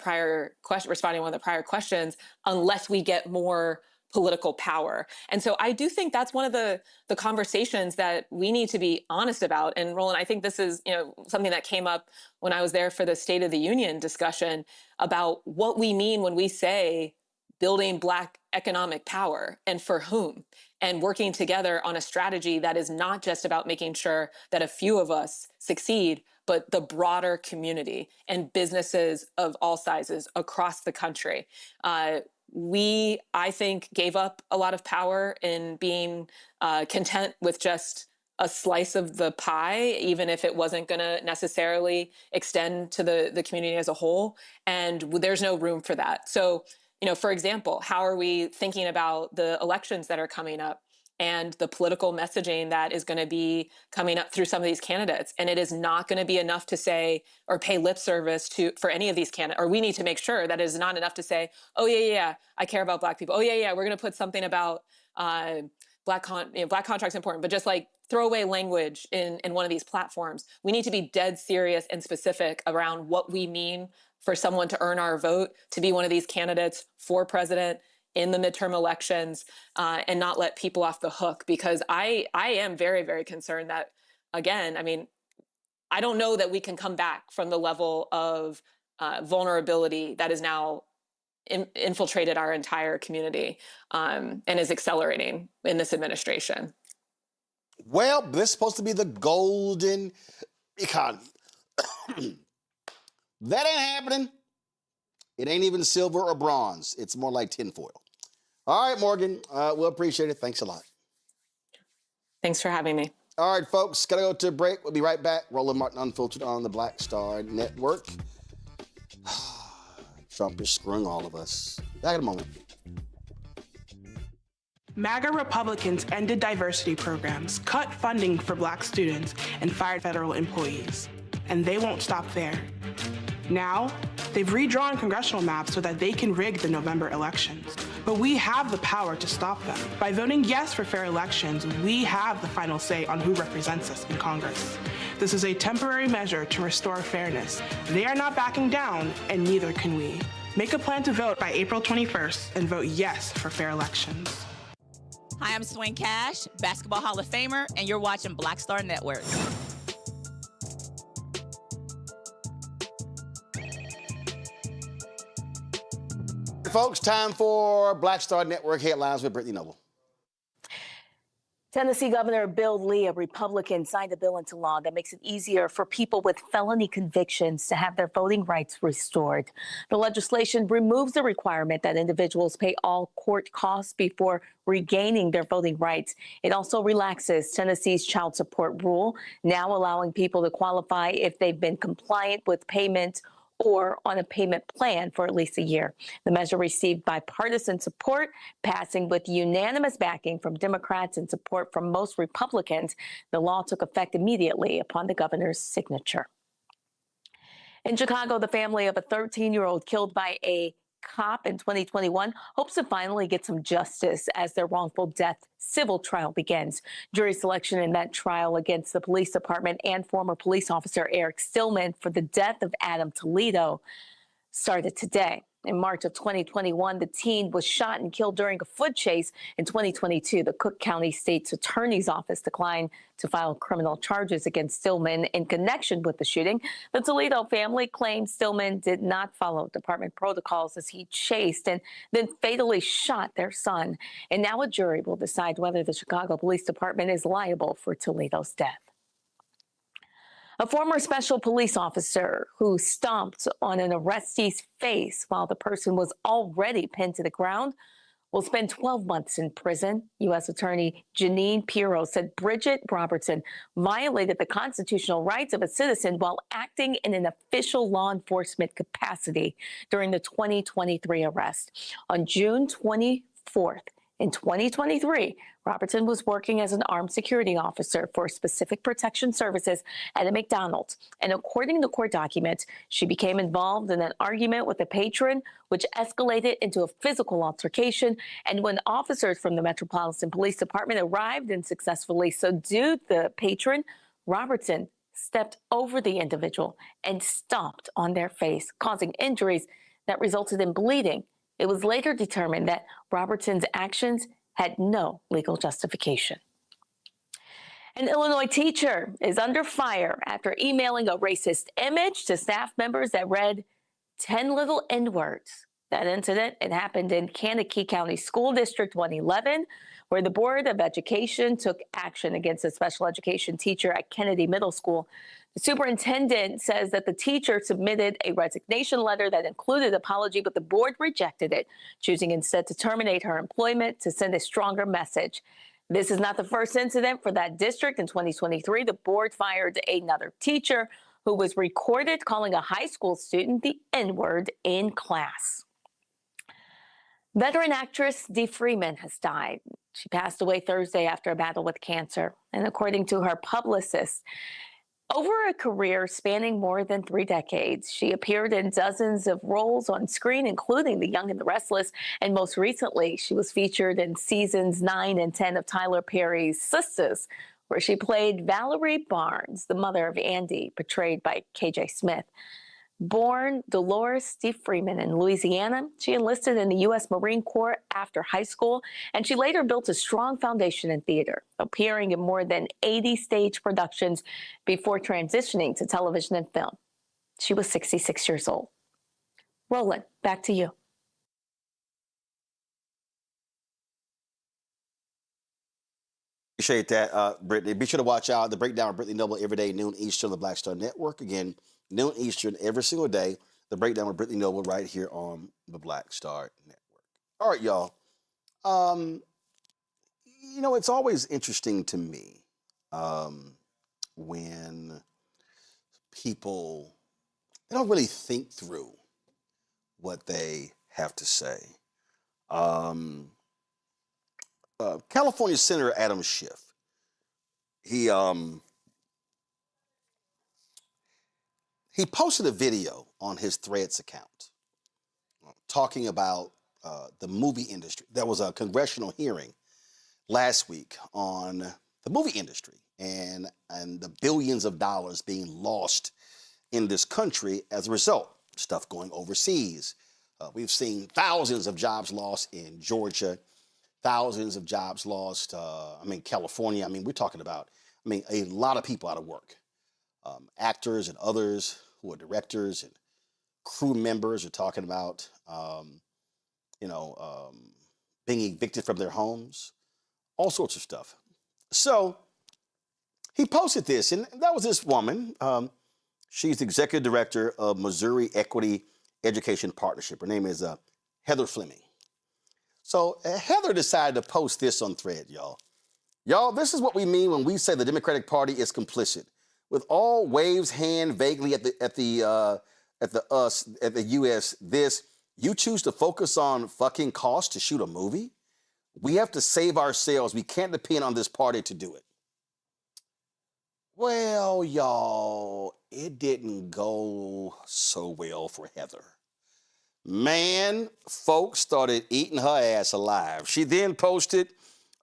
prior questions, unless we get more political power. And so I do think that's one of the conversations that we need to be honest about. And Roland, I think this is, you know, something that came up when I was there for the State of the Union discussion about what we mean when we say building Black economic power and for whom, and working together on a strategy that is not just about making sure that a few of us succeed, but the broader community and businesses of all sizes across the country. We, I think, gave up a lot of power in being content with just a slice of the pie, even if it wasn't going to necessarily extend to the community as a whole. And there's no room for that. So, you know, for example, how are we thinking about the elections that are coming up and the political messaging that is going to be coming up through some of these candidates? And it is not going to be enough to say or pay lip service for any of these candidates, or we need to make sure that it is not enough to say, oh, yeah, I care about Black people. Oh, yeah, we're going to put something about Black contracts important, but just like throwaway language in one of these platforms. We need to be dead serious and specific around what we mean for someone to earn our vote, to be one of these candidates for president in the midterm elections, and not let people off the hook. Because I am very, very concerned that, again, I mean, I don't know that we can come back from the level of vulnerability that is now infiltrated our entire community and is accelerating in this administration. Well, this is supposed to be the golden economy. That ain't happening. It ain't even silver or bronze. It's more like tinfoil. All right, Morgan, we'll appreciate it. Thanks a lot. Thanks for having me. All right, folks, gotta go to a break. We'll be right back. Roland Martin Unfiltered on the Black Star Network. Trump is screwing all of us. Back in a moment. MAGA Republicans ended diversity programs, cut funding for Black students, and fired federal employees. And they won't stop there. Now, they've redrawn congressional maps so that they can rig the November elections. But we have the power to stop them. By voting yes for fair elections, we have the final say on who represents us in Congress. This is a temporary measure to restore fairness. They are not backing down, and neither can we. Make a plan to vote by April 21st and vote yes for fair elections. Hi, I'm Swing Cash, Basketball Hall of Famer, and you're watching Black Star Network. Folks, time for Black Star Network headlines with Brittany Noble. Tennessee Governor Bill Lee, a Republican, signed a bill into law that makes it easier for people with felony convictions to have their voting rights restored. The legislation removes the requirement that individuals pay all court costs before regaining their voting rights. It also relaxes Tennessee's child support rule, now allowing people to qualify if they've been compliant with payment or on a payment plan for at least a year. The measure received bipartisan support, passing with unanimous backing from Democrats and support from most Republicans. The law took effect immediately upon the governor's signature. In Chicago, the family of a 13-year-old killed by a cop in 2021 hopes to finally get some justice as their wrongful death civil trial begins. Jury selection in that trial against the police department and former police officer Eric Stillman for the death of Adam Toledo started today. In March of 2021, the teen was shot and killed during a foot chase. In 2022, the Cook County State's Attorney's Office declined to file criminal charges against Stillman in connection with the shooting. The Toledo family claimed Stillman did not follow department protocols as he chased and then fatally shot their son. And now a jury will decide whether the Chicago Police Department is liable for Toledo's death. A former special police officer who stomped on an arrestee's face while the person was already pinned to the ground will spend 12 months in prison. U.S. Attorney Janine Pirro said Bridget Robertson violated the constitutional rights of a citizen while acting in an official law enforcement capacity during the 2023 arrest. On June 24th, 4th. In 2023, Robertson was working as an armed security officer for specific protection services at a McDonald's. And according to court documents, she became involved in an argument with a patron, which escalated into a physical altercation. And when officers from the Metropolitan Police Department arrived and successfully subdued the patron, Robertson stepped over the individual and stomped on their face, causing injuries that resulted in bleeding. It was later determined that Robertson's actions had no legal justification. An Illinois teacher is under fire after emailing a racist image to staff members that read 10 little N-words. That incident, it happened in Kankakee County School District 111, where the Board of Education took action against a special education teacher at Kennedy Middle School. The superintendent says that the teacher submitted a resignation letter that included apology, but the board rejected it, choosing instead to terminate her employment to send a stronger message. This is not the first incident for that district. In 2023, the board fired another teacher who was recorded calling a high school student the N-word in class. Veteran actress Dee Freeman has died. She passed away Thursday after a battle with cancer. And according to her publicist, over a career spanning more than 3 decades, she appeared in dozens of roles on screen, including The Young and the Restless. And most recently, she was featured in seasons 9 and 10 of Tyler Perry's Sisters, where she played Valerie Barnes, the mother of Andy, portrayed by KJ Smith. Born Dolores Dee Freeman in Louisiana, she enlisted in the U.S. Marine Corps after high school, and she later built a strong foundation in theater, appearing in more than 80 stage productions before transitioning to television and film. She was 66 years old. Roland, back to you. Appreciate that, Brittany. Be sure to watch out the breakdown of Brittany Noble every day, noon Eastern, on the Black Star Network. Again, noon Eastern every single day. The breakdown with Brittany Noble right here on the Black Star Network. All right, y'all. You know, it's always interesting to me when people, they don't really think through what they have to say. California Senator Adam Schiff, he posted a video on his Threads account talking about the movie industry. There was a congressional hearing last week on the movie industry and the billions of dollars being lost in this country as a result. Stuff going overseas. We've seen thousands of jobs lost in Georgia, thousands of jobs lost, California. We're talking about, a lot of people out of work. Actors and others who are directors and crew members are talking about, being evicted from their homes, all sorts of stuff. So he posted this, and that was this woman. She's the executive director of Missouri Equity Education Partnership. Her name is Heather Fleming. So Heather decided to post this on Thread, y'all. Y'all, this is what we mean when we say the Democratic Party is complicit. With all waves hand vaguely at the U.S. This, you choose to focus on fucking cost to shoot a movie? We have to save ourselves. We can't depend on this party to do it. Well, y'all, it didn't go so well for Heather. Man, folks started eating her ass alive. She then posted,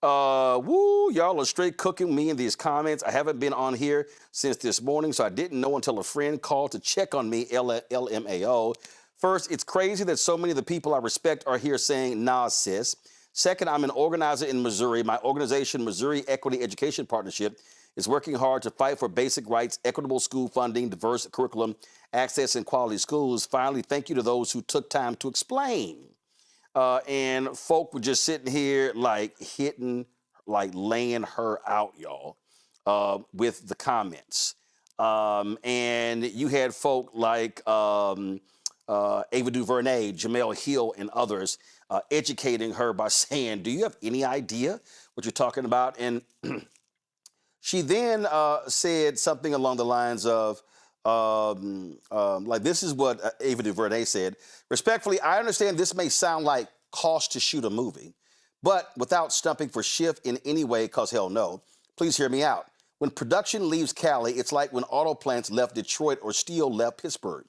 y'all are straight cooking me in these comments. I haven't been on here since this morning, so I didn't know until a friend called to check on me, LMAO. First, it's crazy that so many of the people I respect are here saying, nah, sis. Second, I'm an organizer in Missouri. My organization, Missouri Equity Education Partnership, is working hard to fight for basic rights, equitable school funding, diverse curriculum, access, and quality schools. Finally, thank you to those who took time to explain. And folk were just sitting here laying her out, y'all, with the comments. And you had folk like Ava DuVernay, Jamel Hill, and others educating her by saying, do you have any idea what you're talking about? And she then said something along the lines of, this is what Ava DuVernay said. Respectfully, I understand this may sound like cost to shoot a movie, But without stumping for Schiff in any way, because hell no, please hear me out. When production leaves Cali, it's like when auto plants left Detroit or steel left Pittsburgh.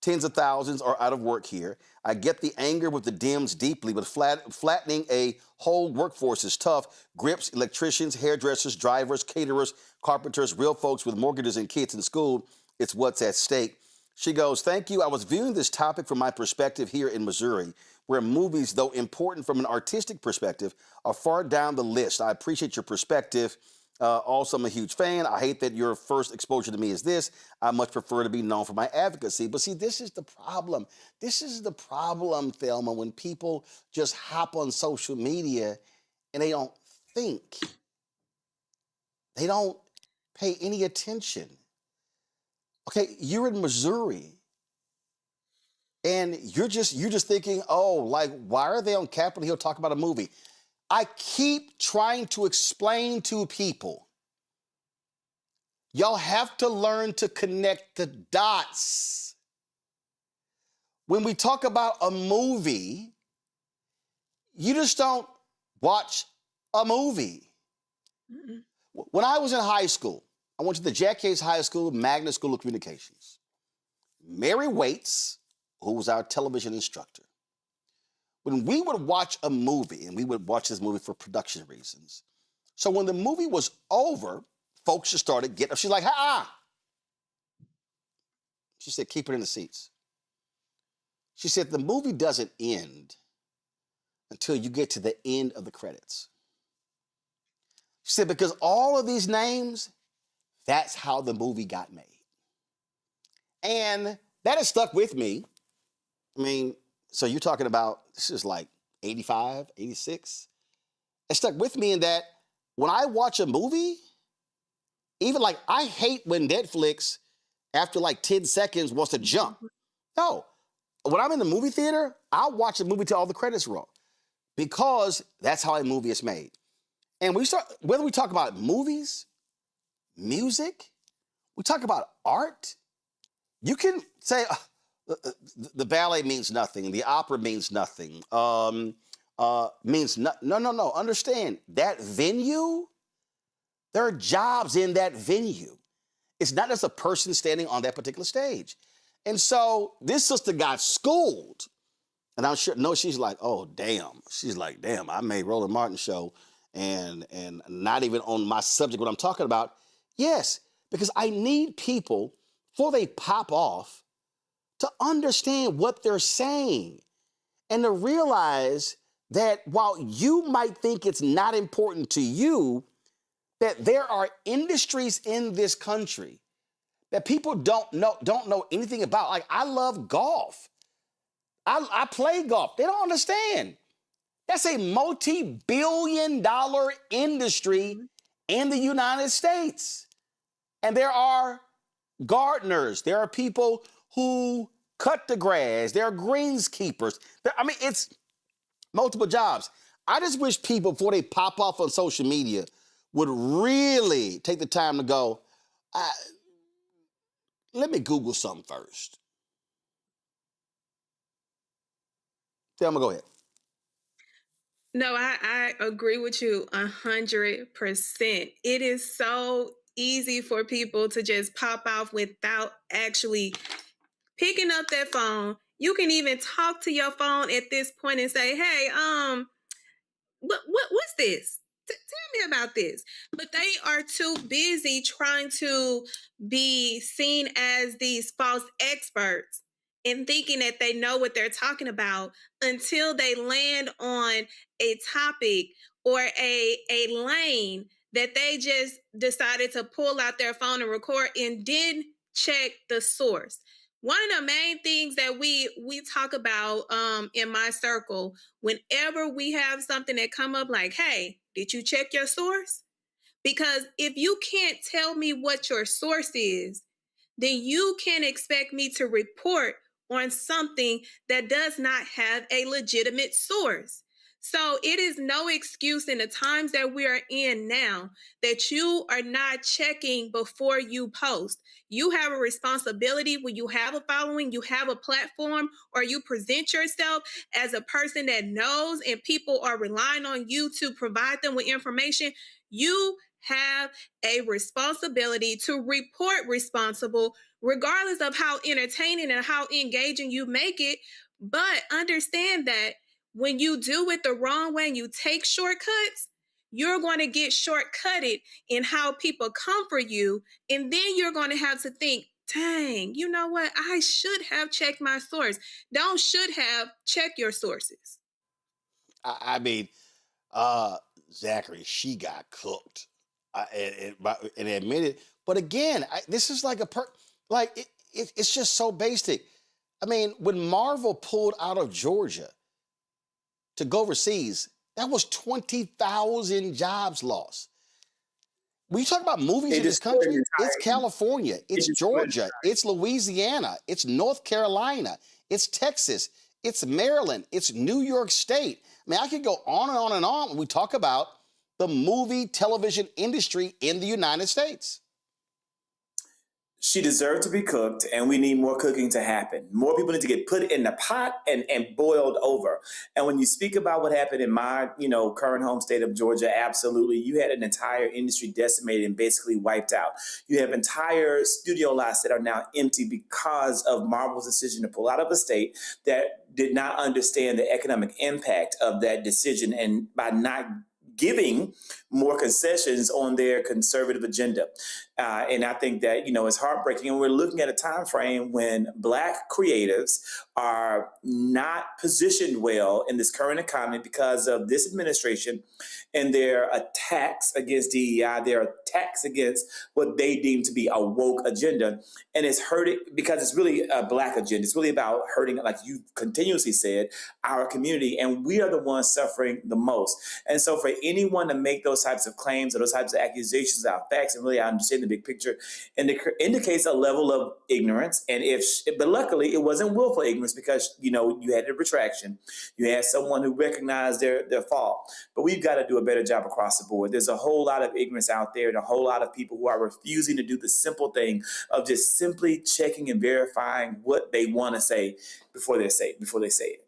Tens of thousands are out of work here. I get the anger with the Dems deeply, but flattening a whole workforce is tough. Grips, electricians, hairdressers, drivers, caterers, carpenters, real folks with mortgages and kids in school, it's what's at stake. She goes, thank you. I was viewing this topic from my perspective here in Missouri, where movies, though important from an artistic perspective, are far down the list. I appreciate your perspective. Also, I'm a huge fan. I hate that your first exposure to me is this. I much prefer to be known for my advocacy. But see, this is the problem. This is the problem, Thelma, when people just hop on social media and they don't think. They don't pay any attention. Okay, you're in Missouri. And you're just thinking, oh, like, why are they on Capitol Hill talking about a movie? I keep trying to explain to people, y'all have to learn to connect the dots. When we talk about a movie, you just don't watch a movie. Mm-mm. When I was in high school, I went to the Jack Hayes High School Magnet School of Communications. Mary Waits, who was our television instructor, when we would watch a movie, and we would watch this movie for production reasons, so when the movie was over, folks just started getting up. She's like, ha-ah. She said, keep it in the seats. She said, the movie doesn't end until you get to the end of the credits. She said, because all of these names, that's how the movie got made. And that has stuck with me. I mean, so you're talking about, this is like 85, 86. It stuck with me in that when I watch a movie, even like, I hate when Netflix, after like 10 seconds, wants to jump. No. When I'm in the movie theater, I'll watch the movie till all the credits roll because that's how a movie is made. And whether we talk about movies, music, we talk about art, you can say the ballet means nothing, the opera means nothing, means no. Understand, that venue, there are jobs in that venue. It's not just a person standing on that particular stage. And so this sister got schooled. And I'm sure, no, she's like, oh, damn. She's like, damn, I made Roland Martin show and not even on my subject, what I'm talking about. Yes, because I need people, before they pop off, to understand what they're saying and to realize that while you might think it's not important to you, that there are industries in this country that people don't know anything about. Like, I love golf. I play golf. They don't understand. That's a multi-billion-dollar industry in the United States. And there are gardeners. There are people who cut the grass. There are greenskeepers. It's multiple jobs. I just wish people, before they pop off on social media, would really take the time to go, let me Google something first. Thelma, go ahead. No, I agree with you 100%. It is so easy for people to just pop off without actually picking up their phone. You can even talk to your phone at this point and say, hey, what's this? Tell me about this. But they are too busy trying to be seen as these false experts and thinking that they know what they're talking about until they land on a topic or a lane that they just decided to pull out their phone and record and then check the source. One of the main things that we talk about in my circle, whenever we have something that come up like, hey, did you check your source? Because if you can't tell me what your source is, then you can't expect me to report on something that does not have a legitimate source. So it is no excuse in the times that we are in now that you are not checking before you post. You have a responsibility when you have a following, you have a platform, or you present yourself as a person that knows and people are relying on you to provide them with information. You have a responsibility to report responsible, regardless of how entertaining and how engaging you make it. But understand that when you do it the wrong way and you take shortcuts, you're going to get shortcutted in how people come for you. And then you're going to have to think, dang, you know what? I should have checked my source. Don't should have, check your sources. I mean, Zachary, she got cooked. And admit it. But again, this is like it's just so basic. I mean, when Marvel pulled out of Georgia to go overseas, that was 20,000 jobs lost. When you talk about movies in this country, it's California, it's Georgia, it's Louisiana, it's North Carolina, it's Texas, it's Maryland, it's New York State. I mean, I could go on and on and on when we talk about the movie television industry in the United States. She deserved to be cooked, and we need more cooking to happen. More people need to get put in the pot and boiled over. And when you speak about what happened in my, current home state of Georgia, absolutely, you had an entire industry decimated and basically wiped out. You have entire studio lots that are now empty because of Marvel's decision to pull out of a state that did not understand the economic impact of that decision, and by not giving more concessions on their conservative agenda. And I think that, it's heartbreaking. And we're looking at a time frame when Black creatives are not positioned well in this current economy because of this administration and their attacks against DEI, their attacks against what they deem to be a woke agenda. And it's hurting because it's really a Black agenda. It's really about hurting, like you continuously said, our community. And we are the ones suffering the most. And so for anyone to make those types of claims or those types of accusations about facts and really understand the big picture, and it indicates a level of ignorance. And but luckily it wasn't willful ignorance because, you had a retraction. You had someone who recognized their fault. But we've got to do a better job across the board. There's a whole lot of ignorance out there and a whole lot of people who are refusing to do the simple thing of just simply checking and verifying what they want to say before they say it.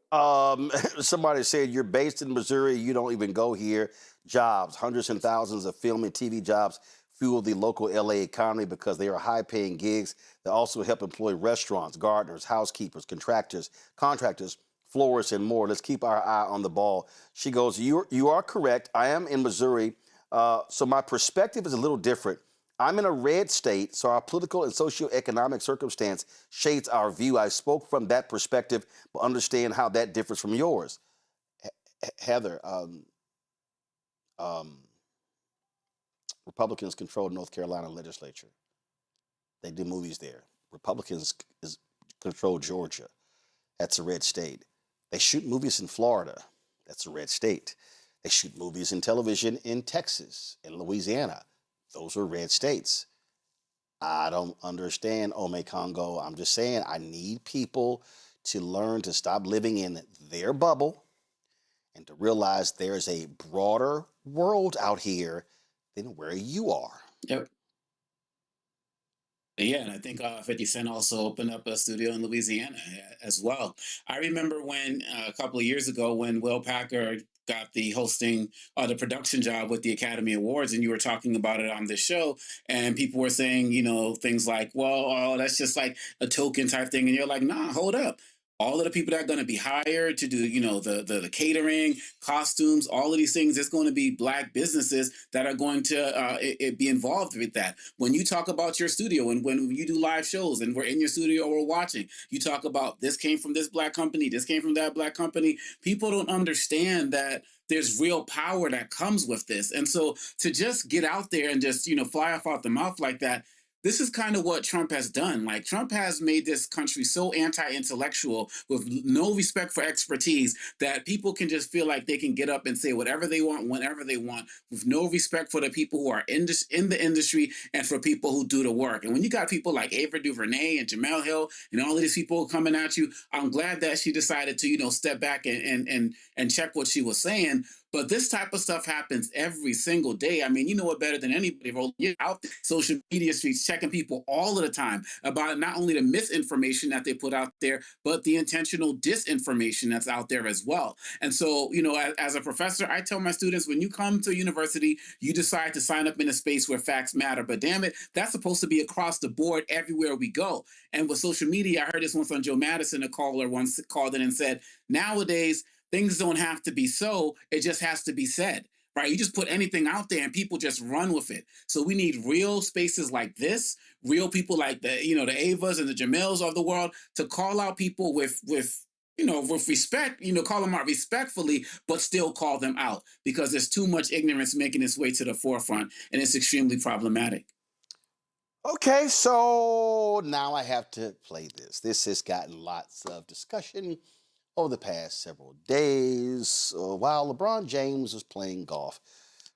Somebody said, you're based in Missouri, you don't even go here. Jobs, hundreds and thousands of film and TV jobs fuel the local LA economy because they are high-paying gigs that also help employ restaurants, gardeners, housekeepers, contractors, florists, and more. Let's keep our eye on the ball. She goes, you are correct. I am in Missouri, so my perspective is a little different. I'm in a red state, so our political and socioeconomic circumstance shades our view. I spoke from that perspective, but understand how that differs from yours. Heather, Republicans control North Carolina legislature. They do movies there. Republicans control Georgia. That's a red state. They shoot movies in Florida. That's a red state. They shoot movies in television in Texas and Louisiana. Those are red states. I don't understand Ome Congo. I'm just saying I need people to learn to stop living in their bubble and to realize there's a broader world out here than where you are. Yep. Yeah, and I think 50 Cent also opened up a studio in Louisiana as well. I remember when a couple of years ago when Will Packer got the hosting the production job with the Academy Awards, and you were talking about it on this show, and people were saying, things like, well, that's just like a token type thing. And you're like, nah, hold up. All of the people that are going to be hired to do, the catering, costumes, all of these things, it's going to be Black businesses that are going to be involved with that. When you talk about your studio and when you do live shows and we're in your studio or we're watching, you talk about this came from this Black company, this came from that Black company. People don't understand that there's real power that comes with this. And so to just get out there and just, fly off the mouth like that, this is kind of what Trump has done. Like, Trump has made this country so anti-intellectual with no respect for expertise that people can just feel like they can get up and say whatever they want, whenever they want, with no respect for the people who are in the industry and for people who do the work. And when you got people like Ava DuVernay and Jamel Hill and all of these people coming at you, I'm glad that she decided to, step back and check what she was saying. But this type of stuff happens every single day. I mean, you know it better than anybody, Roland. You're out there, social media streets, checking people all of the time about not only the misinformation that they put out there, but the intentional disinformation that's out there as well. And so, as a professor, I tell my students, when you come to university, you decide to sign up in a space where facts matter. But damn it, that's supposed to be across the board everywhere we go. And with social media, I heard this once on Joe Madison, a caller once called in and said, nowadays, things don't have to be so, it just has to be said, right? You just put anything out there and people just run with it. So we need real spaces like this, real people like the Avas and the Jamels of the world to call out people with respect, call them out respectfully, but still call them out because there's too much ignorance making its way to the forefront and it's extremely problematic. Okay, so now I have to play this. This has gotten lots of discussion over the past several days. While LeBron James was playing golf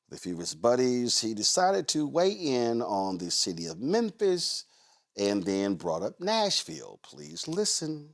with a few of his buddies, he decided to weigh in on the city of Memphis and then brought up Nashville. Please listen.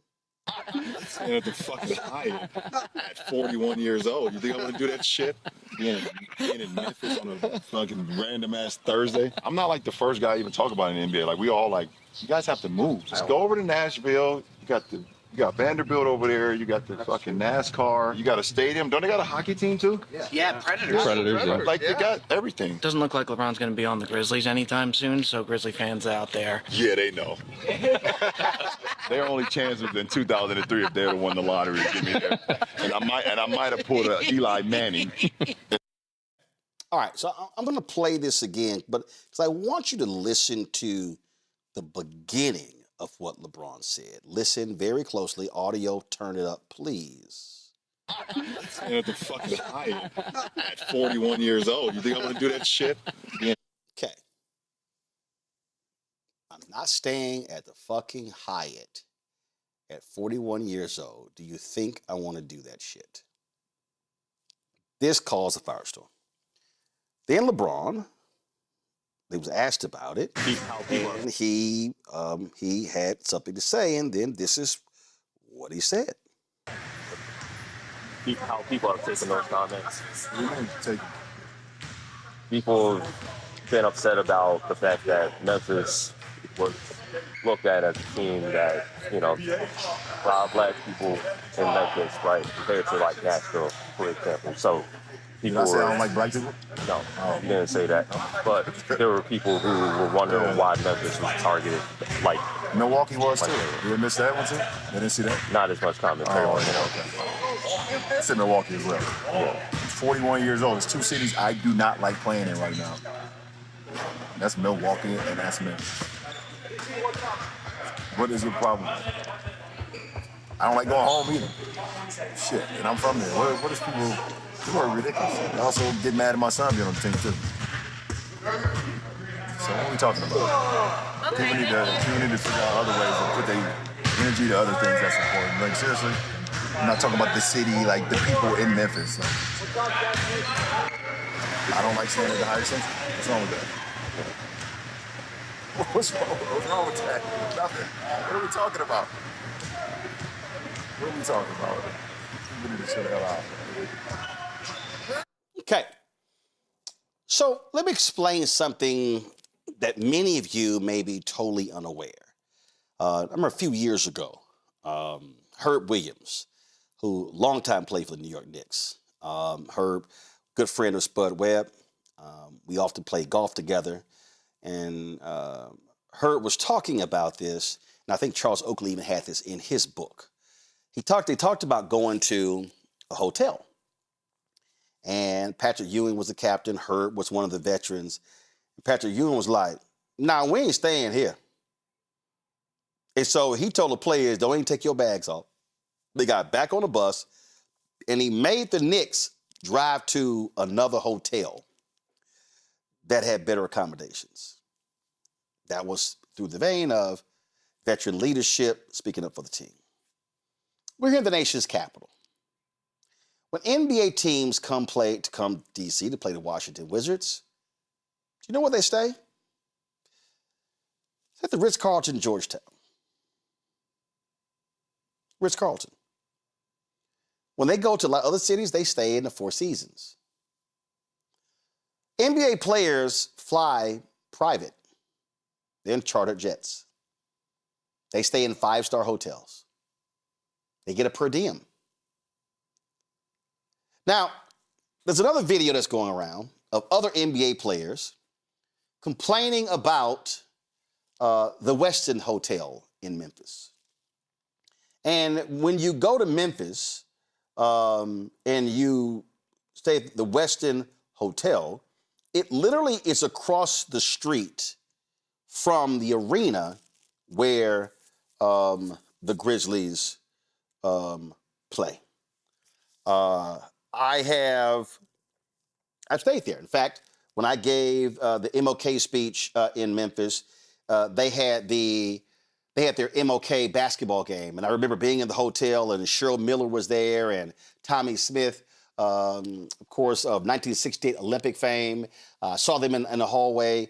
At the fucking Hyatt at 41 years old. You think I'm gonna do that shit? Being in Memphis on a fucking random ass Thursday. I'm not like the first guy to even talk about it in the NBA. Like, we all like, you guys have to move. Just go over to Nashville. You got Vanderbilt over there. You got the fucking NASCAR. You got a stadium. Don't they got a hockey team too? Yeah, Predators. Yeah. Like, they got everything. Doesn't look like LeBron's going to be on the Grizzlies anytime soon, so Grizzly fans out there. Yeah, they know. Their only chance was in 2003 if they would have won the lottery to get me there. And I might have pulled a Eli Manning. All right, so I'm going to play this again, but because I want you to listen to the beginning of what LeBron said. Listen very closely. Audio, turn it up, please. At the fucking Hyatt at 41 years old. You think I'm gonna do that shit? Okay. I'm not staying at the fucking Hyatt at 41 years old. Do you think I want to do that shit? This caused a firestorm. Then LeBron, he was asked about it, and he had something to say, and then this is what he said. How people have taken those comments. People have been upset about the fact that Memphis was looked at as a team that, robbed black people in Memphis, right, compared to like Nashville, for example. So people Did I say I don't like black people? No, you didn't say that. But there were people who were wondering why Memphis was targeted. Like Milwaukee was too. You didn't miss that one too? They didn't see that? Not as much commentary on it. I said Milwaukee as well. Yeah. 41 years old. There's two cities I do not like playing in right now. That's Milwaukee and that's Memphis. What is your problem? I don't like going home either. Shit, and I'm from there. What is people are ridiculous. They also get mad at my son being on the team too. So what are we talking about? Okay. People need to figure out other ways to put their energy to other things that's important. Like, seriously, I'm not talking about the city, like the people in Memphis. Like, I don't like staying at the Hyatt Central. What's wrong with that? What's wrong with that? Nothing. What are we talking about? What are we talking about? We need to shut the hell out. Okay. So let me explain something that many of you may be totally unaware. I remember a few years ago, Herb Williams, who long time played for the New York Knicks. Herb, good friend of Spud Webb. We often play golf together. And Herb was talking about this, and I think Charles Oakley even had this in his book. They talked about going to a hotel. And Patrick Ewing was the captain. Herb was one of the veterans. Patrick Ewing was like, nah, we ain't staying here. And so he told the players, don't even take your bags off. They got back on the bus, and he made the Knicks drive to another hotel that had better accommodations. that was through the vein of veteran leadership, speaking up for the team. We're here in the nation's capital. When NBA teams come D.C. to play the Washington Wizards, do you know where they stay? It's at the Ritz-Carlton, Georgetown. Ritz-Carlton. When they go to other cities, they stay in the Four Seasons. NBA players fly private. They're in chartered jets. They stay in 5-star hotels. They get a per diem. Now, there's another video that's going around of other NBA players complaining about the Westin Hotel in Memphis. And when you go to Memphis and you stay at the Westin Hotel, it literally is across the street from the arena where the Grizzlies play. I've stayed there. In fact, when I gave the MLK speech in Memphis, they had their MLK basketball game. And I remember being in the hotel and Cheryl Miller was there and Tommy Smith, of course, of 1968 Olympic fame. Saw them in the hallway.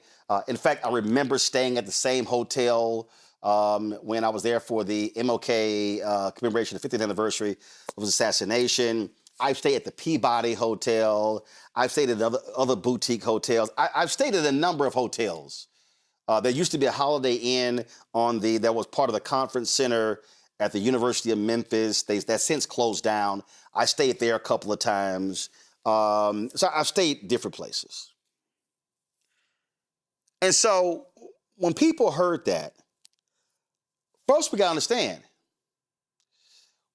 In fact, I remember staying at the same hotel when I was there for the MLK commemoration of the 50th anniversary of his assassination. I've stayed at the Peabody Hotel. I've stayed at other boutique hotels. I've stayed at a number of hotels. There used to be a Holiday Inn that was part of the conference center at the University of Memphis. That's since closed down. I stayed there a couple of times. So I've stayed different places. And so when people heard that, first we got to understand,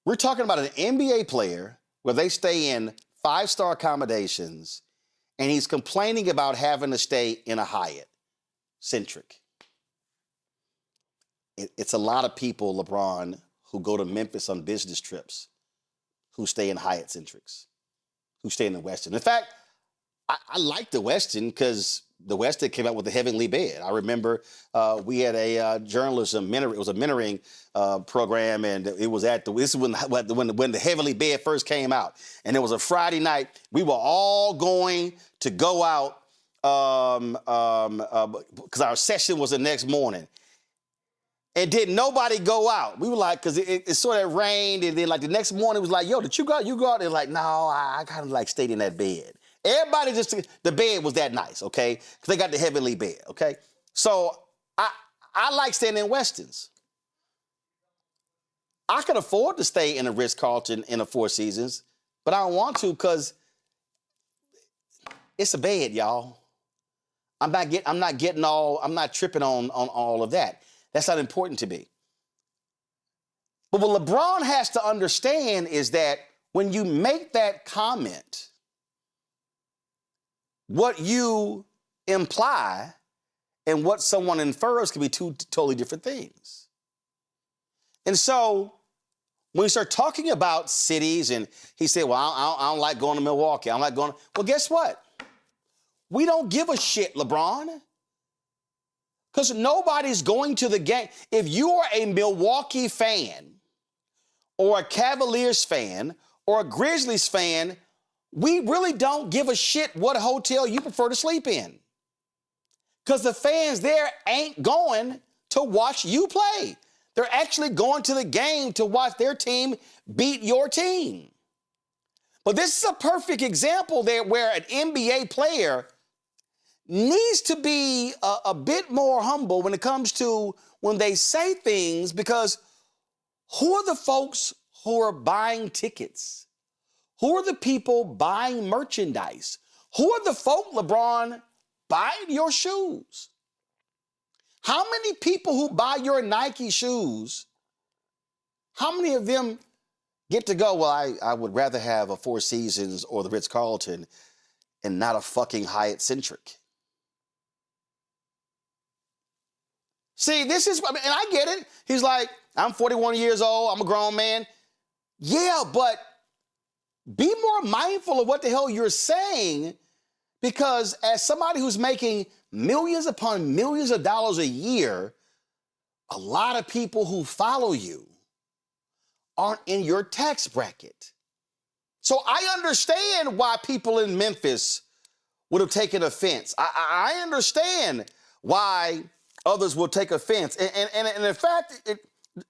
we're talking about an NBA player where they stay in 5-star accommodations, and he's complaining about having to stay in a Hyatt Centric. It's a lot of people, LeBron, who go to Memphis on business trips, who stay in Hyatt Centrics, who stay in the Westin. In fact, I like the Westin because the Westin came out with the Heavenly Bed. I remember we had a journalism it was a mentoring program, and it was this is when the Heavenly Bed first came out, and it was a Friday night. We were all going to go out because our session was the next morning. And didn't nobody go out? We were like, because it sort of rained, and then like the next morning it was like, yo, did you go out? You go out? They're like, no, I kind of like stayed in that bed. Everybody the bed was that nice, okay? Because they got the Heavenly Bed, okay? So I like staying in Westins. I could afford to stay in a Ritz-Carlton in the Four Seasons, but I don't want to because it's a bed, y'all. I'm not tripping on all of that. That's not important to me. But what LeBron has to understand is that when you make that comment, what you imply and what someone infers can be two totally different things. And so when we start talking about cities, and he said, well, I don't like going to Milwaukee. I don't like going to... Well, guess what? We don't give a shit, LeBron. Because nobody's going to the game. If you are a Milwaukee fan or a Cavaliers fan or a Grizzlies fan, we really don't give a shit what hotel you prefer to sleep in. Because the fans there ain't going to watch you play. They're actually going to the game to watch their team beat your team. But this is a perfect example there where an NBA player needs to be a bit more humble when it comes to when they say things, because who are the folks who are buying tickets? Who are the people buying merchandise? Who are the folk, LeBron, buying your shoes? How many people who buy your Nike shoes, how many of them get to go, well, I would rather have a Four Seasons or the Ritz-Carlton and not a fucking Hyatt Centric? See, this is, and I get it. He's like, I'm 41 years old. I'm a grown man. Yeah, but be more mindful of what the hell you're saying, because as somebody who's making millions upon millions of dollars a year, a lot of people who follow you aren't in your tax bracket. So I understand why people in Memphis would have taken offense. I understand why others will take offense. And in fact,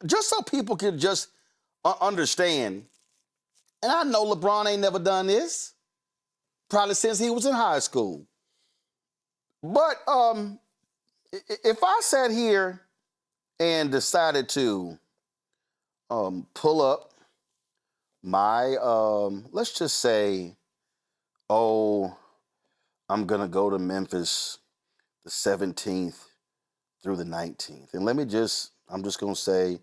just so people can just understand, and I know LeBron ain't never done this, probably since he was in high school. But if I sat here and decided to pull up my, let's just say, I'm going to go to Memphis the 17th through the 19th. And I'm just going to say,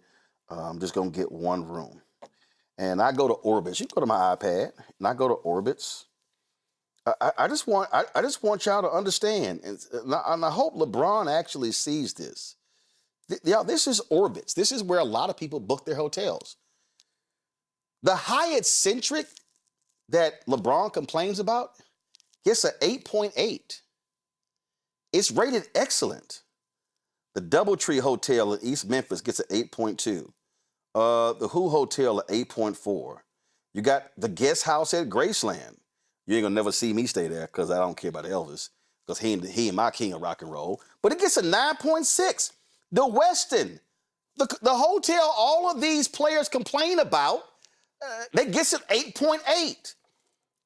I'm just going to get one room. And I go to Orbitz. You can go to my iPad, and I go to Orbitz. I just want y'all to understand, and I hope LeBron actually sees this. Y'all, this is Orbitz. This is where a lot of people book their hotels. The Hyatt Centric that LeBron complains about gets an 8.8. It's rated excellent. The Doubletree Hotel in East Memphis gets an 8.2. The Who Hotel at 8.4. You got the Guest House at Graceland. You ain't gonna never see me stay there because I don't care about Elvis, because he ain't my king of rock and roll. But it gets a 9.6. The Westin, the hotel all of these players complain about, that gets an 8.8.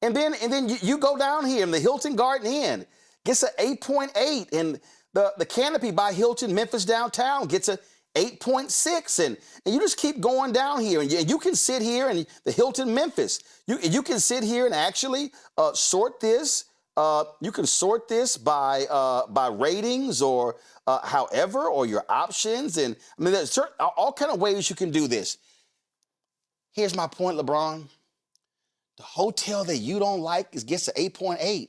And then you go down here, and the Hilton Garden Inn gets an 8.8. And the Canopy by Hilton Memphis downtown gets a 8.6, and you just keep going down here, and you can sit here in the Hilton Memphis. You can sit here and actually sort this. You can sort this by ratings or however, or your options, and I mean there's all kind of ways you can do this. Here's my point, LeBron. The hotel that you don't like gets an 8.8,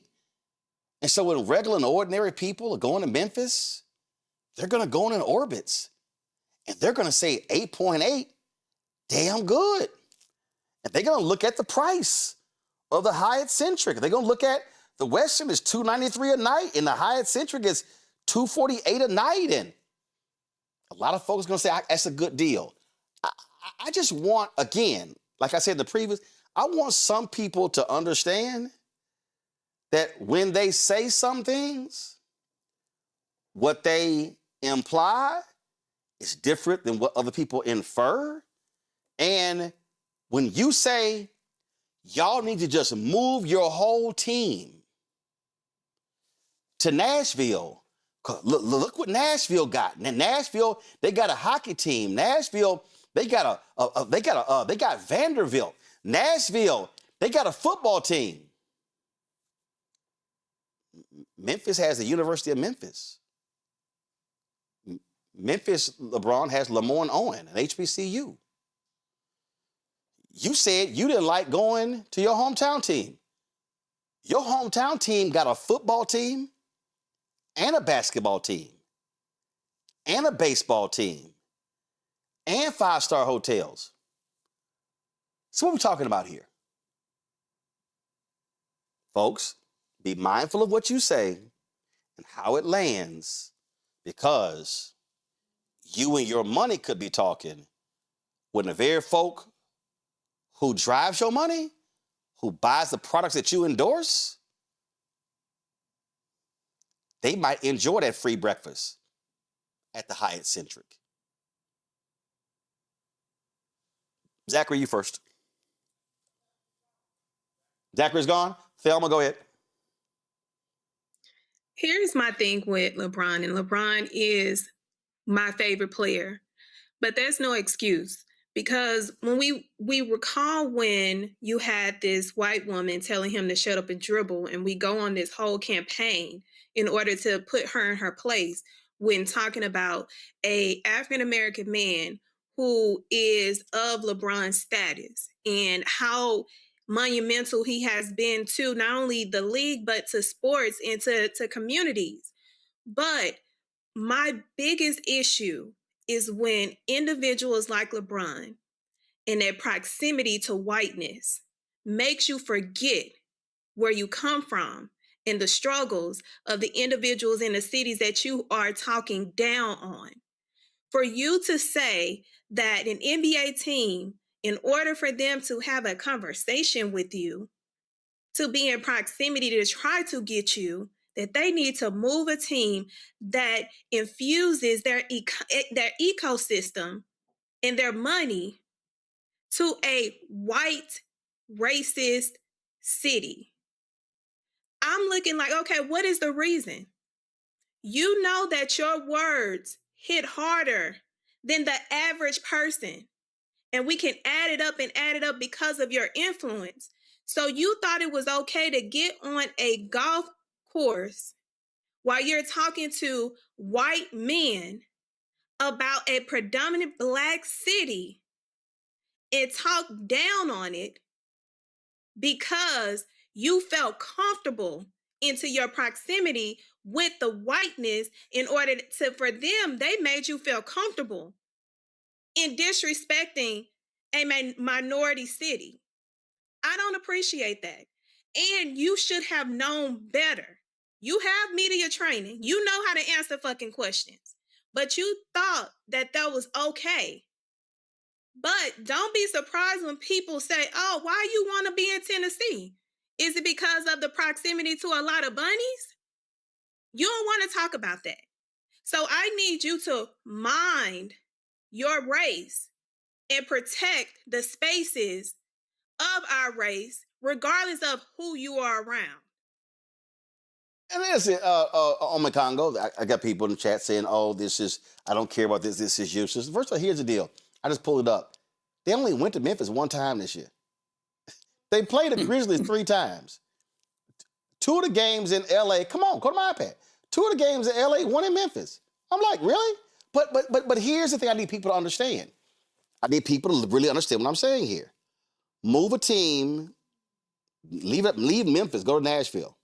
and so when regular and ordinary people are going to Memphis, they're going to go in Orbitz. And they're going to say 8.8, damn good. And they're going to look at the price of the Hyatt Centric. They're going to look at the Westin is $293 a night, and the Hyatt Centric is $248 a night. And a lot of folks are going to say, that's a good deal. I just want, again, like I said in the previous, I want some people to understand that when they say some things, what they imply is different than what other people infer. And when you say, y'all need to just move your whole team to Nashville, look what Nashville got. And Nashville, they got a hockey team. Nashville, they got Vanderbilt. Nashville, they got a football team. Memphis has the University of Memphis. Memphis, LeBron, has Lemoyne Owen and HBCU. You said you didn't like going to your hometown team. Your hometown team got a football team and a basketball team and a baseball team and 5-star hotels. So what are we talking about here? Folks, be mindful of what you say and how it lands, because you and your money could be talking when the very folk who drives your money, who buys the products that you endorse, they might enjoy that free breakfast at the Hyatt Centric. Zachary, you first. Zachary's gone. Thelma, go ahead. Here's my thing with LeBron, and LeBron is my favorite player, but there's no excuse, because when we recall when you had this white woman telling him to shut up and dribble, and we go on this whole campaign in order to put her in her place when talking about a African-American man who is of LeBron's status and how monumental he has been to not only the league, but to sports and to communities. But my biggest issue is when individuals like LeBron and their proximity to whiteness makes you forget where you come from and the struggles of the individuals in the cities that you are talking down on. For you to say that an NBA team, in order for them to have a conversation with you, to be in proximity to try to get you, that they need to move a team that infuses their ecosystem and their money to a white racist city. I'm looking like, okay, what is the reason? You know that your words hit harder than the average person. And we can add it up and add it up because of your influence. So you thought it was okay to get on a golf course while you're talking to white men about a predominant Black city and talk down on it because you felt comfortable into your proximity with the whiteness in order to, for them, they made you feel comfortable in disrespecting a minority city. I don't appreciate that. And you should have known better. You have media training. You know how to answer fucking questions. But you thought that that was okay. But don't be surprised when people say, oh, why you want to be in Tennessee? Is it because of the proximity to a lot of bunnies? You don't want to talk about that. So I need you to mind your race and protect the spaces of our race, regardless of who you are around. And listen, on my Congo, I got people in the chat saying, oh, I don't care about this is useless. First of all, here's the deal. I just pulled it up. They only went to Memphis one time this year. They played the Grizzlies 3 times. 2 of the games in LA, come on, go to my iPad. 2 of the games in LA, 1 in Memphis. I'm like, really? But here's the thing I need people to understand. I need people to really understand what I'm saying here. Move a team, leave Memphis, go to Nashville.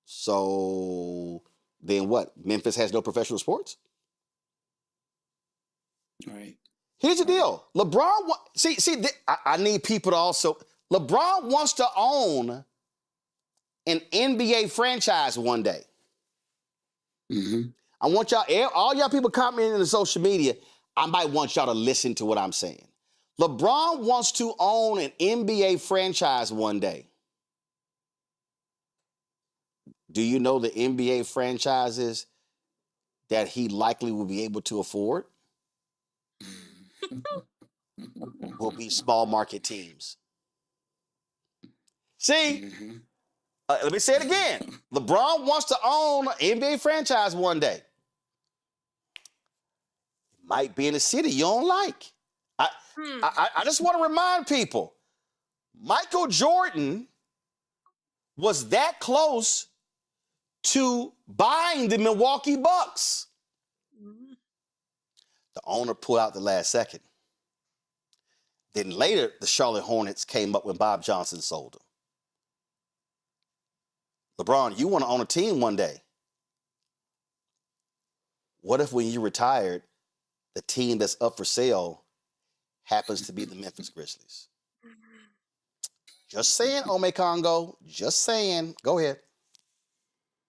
So then what? Memphis has no professional sports? All right. Here's the deal. LeBron, I need people to also, LeBron wants to own an NBA franchise one day. Mm-hmm. I want y'all, all y'all people commenting in the social media, I might want y'all to listen to what I'm saying. LeBron wants to own an NBA franchise one day. Do you know the NBA franchises that he likely will be able to afford? Will be small market teams. See, let me say it again. LeBron wants to own an NBA franchise one day. Might be in a city you don't like. I just want to remind people, Michael Jordan was that close to buying the Milwaukee Bucks. The owner pulled out the last second. Then later, the Charlotte Hornets came up when Bob Johnson sold them. LeBron, you want to own a team one day. What if when you retired, the team that's up for sale happens to be the Memphis Grizzlies? Just saying, Ome Congo. Just saying. Go ahead.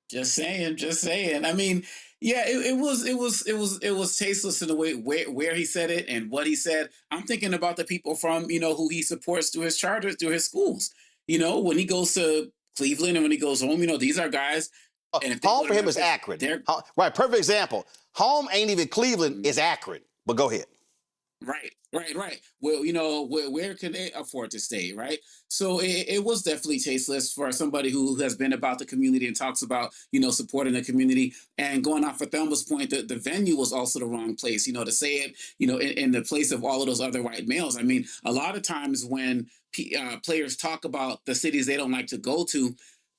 Just saying. I mean, yeah, it was tasteless in the way where he said it and what he said. I'm thinking about the people from, who he supports through his charters, through his schools. When he goes to Cleveland and when he goes home, these are guys. And if home for him is Akron. Right, perfect example. Home ain't even Cleveland, is Akron. But go ahead. Right. Well, where can they afford to stay, right? So it was definitely tasteless for somebody who has been about the community and talks about, supporting the community. And going off of Thelma's point, the venue was also the wrong place, to say it, in the place of all of those other white males. I mean, a lot of times when players talk about the cities they don't like to go to,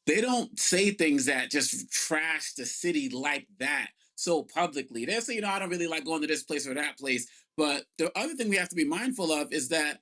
they don't say things that just trash the city like that so publicly. They'll say, I don't really like going to this place or that place. But the other thing we have to be mindful of is that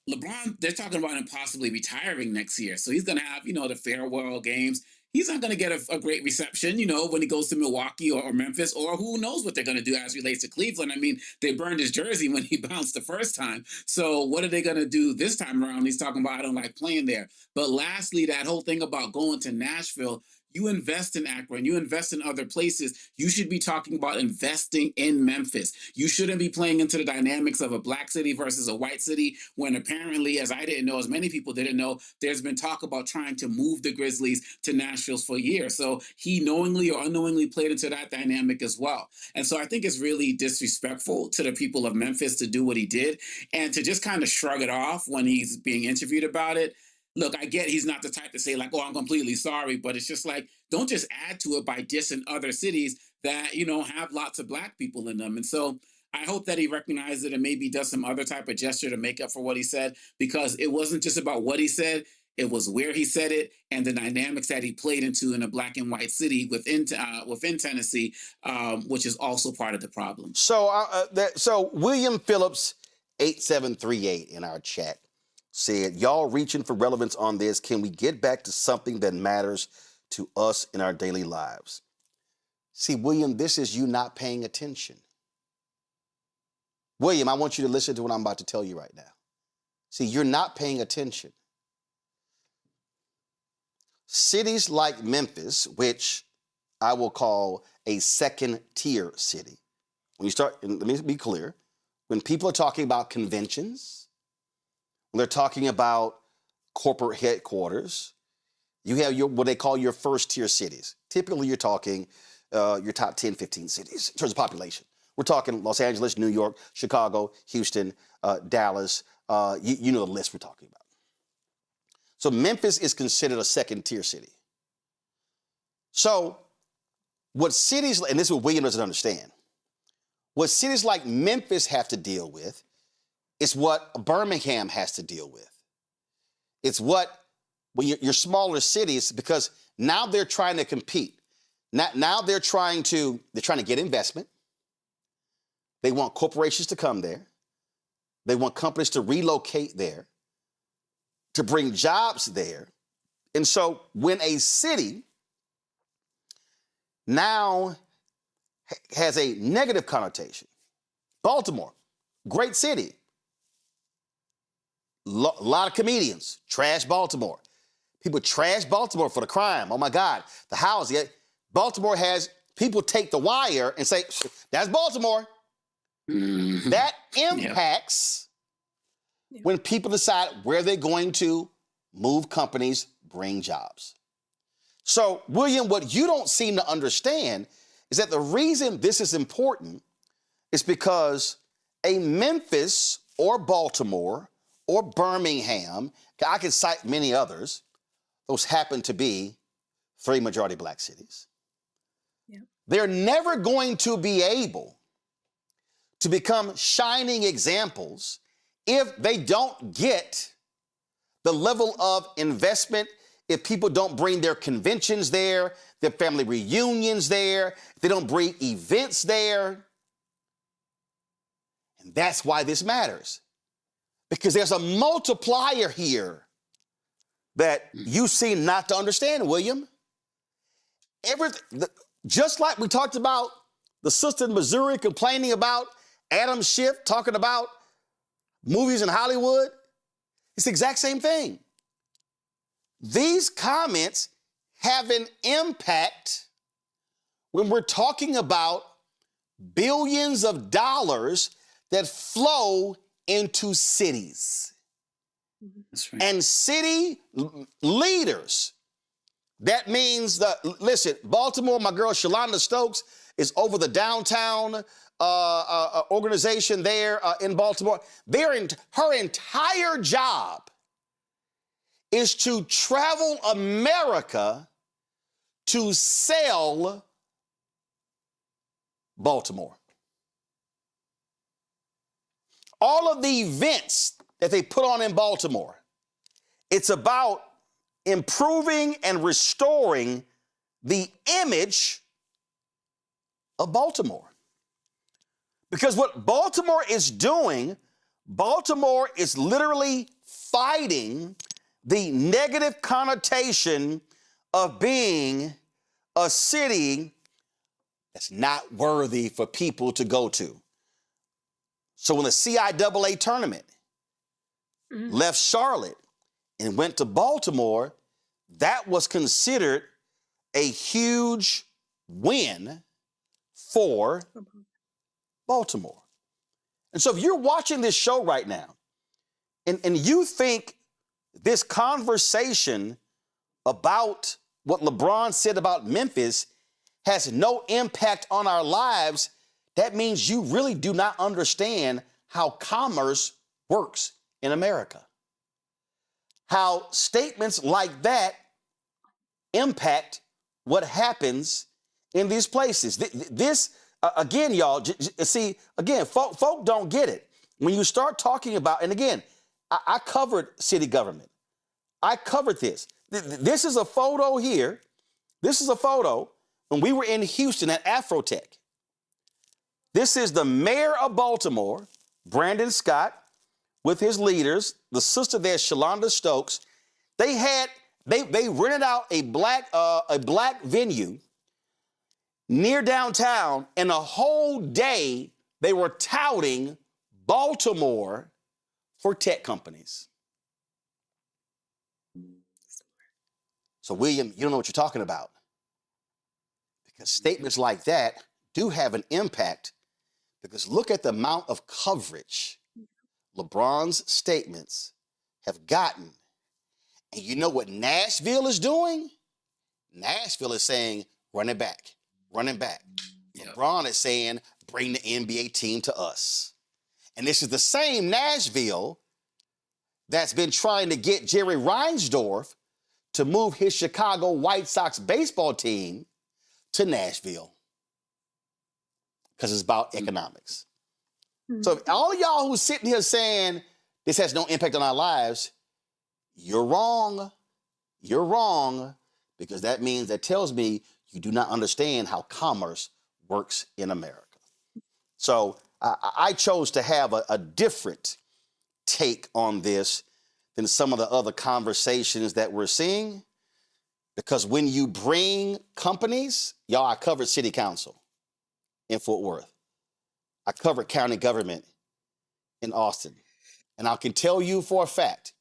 LeBron, they're talking about him possibly retiring next year. So he's going to have, the farewell games. he's not going to get a great reception, when he goes to Milwaukee or Memphis, or who knows what they're going to do as relates to Cleveland. I mean, they burned his jersey when he bounced the first time. So what are they going to do this time around? He's talking about, I don't like playing there. But lastly, that whole thing about going to Nashville, you invest in Akron, you invest in other places. You should be talking about investing in Memphis. You shouldn't be playing into the dynamics of a black city versus a white city when apparently, as I didn't know, as many people didn't know, there's been talk about trying to move the Grizzlies to Nashville for years. So he knowingly or unknowingly played into that dynamic as well. And so I think it's really disrespectful to the people of Memphis to do what he did and to just kind of shrug it off when he's being interviewed about it. Look, I get he's not the type to say like, oh, I'm completely sorry, but it's just like, don't just add to it by dissing other cities that, have lots of black people in them. And so I hope that he recognizes it and maybe does some other type of gesture to make up for what he said, because it wasn't just about what he said. It was where he said it and the dynamics that he played into in a black and white city within Tennessee, which is also part of the problem. So William Phillips, 8738 in our chat, said, y'all reaching for relevance on this. Can we get back to something that matters to us in our daily lives? See, William, this is you not paying attention. William, I want you to listen to what I'm about to tell you right now. See, you're not paying attention. Cities like Memphis, which I will call a second-tier city. When you start, and let me be clear, when people are talking about conventions, when they're talking about corporate headquarters, you have what they call your first-tier cities. Typically, you're talking your top 10, 15 cities in terms of population. We're talking Los Angeles, New York, Chicago, Houston, Dallas. You know the list we're talking about. So Memphis is considered a second-tier city. So what cities, and this is what William doesn't understand, what cities like Memphis have to deal with is what Birmingham has to deal with. It's what, when your smaller cities, because now they're trying to compete. Now they're trying to get investment. They want corporations to come there. They want companies to relocate there, to bring jobs there. And so when a city now has a negative connotation, Baltimore, great city. Lot of comedians trash Baltimore. People trash Baltimore for the crime. Oh my God, the housing. Baltimore has people take The Wire and say, that's Baltimore. Mm-hmm. That impacts when people decide where they're going to move companies, bring jobs. So, William, what you don't seem to understand is that the reason this is important is because a Memphis or Baltimore or Birmingham, I could cite many others, those happen to be three majority black cities. Yeah. They're never going to be able to become shining examples if they don't get the level of investment, if people don't bring their conventions there, their family reunions there, if they don't bring events there. And that's why this matters. Because there's a multiplier here that you seem not to understand, William. Just like we talked about the sister in Missouri complaining about Adam Schiff talking about movies in Hollywood, it's the exact same thing. These comments have an impact when we're talking about billions of dollars that flow into cities. That's right. And city leaders. That means listen, Baltimore, my girl Shalonda Stokes is over the downtown organization there in Baltimore. Her entire job is to travel America to sell Baltimore. All of the events that they put on in Baltimore, it's about improving and restoring the image of Baltimore. Because what Baltimore is doing, Baltimore is literally fighting the negative connotation of being a city that's not worthy for people to go to. So when the CIAA tournament left Charlotte and went to Baltimore, that was considered a huge win for Baltimore. And so if you're watching this show right now and you think this conversation about what LeBron said about Memphis has no impact on our lives, that means you really do not understand how commerce works in America. How statements like that impact what happens in these places. This, again, y'all, see, again, folk don't get it. When you start talking about, and again, I covered city government. I covered this. This is a photo here. This is a photo when we were in Houston at Afrotech. This is the mayor of Baltimore, Brandon Scott, with his leaders, the sister there, Shalonda Stokes. They rented out a black venue near downtown, and the whole day they were touting Baltimore for tech companies. So, William, you don't know what you're talking about. Because statements like that do have an impact, because look at the amount of coverage LeBron's statements have gotten. And you know what Nashville is doing? Nashville is saying, run it back, run it back. Yep. LeBron is saying, bring the NBA team to us. And this is the same Nashville that's been trying to get Jerry Reinsdorf to move his Chicago White Sox baseball team to Nashville. Because it's about economics. So if all of y'all who's sitting here saying this has no impact on our lives, you're wrong. You're wrong, because that tells me you do not understand how commerce works in America. So I chose to have a different take on this than some of the other conversations that we're seeing, because when you bring companies, y'all, I covered city council in Fort Worth. I covered county government in Austin. And I can tell you for a fact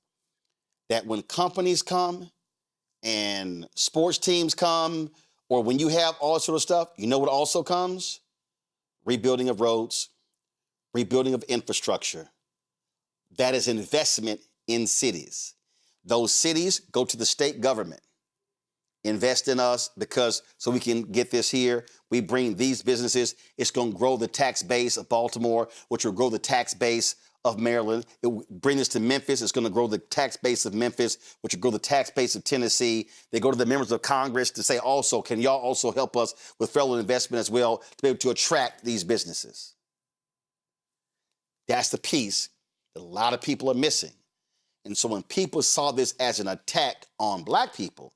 that when companies come and sports teams come, or when you have all sort of stuff, you know what also comes? Rebuilding of roads, rebuilding of infrastructure. That is investment in cities. Those cities go to the state government. Invest in us so we can get this here. We bring these businesses. It's going to grow the tax base of Baltimore, which will grow the tax base of Maryland. It will bring this to Memphis. It's going to grow the tax base of Memphis, which will grow the tax base of Tennessee. They go to the members of Congress to say also, can y'all also help us with federal investment as well to be able to attract these businesses? That's the piece that a lot of people are missing. And so when people saw this as an attack on black people,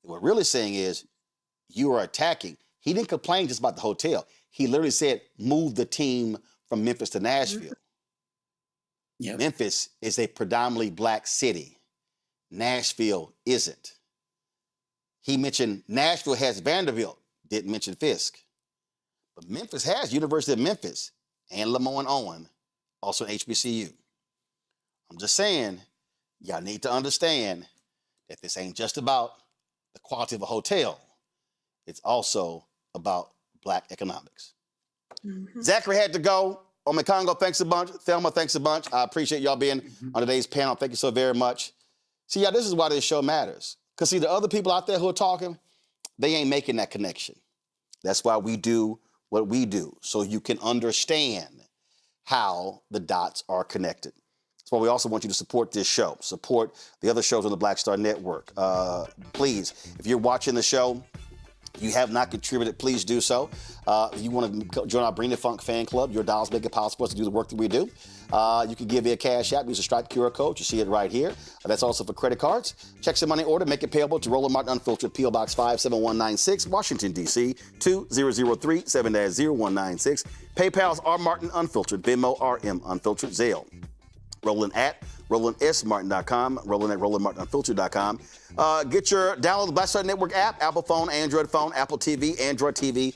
what we're really saying is you are attacking. He didn't complain just about the hotel. He literally said, move the team from Memphis to Nashville. Yep. Memphis is a predominantly black city. Nashville isn't. He mentioned Nashville has Vanderbilt, didn't mention Fisk. But Memphis has University of Memphis and Lamont Owen, also HBCU. I'm just saying, y'all need to understand that this ain't just about the quality of a hotel. It's also about black economics. Mm-hmm. Zachary had to go. Omekongo, thanks a bunch. Thelma, thanks a bunch. I appreciate y'all being on today's panel. Thank you so very much. See, y'all, this is why this show matters. Because, see, the other people out there who are talking, they ain't making that connection. That's why we do what we do, so you can understand how the dots are connected. That's why we also want you to support this show, support the other shows on the Black Star Network. Please, if you're watching the show, you have not contributed, please do so. If you want to join our Bring the Funk fan club, your dollars make it possible for us to do the work that we do. You can give via Cash App, use a Stripe QR code. You see it right here. That's also for credit cards. Checks and money order, make it payable to Roland Martin Unfiltered, P.O. Box 57196, Washington, D.C. 2003 7-0196. PayPal's R. Martin Unfiltered, Venmo RM Unfiltered, Zelle. Roland at RolandSMartin.com, Roland at RolandMartinUnfiltered.com. Download the Black Star Network app, Apple phone, Android phone, Apple TV, Android TV,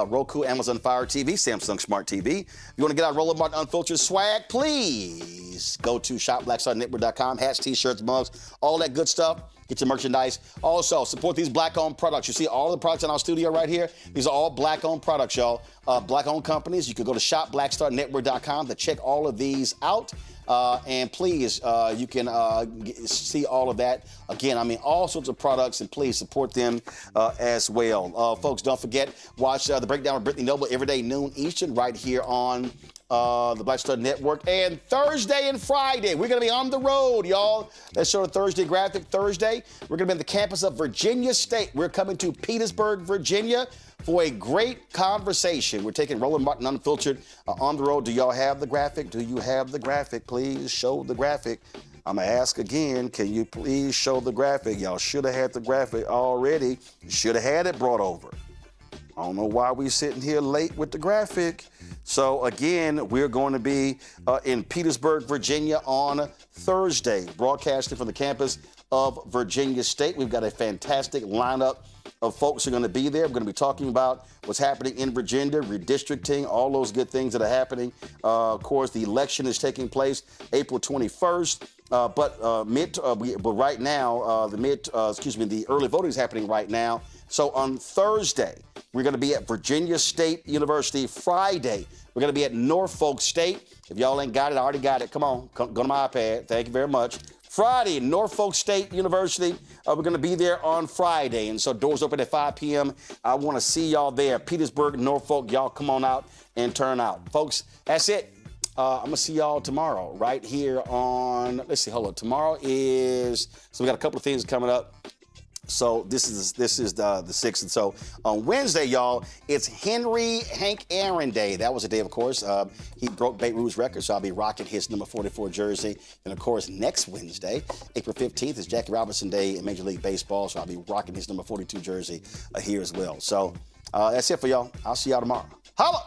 Roku, Amazon Fire TV, Samsung Smart TV. If you want to get our Roland Martin Unfiltered swag, please go to shopblackstarnetwork.com. Hats, t-shirts, mugs, all that good stuff. Get your merchandise. Also, support these black-owned products. You see all the products in our studio right here? These are all black-owned products, y'all. Black-owned companies. You can go to shopblackstarnetwork.com to check all of these out. And please, you can see all of that. Again, I mean, all sorts of products, and please support them as well. Folks, don't forget, watch The Breakdown with Brittany Noble every day, noon Eastern, right here on the Black Star Network. And Thursday and Friday, we're going to be on the road, y'all. Let's show the Thursday graphic. Thursday, we're going to be on the campus of Virginia State. We're coming to Petersburg, Virginia, for a great conversation. We're taking Roland Martin Unfiltered on the road. Do y'all have the graphic? Do you have the graphic? Please show the graphic. I'm going to ask again, can you please show the graphic? Y'all should have had the graphic already. You should have had it brought over. I don't know why we're sitting here late with the graphic. So again, we're going to be in Petersburg, Virginia on Thursday, broadcasting from the campus of Virginia State. We've got a fantastic lineup of folks who are going to be there. We're going to be talking about what's happening in Virginia, redistricting, all those good things that are happening. Of course, the election is taking place April 21st. But right now, the early voting is happening right now. So on Thursday, we're going to be at Virginia State University. Friday, we're going to be at Norfolk State. If y'all ain't got it, I already got it. Come on, go to my iPad. Thank you very much. Friday, Norfolk State University. We're going to be there on Friday. And so doors open at 5 p.m. I want to see y'all there. Petersburg, Norfolk, y'all come on out and turn out. Folks, that's it. I'm going to see y'all tomorrow right here on, let's see, hold on. Tomorrow is, so we got a couple of things coming up. So this is the 6th. And so on Wednesday, y'all, it's Hank Aaron Day. That was a day, of course. He broke Babe Ruth's record, so I'll be rocking his number 44 jersey. And, of course, next Wednesday, April 15th, is Jackie Robinson Day in Major League Baseball, so I'll be rocking his number 42 jersey here as well. So that's it for y'all. I'll see y'all tomorrow. Holla!